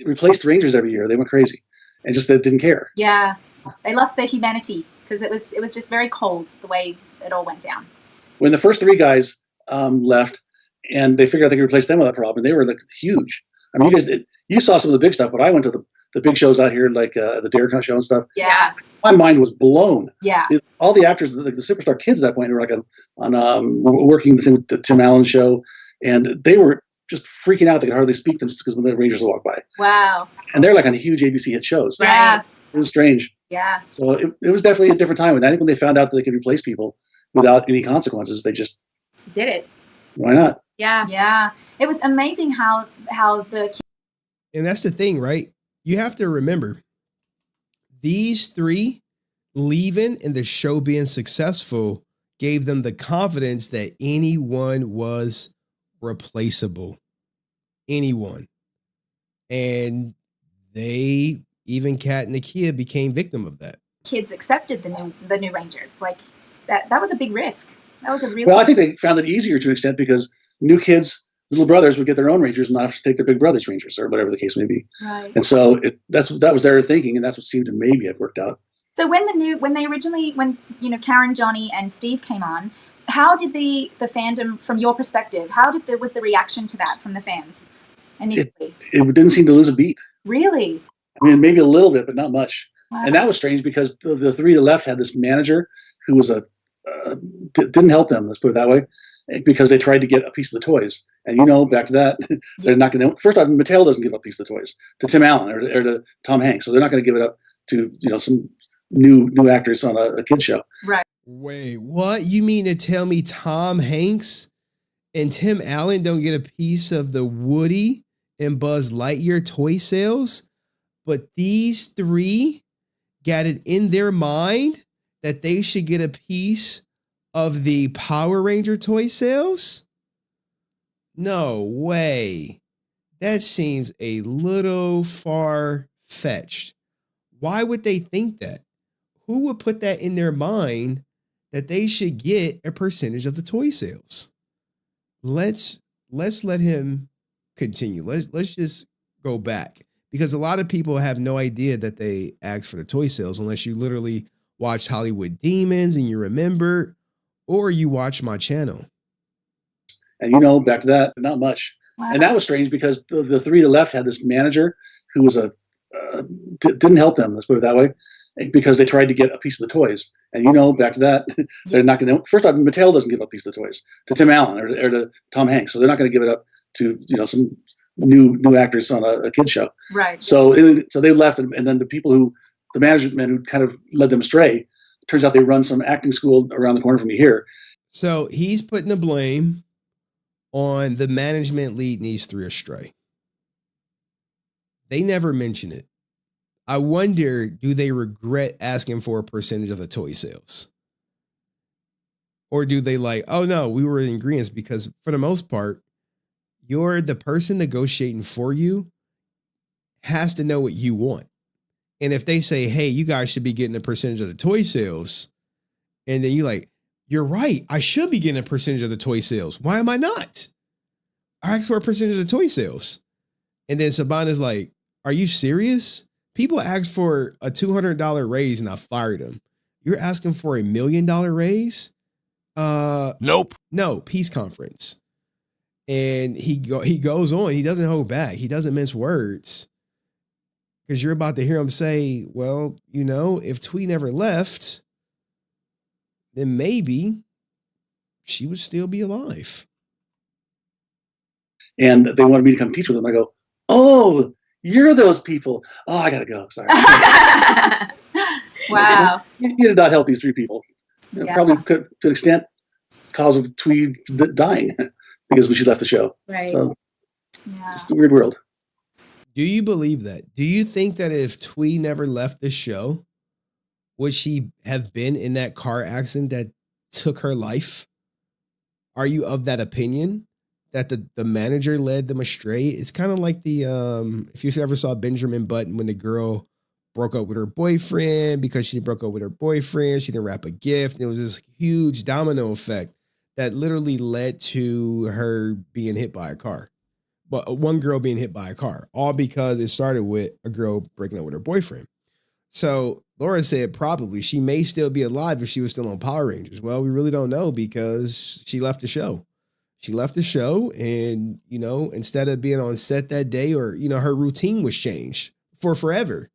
replace the Rangers every year. They went crazy, and just they didn't care. Yeah, they lost their humanity because it was just very cold the way it all went down. When the first 3 guys left, and they figured out they could replace them without problem, they were like huge. I mean, you saw some of the big stuff, but I went to the big shows out here, like the Dare show and stuff. Yeah, my mind was blown. Yeah, all the actors, the superstar kids at that point, were like on working with the Tim Allen show, and they were just freaking out. They could hardly speak them just because when the Rangers would walk by. Wow. And they're like on huge ABC hit shows. Yeah. It was strange. Yeah. So it was definitely a different time. And I think when they found out that they could replace people without any consequences, they just did it. Why not? Yeah. Yeah. It was amazing how And that's the thing, right? You have to remember these 3 leaving and the show being successful gave them the confidence that anyone was replaceable. Anyone. And they, even Kat and Nakia, became victim of that. kids accepted the new Rangers. Like that was a big risk. That was a really I think they found it easier to an extent because new kids, little brothers, would get their own Rangers and not have to take their big brother's Rangers or whatever the case may be. Right. And so that was their thinking, and that's what seemed to maybe have worked out. So when Karen, Johnny, and Steve came on, how did the fandom, from your perspective, was the reaction to that from the fans initially? It didn't seem to lose a beat. Really? I mean, maybe a little bit, but not much. Wow. And that was strange because the 3 that left had this manager who was didn't help them. Let's put it that way, because they tried to get a piece of the toys. And back to that, they're not going to. First off, Mattel doesn't give up a piece of the toys to Tim Allen or to Tom Hanks, so they're not going to give it up to some new actors on a kids show. Right. Wait, what? You mean to tell me Tom Hanks and Tim Allen don't get a piece of the Woody and Buzz Lightyear toy sales, but these 3 got it in their mind that they should get a piece of the Power Ranger toy sales? No way. That seems a little far far-fetched. Why would they think that? Who would put that in their mind that they should get a percentage of the toy sales? Let's let him continue. Let's just go back, because a lot of people have no idea that they asked for the toy sales unless you literally watched Hollywood Demons and you remember, or you watch my channel. And back to that, not much. Wow. And that was strange because the three that left had this manager who was didn't help them. Let's put it that way, because they tried to get a piece of the toys. And back to that, they're not going to. First off, Mattel doesn't give up a piece of the toys to Tim Allen or to Tom Hanks, so they're not going to give it up to some new actors on a kids show. Right. So they left, and then the management who kind of led them astray. Turns out they run some acting school around the corner from me here. So he's putting the blame on the management leading these three astray. They never mention it. I wonder, do they regret asking for a percentage of the toy sales? Or do they like, oh no, we were in agreement? Because for the most part, you're the person negotiating for you has to know what you want. And if they say, hey, you guys should be getting a percentage of the toy sales, and then you're like, you're right, I should be getting a percentage of the toy sales. Why am I not? I asked for a percentage of the toy sales. And then Sabana's like, are you serious? People asked for a $200 raise and I fired them. You're asking for $1 million raise? Nope. No, peace conference. And he goes on. He doesn't hold back. He doesn't mince words. Because you're about to hear him say, well, if Thuy never left, then maybe she would still be alive. And they wanted me to come teach with them. I go, oh, you're those people. Oh, I got to go. Sorry. Wow. You did not help these three people. Probably could, to an extent, cause of Thuy dying because when she left the show. Right. So, just a weird world. Do you believe that? Do you think that if Thuy never left the show, would she have been in that car accident that took her life? Are you of that opinion that the manager led them astray? It's kind of like the if you ever saw Benjamin Button when the girl broke up with her boyfriend because she broke up with her boyfriend, she didn't wrap a gift. And it was this huge domino effect that literally led to her being hit by a car. But one girl being hit by a car, all because it started with a girl breaking up with her boyfriend. So Laura said probably she may still be alive if she was still on Power Rangers. Well, we really don't know because she left the show. She left the show and, instead of being on set that day or, her routine was changed for forever.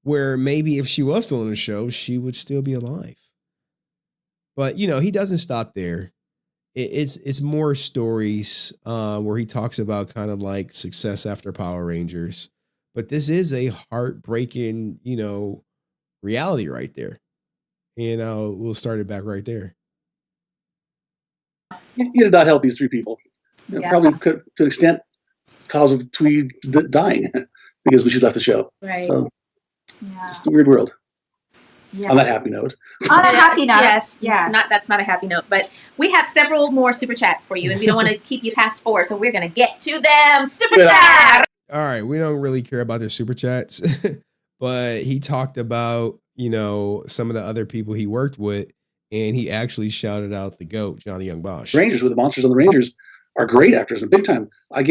Where maybe if she was still on the show, she would still be alive. But, he doesn't stop there. It's more stories where he talks about kind of like success after Power Rangers. But this is a heartbreaking, reality right there. And we'll start it back right there. You did not help these three people. Probably could, to an extent, cause of Thuy dying because when she left the show. Right. So, just a weird world. Yeah. On that happy note. On a happy note. Yes. That's not a happy note, but we have several more super chats for you, and we don't want to keep you past 4, so we're going to get to them. Super chat. All right, we don't really care about their super chats, but he talked about, some of the other people he worked with, and he actually shouted out the GOAT, Johnny Young Bosch. Rangers with the monsters on the Rangers are great actors and big time. I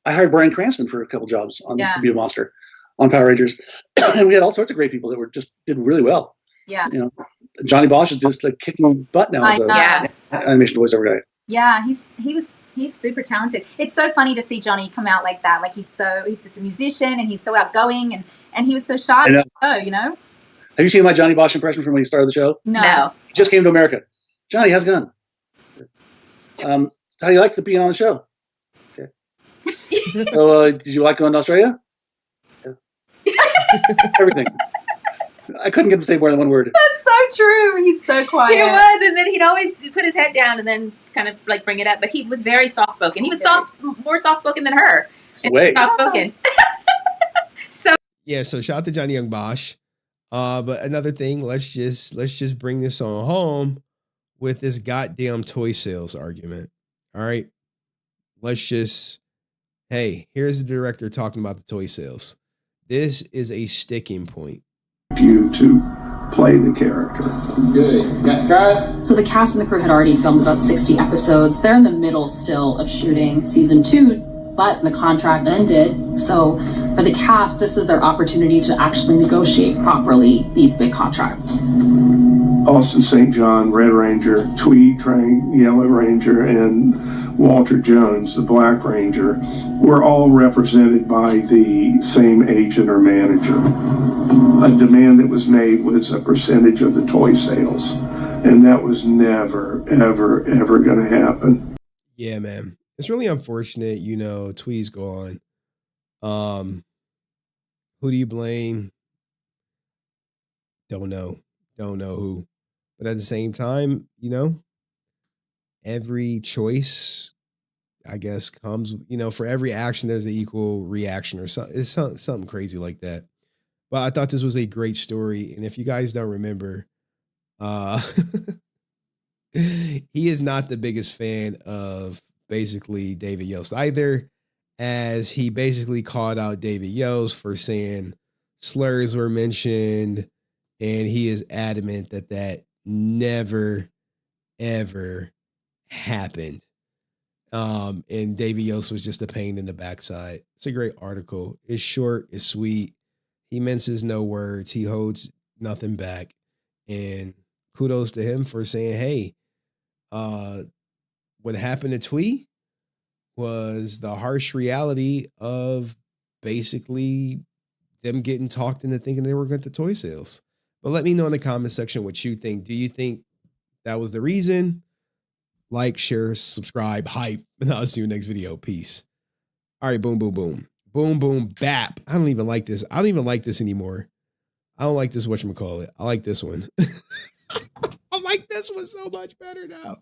hired Bryan Cranston for a couple jobs to be a monster on Power Rangers, and we had all sorts of great people that did really well. Yeah. Johnny Bosch is just like kicking butt now as an animation voiceover guy. Yeah, he's super talented. It's so funny to see Johnny come out like that. Like he's this musician and he's so outgoing and he was so shy. Have you seen my Johnny Bosch impression from when he started the show? No. He just came to America. Johnny, how's it going? How do you like being on the show? Okay. So did you like going to Australia? Yeah. Everything. I couldn't get him to say more than one word. That's so true. He's so quiet. He was, and then he'd always put his head down and then kind of like bring it up. But he was very soft spoken. He was more soft spoken than her. Soft spoken. So shout out to Johnny Young Bosch. But another thing, let's just bring this on home with this goddamn toy sales argument. All right. Here's the director talking about the toy sales. This is a sticking point. You to play the character. Good. So the cast and the crew had already filmed about 60 episodes. They're in the middle still of shooting season 2, but the contract ended. So for the cast, this is their opportunity to actually negotiate properly these big contracts. Austin St. John, Red Ranger, Thuy, Trang, Yellow Ranger, and Walter Jones, the Black Ranger, were all represented by the same agent or manager. A demand that was made was a percentage of the toy sales, and that was never, ever, ever going to happen. Yeah, man. It's really unfortunate, you know, Thuy's gone. Who do you blame? Don't know who. But at the same time, you know, every choice, I guess, comes, you know, for every action, there's an equal reaction or something. It's something crazy like that. But I thought this was a great story. And if you guys don't remember, he is not the biggest fan of basically David Yost either, as he basically called out David Yost for saying slurs were mentioned. And he is adamant that that never, ever happened. And Davey Yost was just a pain in the backside. It's a great article. It's short, it's sweet. He minces no words. He holds nothing back. And kudos to him for saying, hey, what happened to Thuy was the harsh reality of basically them getting talked into thinking they were good at toy sales. But let me know in the comment section what you think. Do you think that was the reason? Like, share, subscribe, hype, and I'll see you next video. Peace. All right, boom, boom, boom. Boom, boom, bap. I don't even like this. I don't even like this anymore. I don't like this whatchamacallit. I like this one. I like this one so much better now.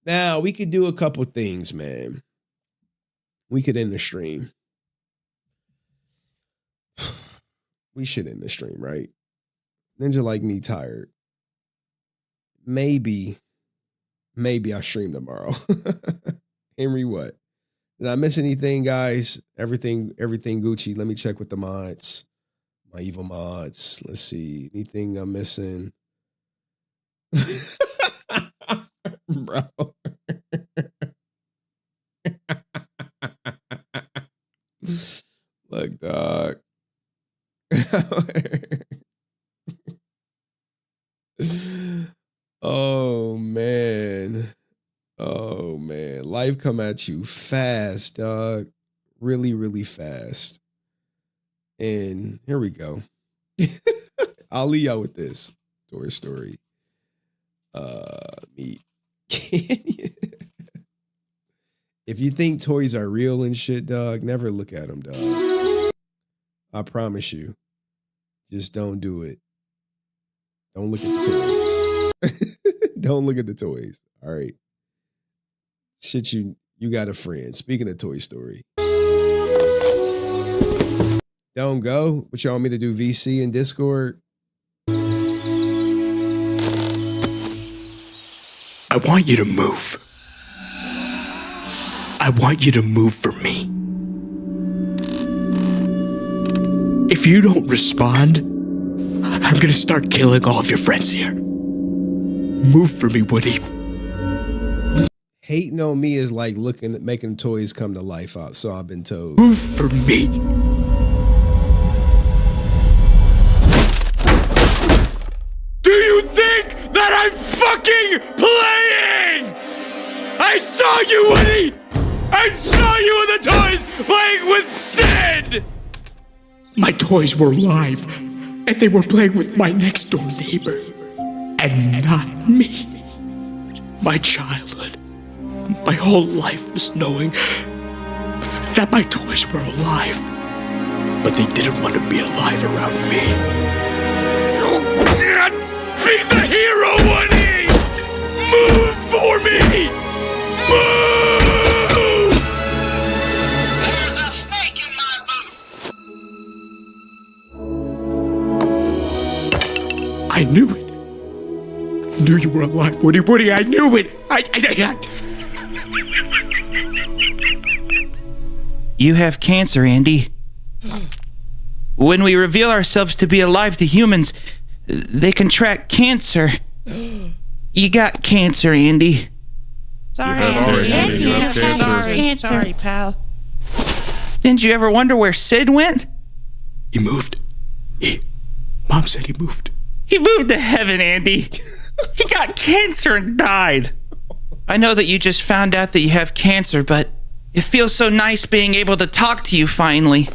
Now, we could do a couple things, man. We could end the stream. We should end the stream, right? Ninja like me tired. Maybe I'll stream tomorrow. Henry, what? Did I miss anything, guys? Everything Gucci. Let me check with the mods. My evil mods. Let's see. Anything I'm missing? Bro. Look, dog. Oh man. Life come at you fast, dog. Really, really fast. And here we go. I'll leave y'all with this. Toy Story. Me. If you think toys are real and shit, dog, never look at them, dog. I promise you. Just don't do it. Don't look at the toys. Don't look at the toys. All right. Shit, you got a friend. Speaking of Toy Story. Don't go. What y'all want me to do? VC and Discord? I want you to move. I want you to move for me. If you don't respond, I'm gonna start killing all of your friends here. Move for me, Woody. Hating on me is like looking at making toys come to life out, so I've been told. Move for me. Do you think that I'm fucking playing? I saw you, Woody! I saw you in the toys playing with Sid! My toys were alive, and they were playing with my next door neighbor, and not me. My childhood, my whole life was knowing that my toys were alive, but they didn't want to be alive around me. You can't be the hero, Woody! Move for me! Move! There's a snake in my boot! I knew it. I knew you were alive, Woody. Woody, I knew it. You have cancer, Andy. When we reveal ourselves to be alive to humans, they contract cancer. You got cancer, Andy. Sorry, Andy. You have cancer. Sorry, pal. Didn't you ever wonder where Sid went? He moved. Mom said he moved. He moved to heaven, Andy. He got cancer and died. I know that you just found out that you have cancer, but it feels so nice being able to talk to you finally.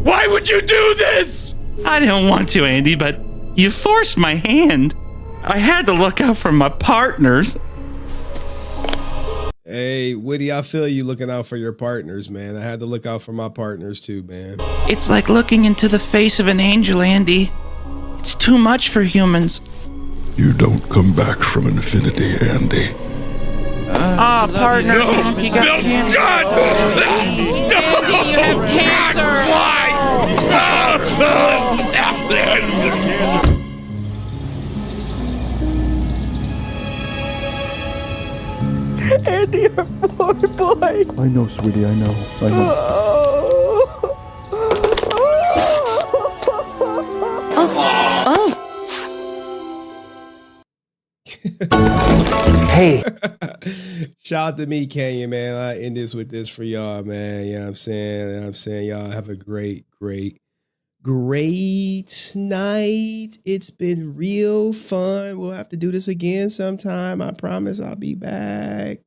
Why would you do this? I didn't want to, Andy, but you forced my hand. I had to look out for my partners. Hey, Woody, I feel you looking out for your partners, man. I had to look out for my partners too, man. It's like looking into the face of an angel, Andy. It's too much for humans. You don't come back from infinity, Andy. Partner, you got cancer. God! Andy, you have cancer. Andy, our poor boy. I know, sweetie, I know. Hey. Shout out to me, Canyon, man. I end this with this for y'all, man. You know what I'm saying? You know what I'm saying? Y'all have a great night. It's been real fun. We'll have to do this again sometime. I promise I'll be back.